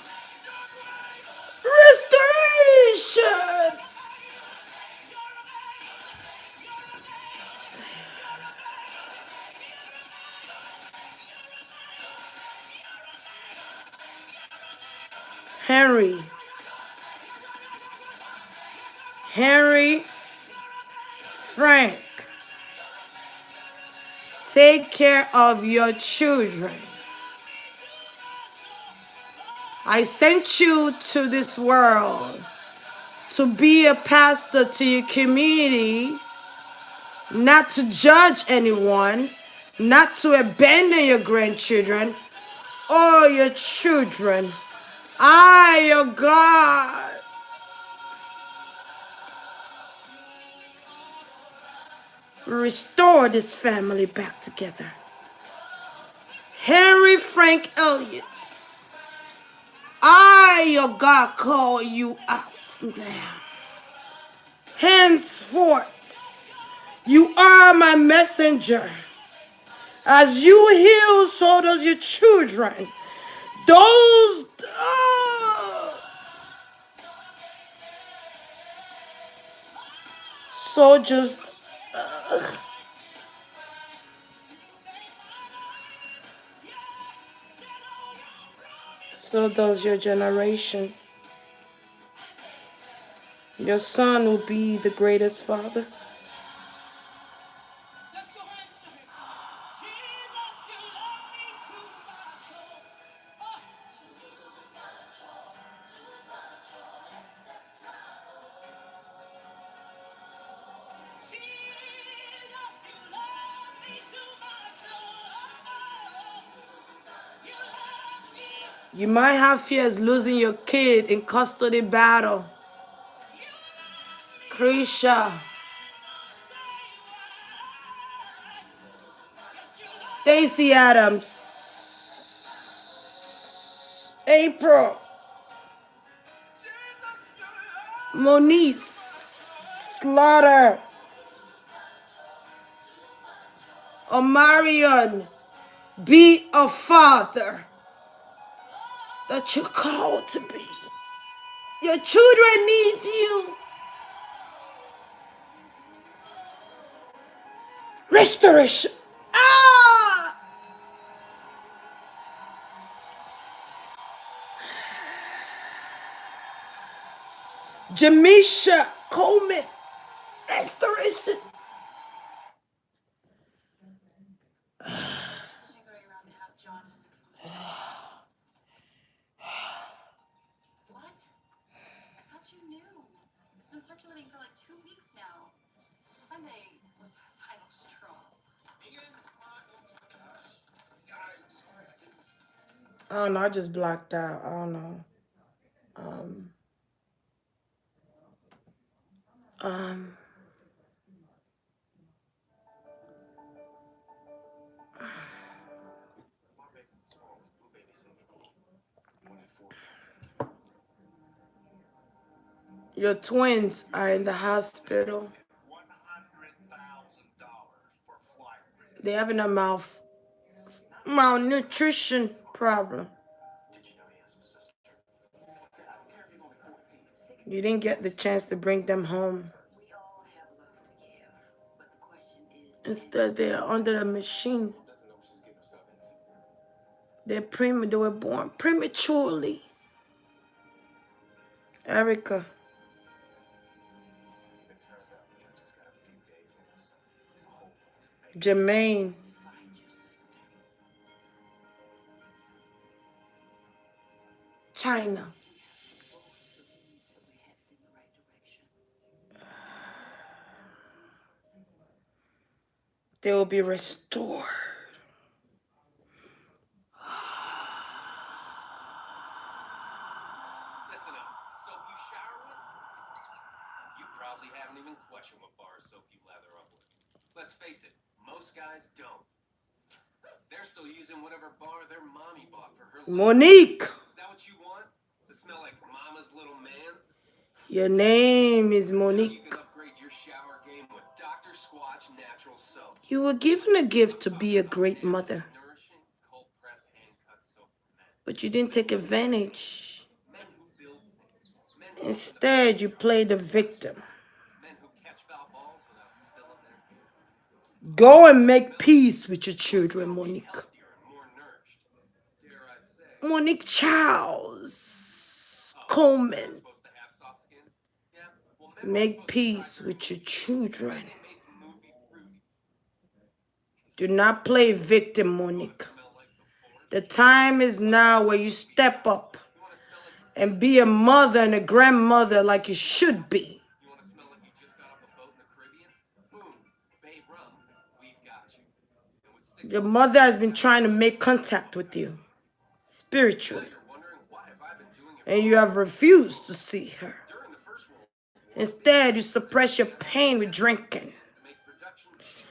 Restoration! Henry, Frank, take care of your children. I sent you to this world to be a pastor to your community, not to judge anyone, not to abandon your grandchildren or your children. I, your God, restore this family back together. Henry Frank Elliott, I, your God, call you out now. Henceforth, you are my messenger. As you heal, so does your children. Those soldiers, so does your generation. Your son will be the greatest father. You might have fears losing your kid in custody battle. Krisha, Stacey Adams, April, Moniece, Slaughter, Omarion. Be a father that you're called to be. Your children need you. Restoration. Ah! Jamisha Coleman. Restoration. Petition going around to have John from the What? I thought you knew. It's been circulating for like 2 weeks now. Sunday was the final straw. I don't know. I just blocked out. I don't know. Um. Your twins are in the hospital. They're having a malnutrition problem. You didn't get the chance to bring them home. Instead, they're under the machine. They were born prematurely. Erica. Jermaine. China. They will be restored. Listen up. Soap you shower with? You probably haven't even questioned what bar of soap you lather up with. Let's face it, most guys don't. They're still using whatever bar their mommy bought for her. Monique. Is that what you want? To smell like mama's little man? Your name is You Monique. can upgrade your shower game with Dr. Squatch natural soap. You were given a gift to be a great mother, Nourishing cold press hand cut soap for men. but you didn't take advantage. Men who build things. Men who Instead, you played the victim. men who catch foul balls without spilling their Go and make peace with your children, Monique. healthier and more nourished. Dare I say, Monique Charles Coleman. supposed to have soft skin? Yeah. Well, men were Make supposed to peace with your children. They made the movie Rudy. Do not play victim, Monique. Smell like before. The time is now where you step up You want to smell like the and be a mother and a grandmother like you should be. You want to smell like you just got off a boat in the Caribbean? Boom. Bay rum. We've got you. And with 6 Your mother has been trying to make contact with you spiritually, you're wondering why have I been doing it and you have refused to see her. during the First World War Instead, you suppress your pain with drinking. to make production cheaper?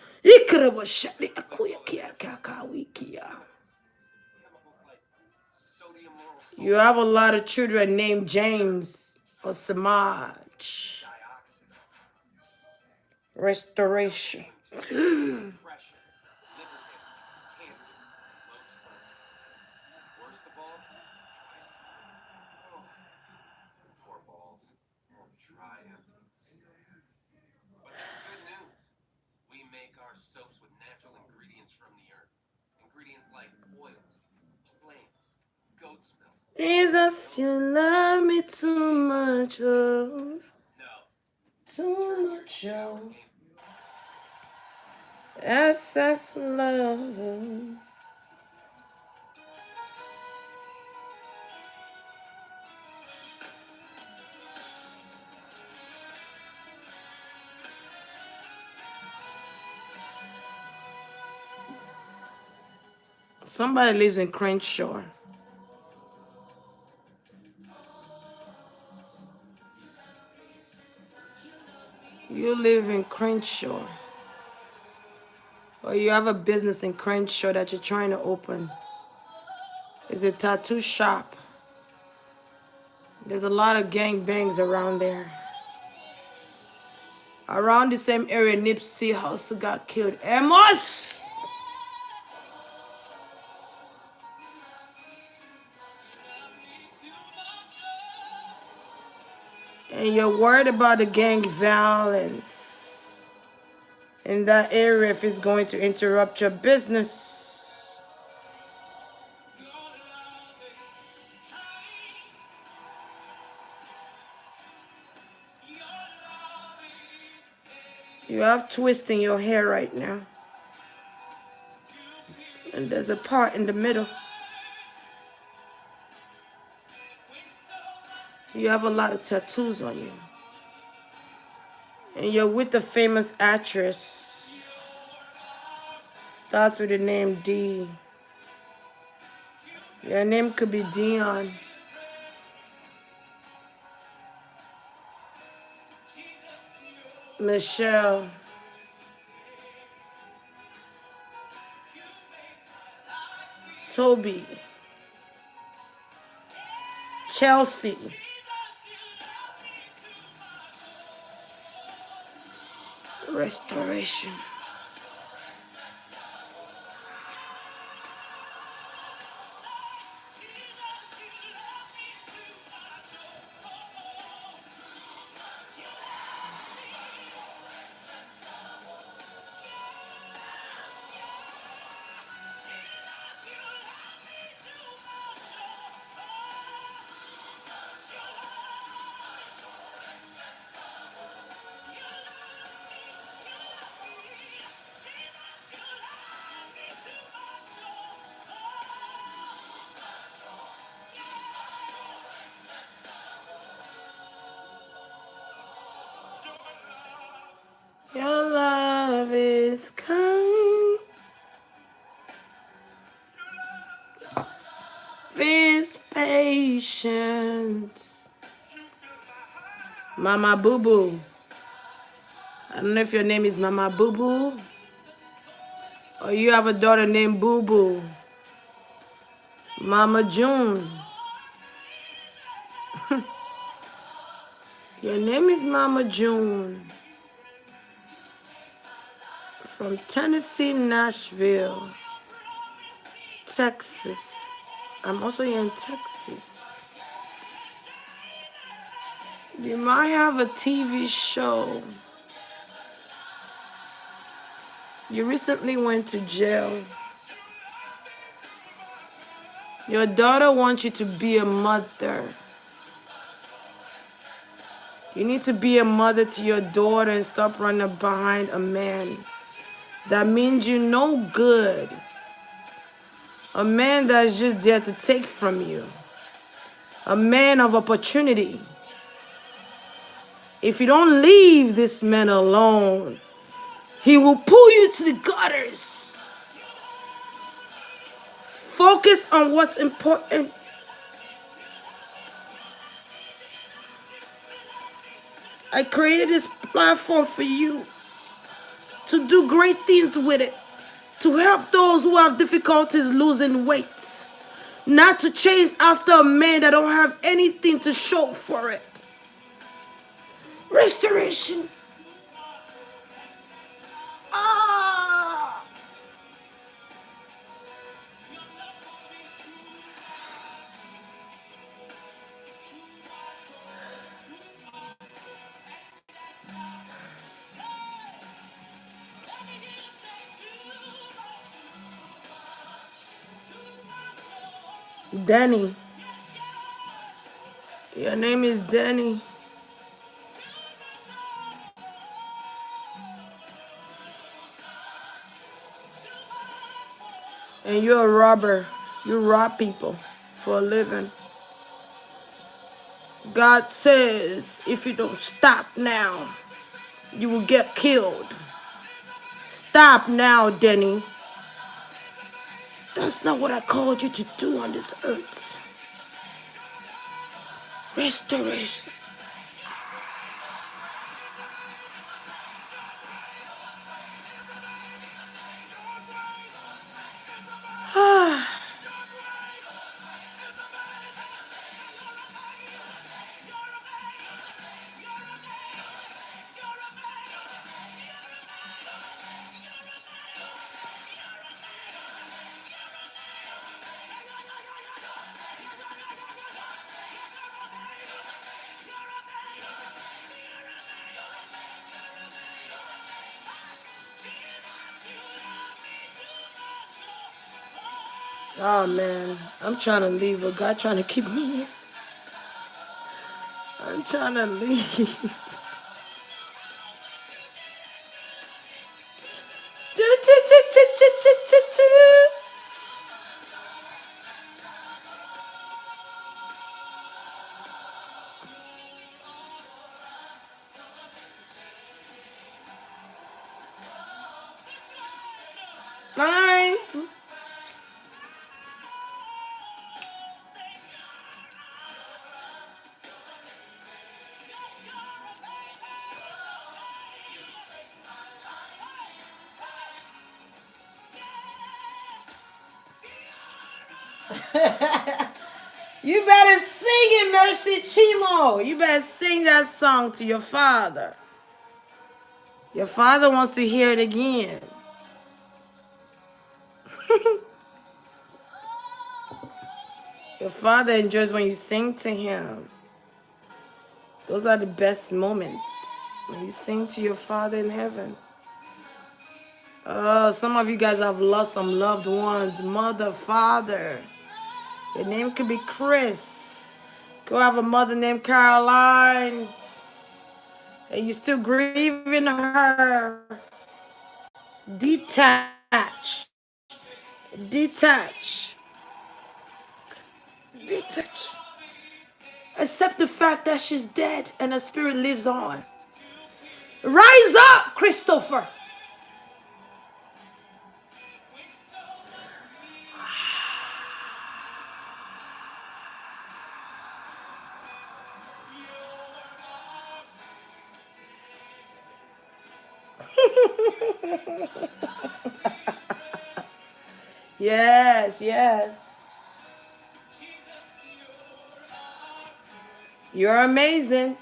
Chemicals like sodium lauryl sulfate, You have a lot of children named James or Samaj. dioxin, Restoration. depression, liver damage, cancer, low sperm. Worst of all, dry skin. Oh, poor balls. All dry empties. But that's good news. We make our soaps with natural ingredients from the earth. Ingredients like oils, plants, goat's milk. Jesus, you love me too much, oh, No, too much, oh. Excess love. Somebody lives in Crenshaw. You live in Crenshaw. Or you have a business in Crenshaw that you're trying to open. It's a tattoo shop. There's a lot of gangbangs around there. Around the same area, Nipsey Hussle got killed. Amos! And you're worried about the gang violence in that area if it's going to interrupt your business. You have twists in your hair right now. And there's a part in the middle. You have a lot of tattoos on you. And you're with a famous actress. Starts with the name D. Your name could be Dion. Michelle. Toby. Chelsea. Restoration. Your love is kind, is patient. Mama Boo Boo. I don't know if your name is Mama Boo Boo or you have a daughter named Boo Boo. Mama June. Your name is Mama June. From Tennessee, Nashville, Texas. I'm also here in Texas. You might have a TV show. You recently went to jail. Your daughter wants you to be a mother. You need to be a mother to your daughter and stop running behind a man. That means you no good. A man that's just there to take from you. A man of opportunity. If you don't leave this man alone, he will pull you to the gutters. Focus on what's important. I created this platform for you to do great things with it, to help those who have difficulties losing weight, not to chase after a man that don't have anything to show for it. Restoration. Ah. Danny. Your name is Danny. And you're a robber. You rob people for a living. God says if you don't stop now, you will get killed. Stop now, Danny. That's not what I called you to do on this earth. Restoration. Oh man, I'm trying to leave, but God trying to keep me here. I'm trying to leave. Fine. You better sing it, Mercy Chimo. You better sing that song to your father. Your father wants to hear it again. Your father enjoys when you sing to him. Those are the best moments when you sing to your father in heaven. Oh, some of you guys have lost some loved ones, mother, father. Your name could be Chris. Go have a mother named Caroline. And you're still grieving her. Detach. Detach. Detach. Accept the fact that she's dead and her spirit lives on. Rise up, Christopher. Yes, yes. You're amazing.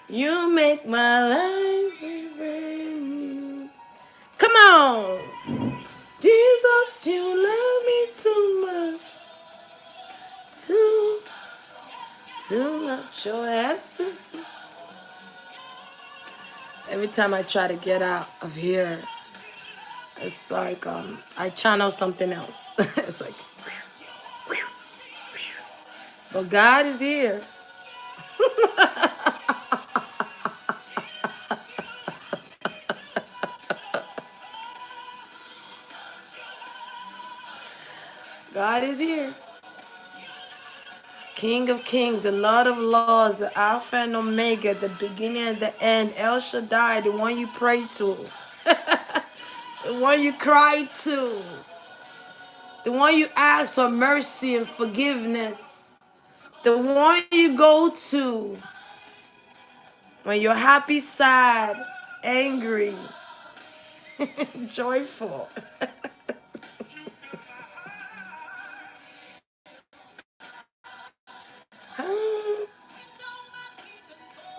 You make my life brand new. Come on. Jesus, you love me too much. Too much. Your essence. Every time I try to get out of here, it's like I channel something else. It's like, but God is here. God is here. King of kings, the Lord of lords, the Alpha and Omega, the beginning and the end, El Shaddai, the one you pray to, the one you cry to, the one you ask for mercy and forgiveness, the one you go to when you're happy, sad, angry, joyful.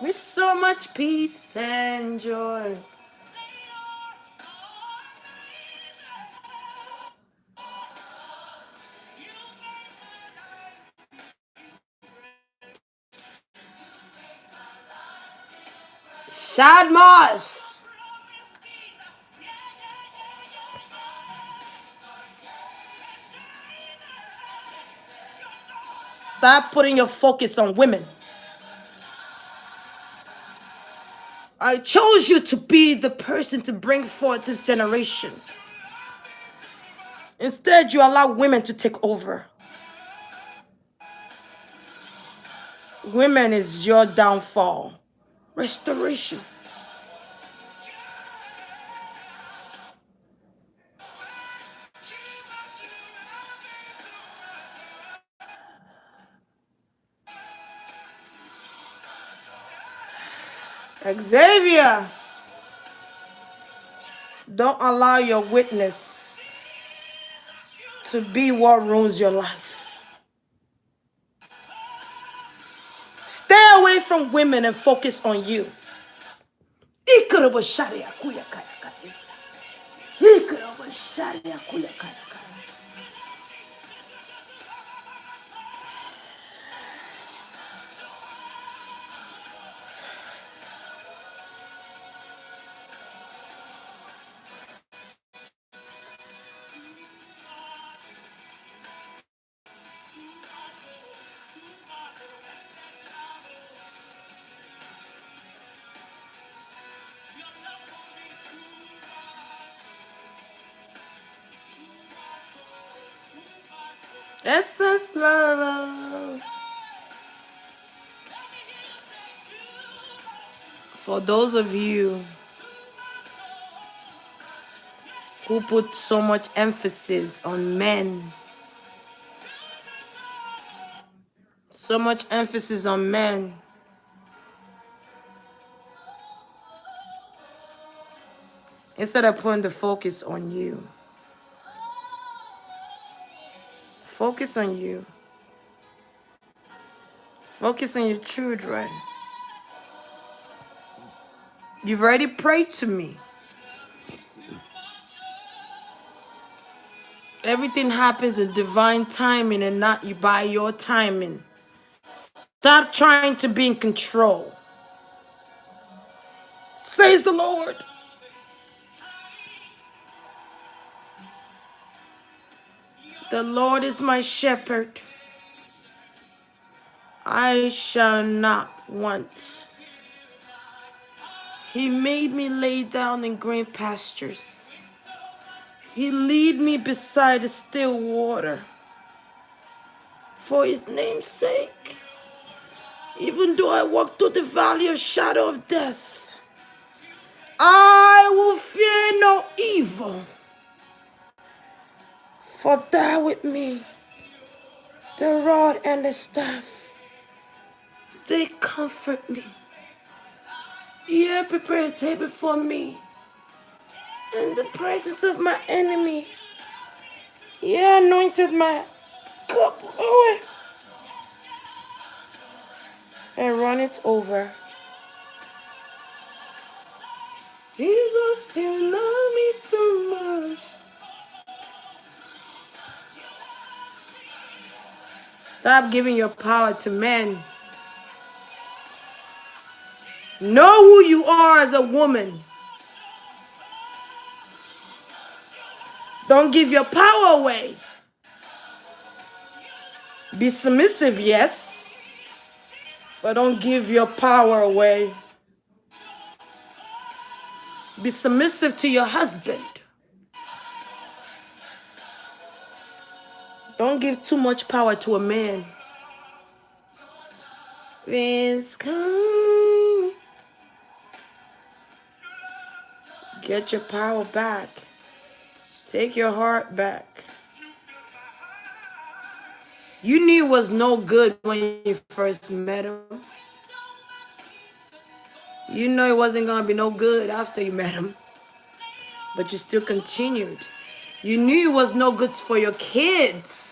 With so much peace and joy. Shad Moss. Stop putting your focus on women. I chose you to be the person to bring forth this generation. Instead, you allow women to take over. Women is your downfall. Restoration. Xavier, don't allow your witness to be what ruins your life. Stay away from women and focus on you. Essence love. For those of you who put so much emphasis on men, so much emphasis on men, instead of putting the focus on you, focus on you, focus on your children. You've already prayed to me. Everything happens in divine timing and not by your timing. Stop trying to be in control. Says the Lord. The Lord is my shepherd. I shall not want. He made me lay down in green pastures. He lead me beside the still water. For his name's sake. Even though I walk through the valley of shadow of death, I will fear no evil. For thou with me, the rod and the staff, they comfort me. You prepare a table for me in the presence of my enemy. You anointed my cup over and run it over. Jesus, you love me too much. Stop giving your power to men. Know who you are as a woman. Don't give your power away. Be submissive, yes, but don't give your power away. Be submissive to your husband. Don't give too much power to a man. Vince, come. Get your power back. Take your heart back. You knew it was no good when you first met him. You know it wasn't going to be no good after you met him. But you still continued. You knew it was no good for your kids.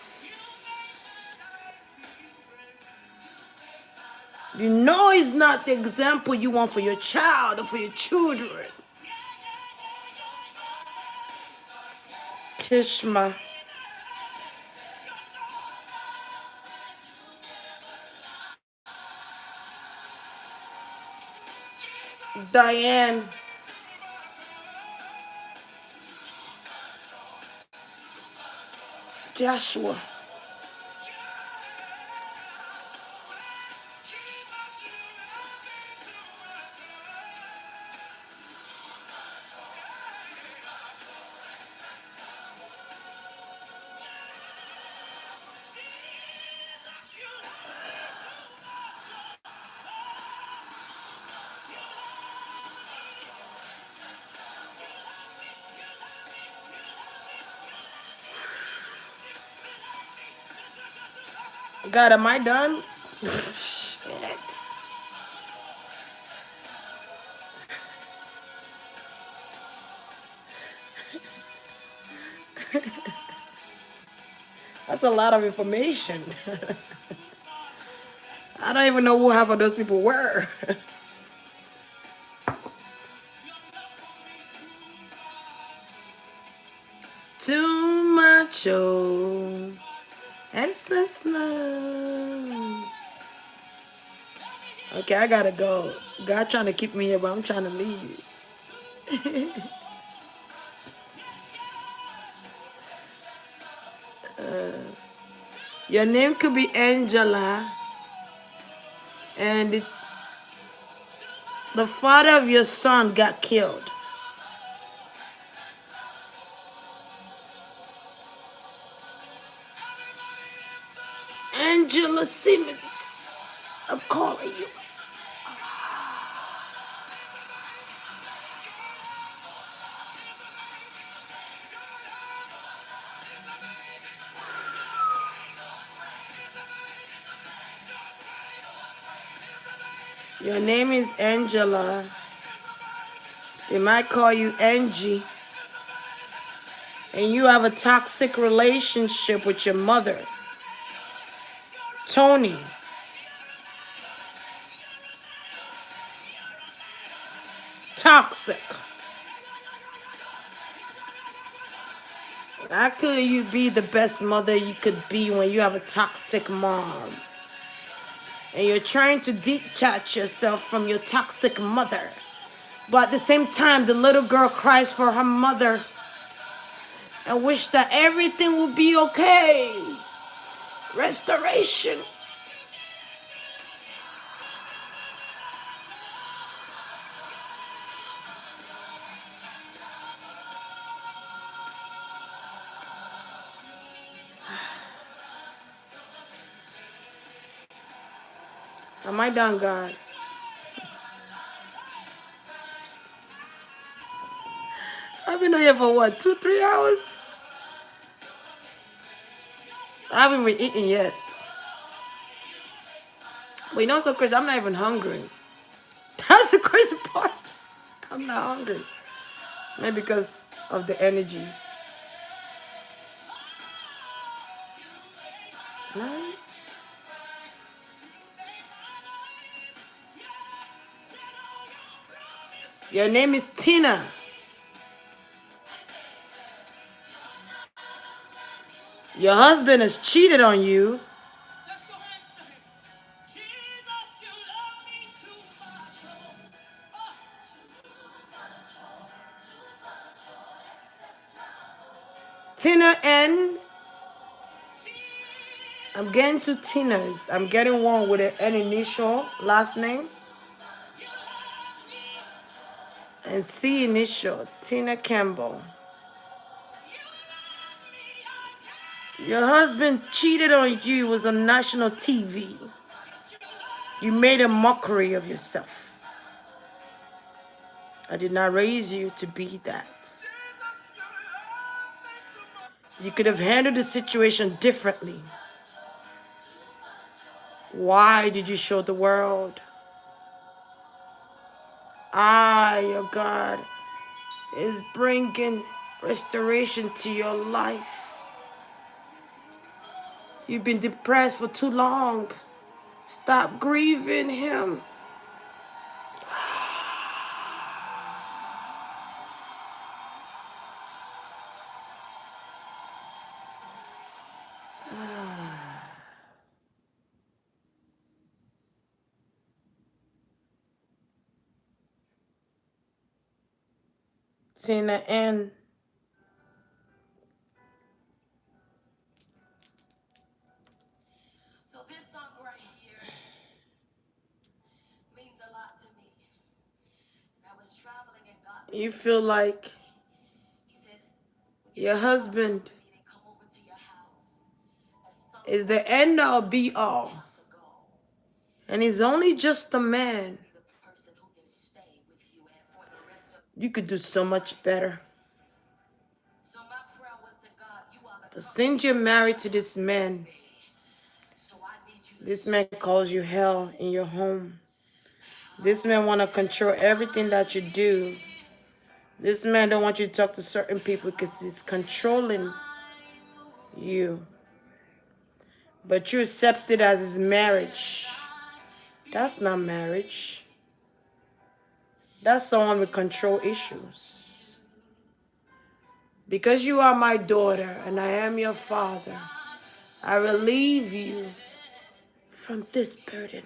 You know he's not the example you want for your child or for your children. Kishma. Diane. Joshua. God, am I done? Shit. That's a lot of information. I don't even know who half of those people were. Too much, oh, excess love. Okay, I gotta go. God trying to keep me here, but I'm trying to leave. Your name could be Angela, and the father of your son got killed. Angela Simmons. I'm calling you. Your name is Angela. They might call you Angie. And you have a toxic relationship with your mother. Tony. Toxic. How could you be the best mother you could be when you have a toxic mom? And you're trying to detach yourself from your toxic mother. But at the same time, the little girl cries for her mother and wish that everything will be okay. Restoration. Am I done, God? I've been here for what, 2-3 hours? I haven't been eating yet. But you know what's so crazy? I'm not even hungry. That's the crazy part. I'm not hungry. Maybe because of the energies. Right? Your name is Tina. Your husband has cheated on you. Let's go hands to him. Jesus, you love me too much. Tina and I'm getting two Tinas. I'm getting one with an initial last name and C initial, Tina Campbell. Your husband cheated on you, was on national TV. You made a mockery of yourself. I did not raise you to be that. You could have handled the situation differently. Why did you show the world? Your God is bringing restoration to your life. You've been depressed for too long. Stop grieving him. Tina N. So this song right here means a lot to me. I was traveling and God You feel like he said, your husband they come over to your house as some is the end all be all. to go. And he's only just a man. Be the person who can stay with you and for the rest of. You could do so much better. So my prayer was to God, you are the But since you're married to this man, so I need you to this man calls you hell in your home. This man want to control everything that you do. This man don't want you to talk to certain people because he's controlling you. But you accept it as his marriage. That's not marriage. That's someone with control issues. Because you are my daughter and I am your father, I relieve you from this burden.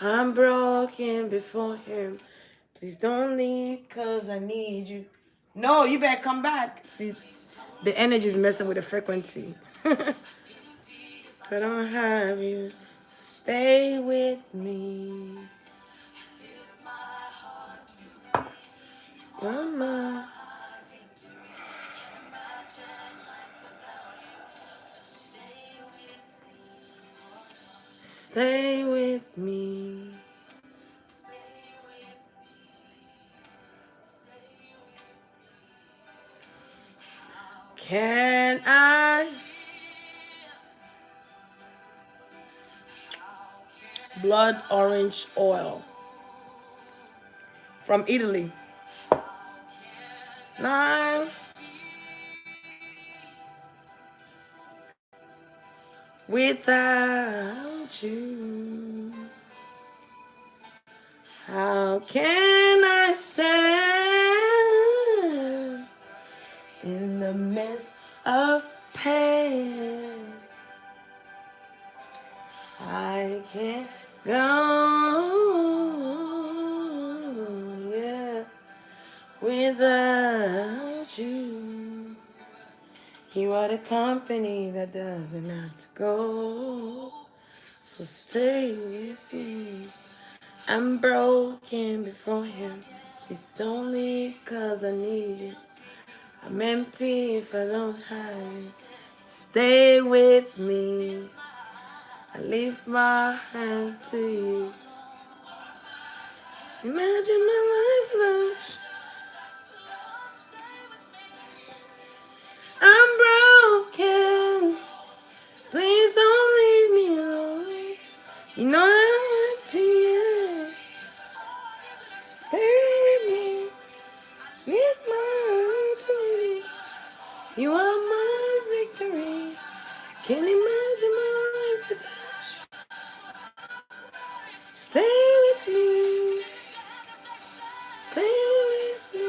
I'm broken before him. Please don't leave, cause I need you. No, you better come back. See, the energy is messing with the frequency. I don't have you. Stay with me. Mama. Stay with me. Can I? Blood orange oil from Italy. Now, without you, how can I stand in the midst of pain? I can't go, yeah, without you. You are the company that doesn't have to go. So stay with me. I'm broken before him. It's only 'cause I need you. I'm empty if I don't have you. Stay with me. I lift my hand to you. Imagine my life without you. I'm broken. Please don't leave me alone. You know I don't want to, yeah. Stay with me. Lift my heart to you. You are my victory. Can't imagine my life without you. Stay with me. Stay with me.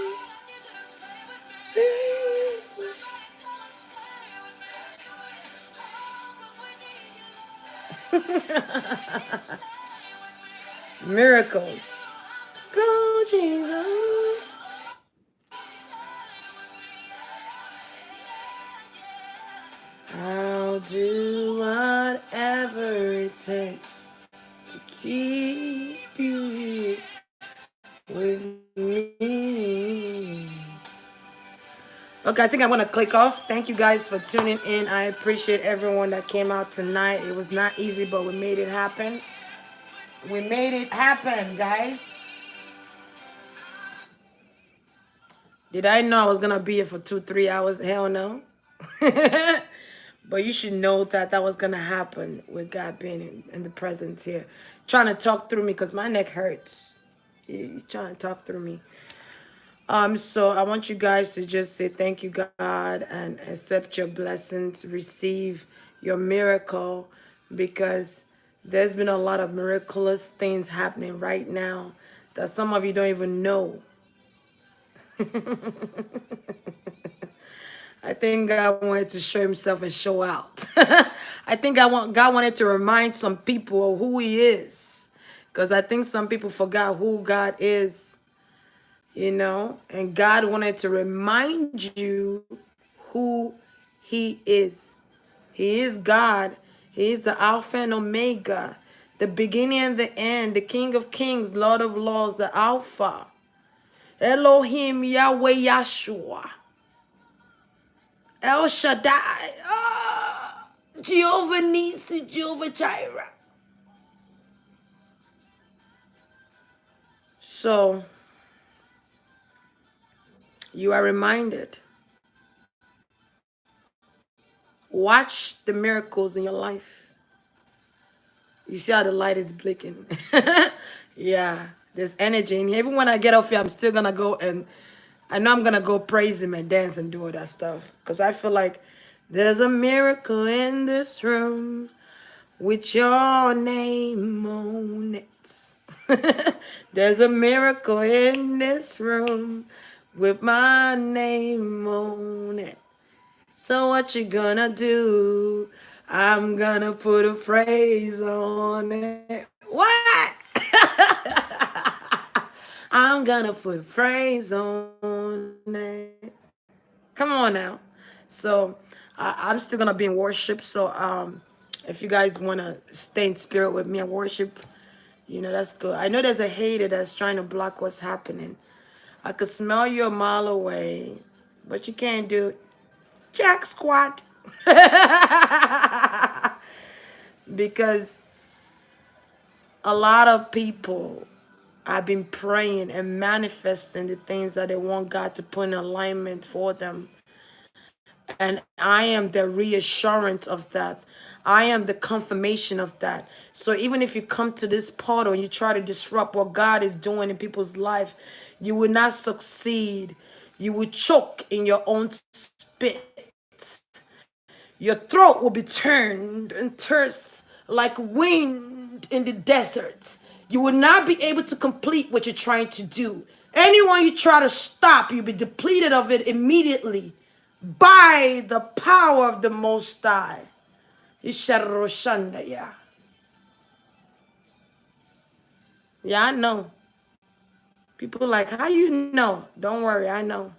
Stay with me. Miracles. Go, Jesus. I'll do whatever it takes to keep you here with me. Okay, I think I'm going to click off. Thank you guys for tuning in. I appreciate everyone that came out tonight. It was not easy, but we made it happen. We made it happen, guys. Did I know I was going to be here for 2-3 hours? Hell no. But you should know that that was going to happen with God being in the presence here. Trying to talk through me because my neck hurts. He's trying to talk through me. So I want you guys to just say thank you, God, and accept your blessings, receive your miracle, because there's been a lot of miraculous things happening right now that some of you don't even know. I think God wanted to show himself and show out. I think God wanted to remind some people of who he is, because I think some people forgot who God is. You know, and God wanted to remind you who he is. He is God. He is the Alpha and Omega, the beginning and the end, the King of Kings, Lord of Lords, the Alpha. Elohim, Yahweh, Yahshua. El Shaddai. Jehovah Nisi, Jehovah Jireh. So, you are reminded. Watch the miracles in your life. You see how the light is blinking. Yeah, there's energy in here. Even when I get off here, I'm still going to go, and I know I'm going to go praise him and dance and do all that stuff. Because I feel like there's a miracle in this room with your name on it. There's a miracle in this room with my name on it. So what you gonna do? I'm gonna put a phrase on it. What? I'm gonna put a phrase on Monet. Come on now. So I'm still gonna be in worship. So if you guys wanna stay in spirit with me and worship, that's good. I know there's a hater that's trying to block what's happening. I could smell you a mile away, but you can't do jack squat. Because a lot of people have been praying and manifesting the things that they want God to put in alignment for them. And I am the reassurance of that. I am the confirmation of that. So even if you come to this portal and you try to disrupt what God is doing in people's life, you will not succeed. You will choke in your own spit. Your throat will be turned and terse like wind in the desert. You will not be able to complete what you're trying to do. Anyone you try to stop, you'll be depleted of it immediately by the power of the Most High. Yeah, I know. People like, how you know? Don't worry, I know.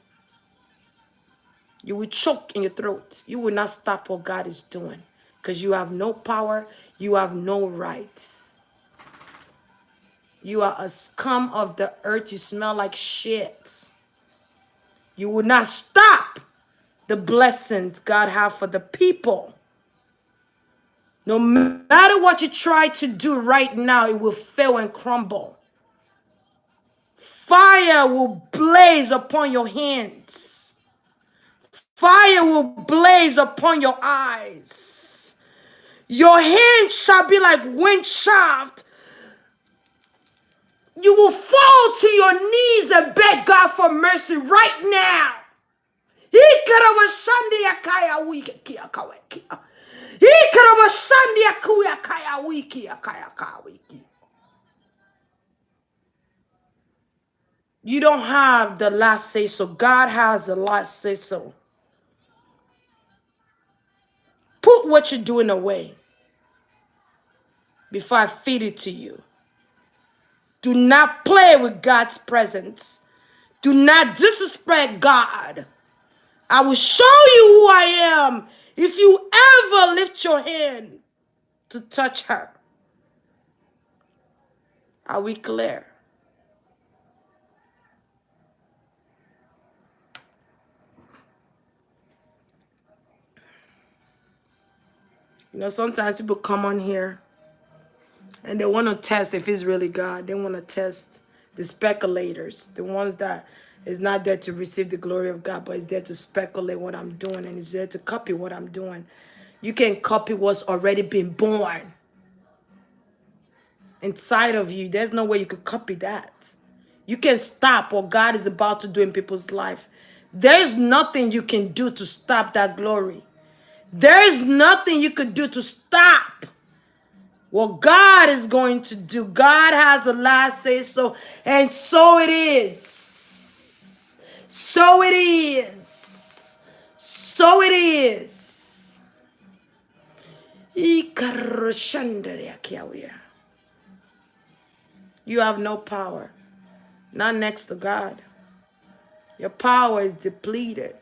You will choke in your throat. You will not stop what God is doing because you have no power. You have no rights. You are a scum of the earth. You smell like shit. You will not stop the blessings God has for the people. No matter what you try to do right now, it will fail and crumble. Fire will blaze upon your hands. Fire will blaze upon your eyes. Your hands shall be like wind shaft. You will fall to your knees and beg God for mercy right now. You don't have the last say so. God has the last say so. Put what you're doing away before I feed it to you. Do not play with God's presence. Do not disrespect God. I will show you who I am if you ever lift your hand to touch her. Are we clear? Sometimes people come on here and they want to test if it's really God. They want to test the speculators, the ones that is not there to receive the glory of God, but is there to speculate what I'm doing and is there to copy what I'm doing. You can't copy what's already been born inside of you. There's no way you could copy that. You can stop what God is about to do in people's life. There's nothing you can do to stop that glory. There's nothing you could do to stop what God is going to do. God has the last say so, and so it is. So it is. So it is. You have no power. Not next to God. Your power is depleted.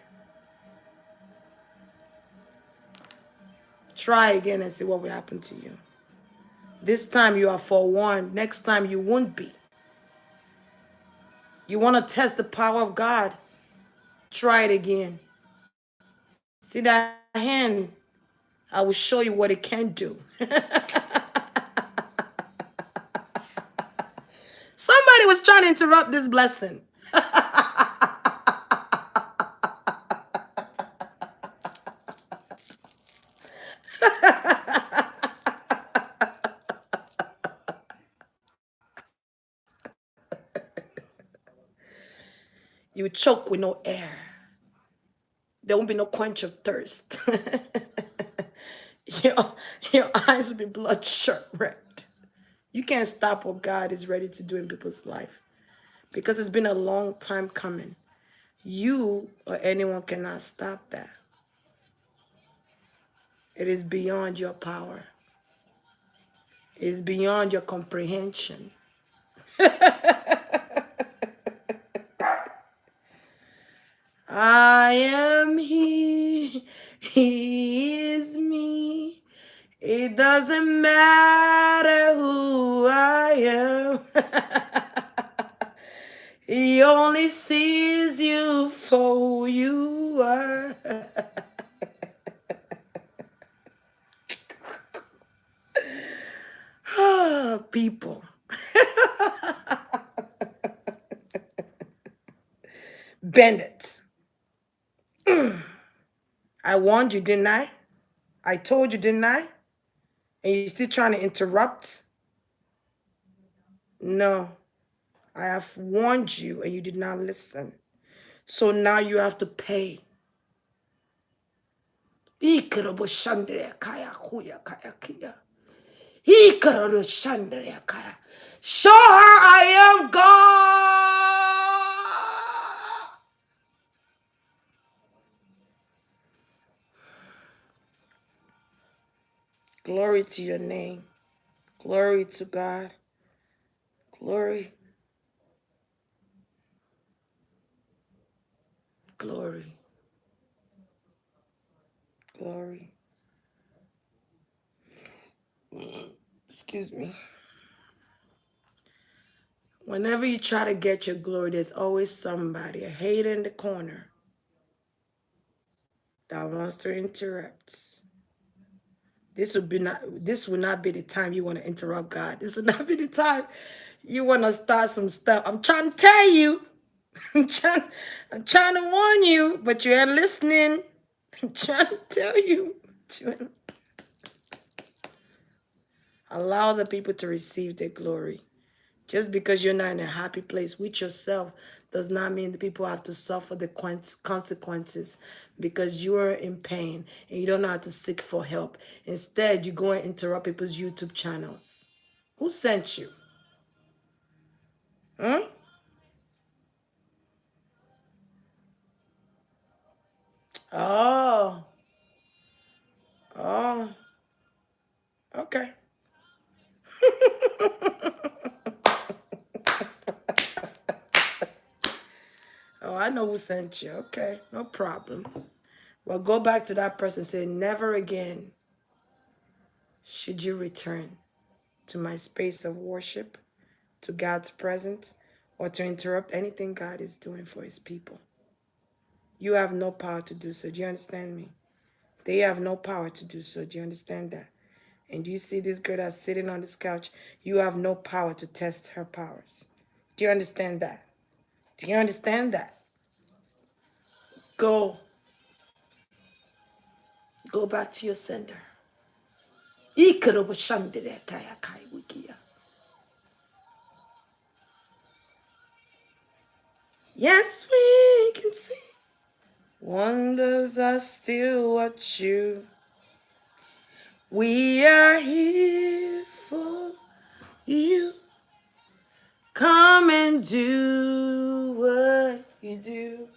Try again and see what will happen to you. This time you are forewarned. Next time you won't be. You want to test the power of God? Try it again. See that hand? I will show you what it can do. Somebody was trying to interrupt this blessing. You choke with no air. There won't be no quench of thirst. your eyes will be bloodshot red. You can't stop what God is ready to do in people's life because it's been a long time coming. You or anyone cannot stop that. It is beyond your power. It is beyond your comprehension. I am He. He is me. It doesn't matter who I am. He only sees you for who you are. People. Bennett. I warned you, didn't I? I told you, didn't I? And you're still trying to interrupt? No. I have warned you and you did not listen. So now you have to pay. Show her I am God. Glory to your name. Glory to God. Glory. Glory. Glory. Excuse me. Whenever you try to get your glory, there's always somebody, a hater in the corner, that wants to interrupt. This will not be the time you want to interrupt God. This will not be the time you want to start some stuff. I'm trying to tell you. I'm trying to warn you, but you ain't listening. I'm trying to tell you. Allow the people to receive their glory. Just because you're not in a happy place with yourself does not mean the people have to suffer the consequences because you are in pain and you don't know how to seek for help. Instead, you go and interrupt people's YouTube channels. Who sent you? Hmm? Oh. Oh. Okay. Oh, I know who sent you. Okay, no problem. Well, go back to that person and say, never again should you return to my space of worship, to God's presence, or to interrupt anything God is doing for his people. You have no power to do so. Do you understand me? They have no power to do so. Do you understand that? And do you see this girl that's sitting on this couch? You have no power to test her powers. Do you understand that? Do you understand that? Go back to your sender. Yes, we can see. Wonders are still what you. We are here for you. Come and do what you do.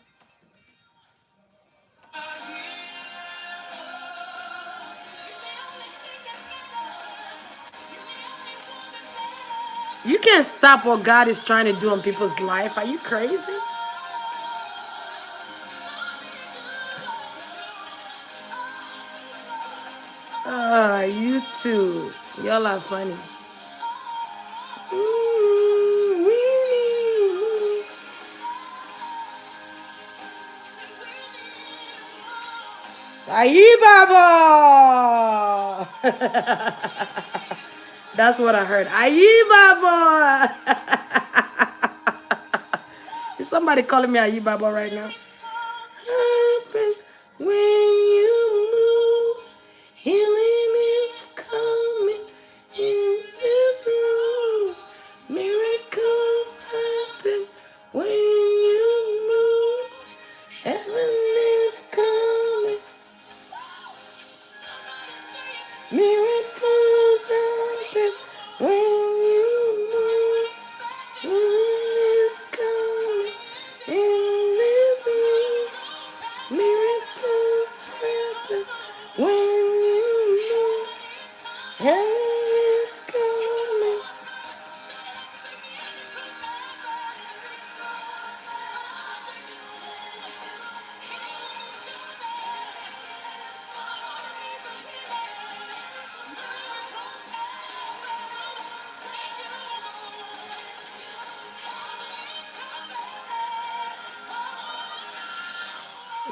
You can't stop what God is trying to do in people's life. Are you crazy? You too. Y'all are funny. Ayi Baba! That's what I heard. Ayi Baba! Is somebody calling me Ayi Baba right now? When you move, healing is coming in this room. Miracles happen when you move. Heaven is coming. Miracles happen when you move. Healing is coming in this room.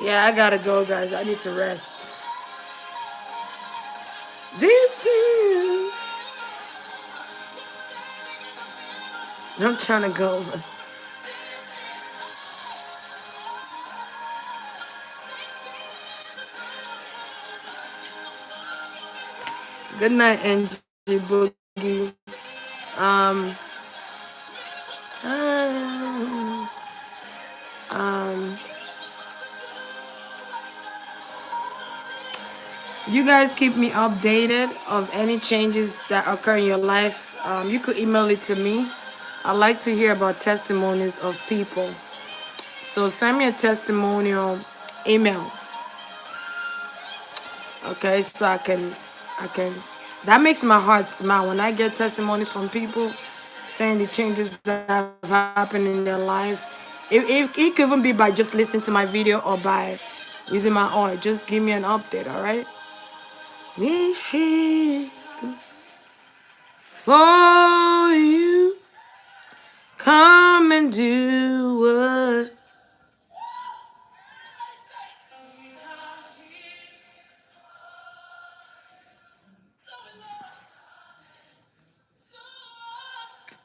Yeah, I gotta go, guys. I need to rest. This is. I'm trying to go. Good night, Angie Boogie. Um, uh, um, you guys keep me updated of any changes that occur in your life. You could email it to me. I like to hear about testimonies of people. So send me a testimonial email. Okay, so I can. That makes my heart smile when I get testimony from people saying the changes that have happened in their life. If it could even be by just listening to my video or by using my oil, just give me an update. All right. Wish it for you, come and do what.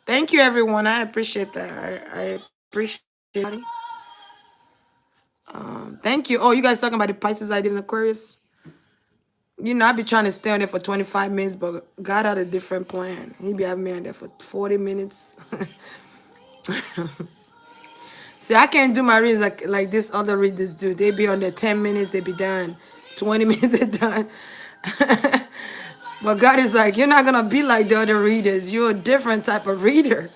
Thank you, everyone. I appreciate that. I appreciate it. Thank you. Oh, you guys talking about the Pisces I did in Aquarius? You know, I be trying to stay on there for 25 minutes, but God had a different plan. He be having me on there for 40 minutes. See, I can't do my reads like this other readers do. They be on there 10 minutes, they be done. 20 minutes, they're done. But God is like, you're not going to be like the other readers. You're a different type of reader,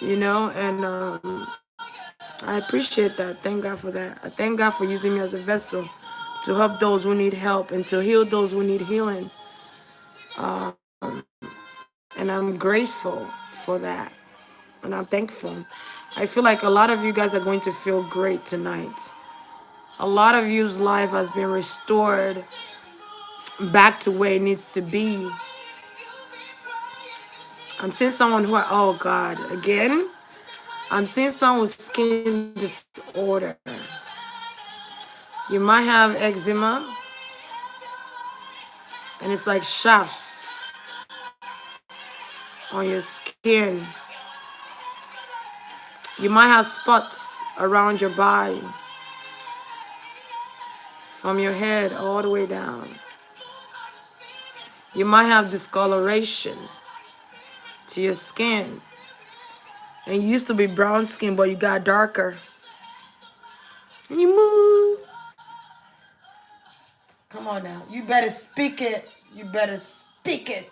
you know? And I appreciate that. Thank God for that. I thank God for using me as a vessel to help those who need help and to heal those who need healing. And I'm grateful for that. And I'm thankful. I feel like a lot of you guys are going to feel great tonight. A lot of you's life has been restored back to where it needs to be. I'm seeing someone who, oh God, again? I'm seeing someone with skin disorder. You might have eczema, and it's like shafts on your skin. You might have spots around your body, from your head all the way down. You might have discoloration to your skin. And you used to be brown skin, but you got darker. You move. Come on now. You better speak it. You better speak it.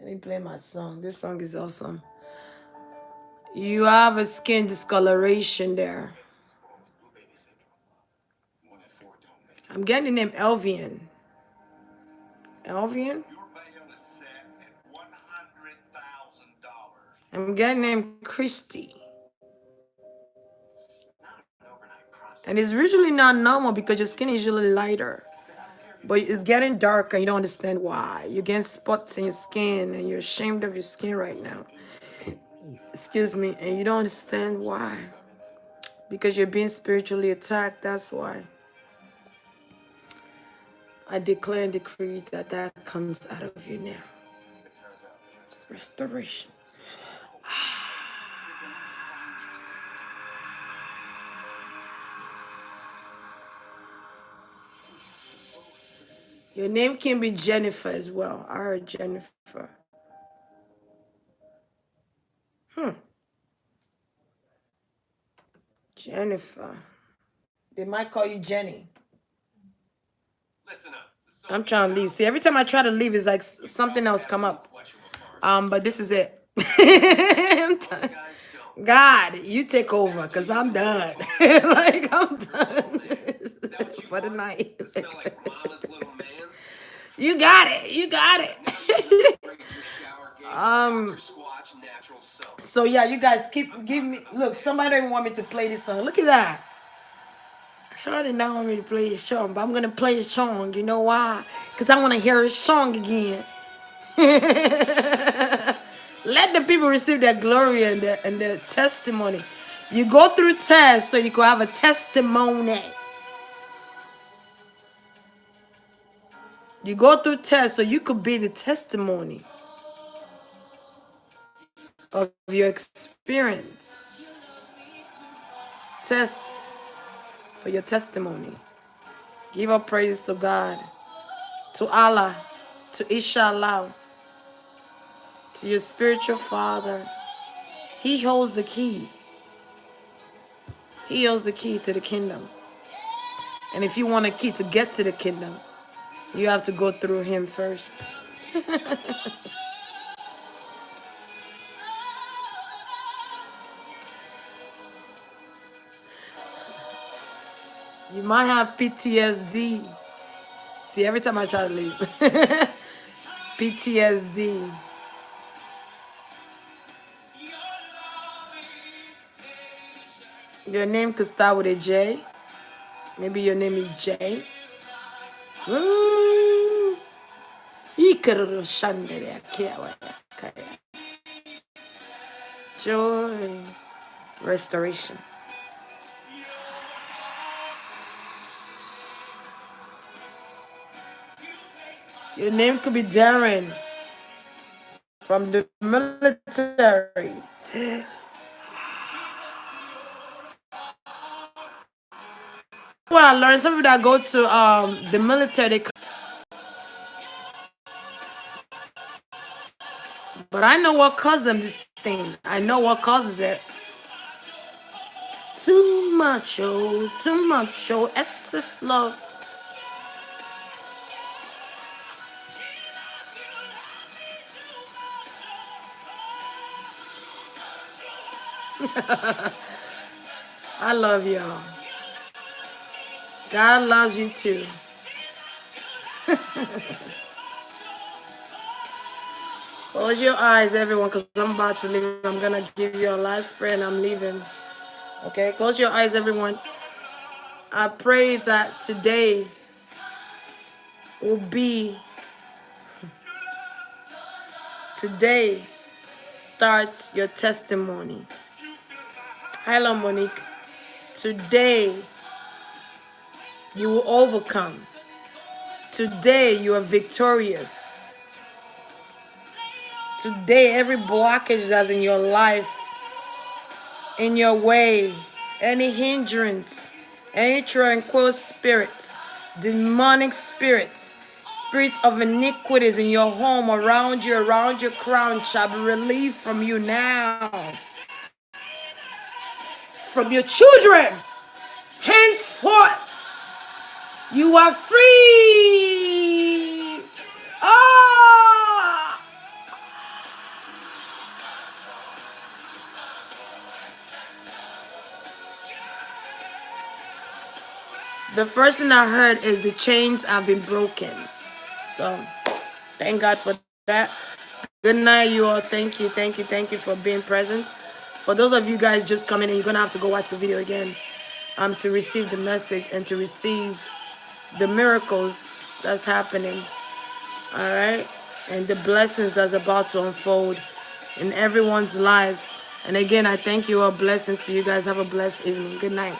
Let me play my song. This song is awesome. You have a skin discoloration there. I'm getting the name Elvian. Elvian? I'm getting the name Christy. And it's usually not normal because your skin is usually lighter. But it's getting darker and you don't understand why. You're getting spots in your skin and you're ashamed of your skin right now. Excuse me. And you don't understand why. Because you're being spiritually attacked. That's why. I declare and decree that that comes out of you now. Restoration. Your name can be Jennifer as well. I heard Jennifer. Jennifer. They might call you Jenny. Listen up. I'm trying to leave. See, every time I try to leave, it's like something else come up. But this is it. I'm done. God, you take over, cause I'm done. Like I'm done for the night. You got it. You got it. So yeah, you guys give me. Look, somebody don't want me to play this song. Look at that. Sean did not want me to play his song, but I'm gonna play his song. You know why? Because I want to hear his song again. Let the people receive their glory and their testimony. You go through tests so you can have a testimony. You go through tests so you could be the testimony of your experience. Tests for your testimony. Give up praise to God, to Allah, to Inshallah, to your spiritual father. He holds the key. He holds the key to the kingdom. And if you want a key to get to the kingdom, you have to go through him first. You might have PTSD. See, every time I try to leave. PTSD. Your name could start with a J. Maybe your name is J. Joy. Restoration. Your name could be Darren from the military. What I learned, some people that go to the military, but I know what causes them this thing. I know what causes it. Too much, excess love. I love y'all. God loves you too. Close your eyes, everyone, because I'm about to leave. I'm going to give you a last prayer and I'm leaving. Okay, close your eyes, everyone. I pray that today will be, today starts your testimony. Hello, Monique. Today you will overcome. Today you are victorious. Today every blockage that's in your life, in your way, any hindrance, any tranquil spirit, demonic spirits, spirits of iniquities in your home, around your crown shall be relieved from you now. From your children, henceforth, you are free. Ah! The first thing I heard is the chains have been broken. So, thank God for that. Good night, you all. Thank you for being present. For those of you guys just coming in, you're going to have to go watch the video again to receive the message and to receive the miracles that's happening. All right? And the blessings that's about to unfold in everyone's life. And again, I thank you all. Blessings to you guys. Have a blessed evening. Good night.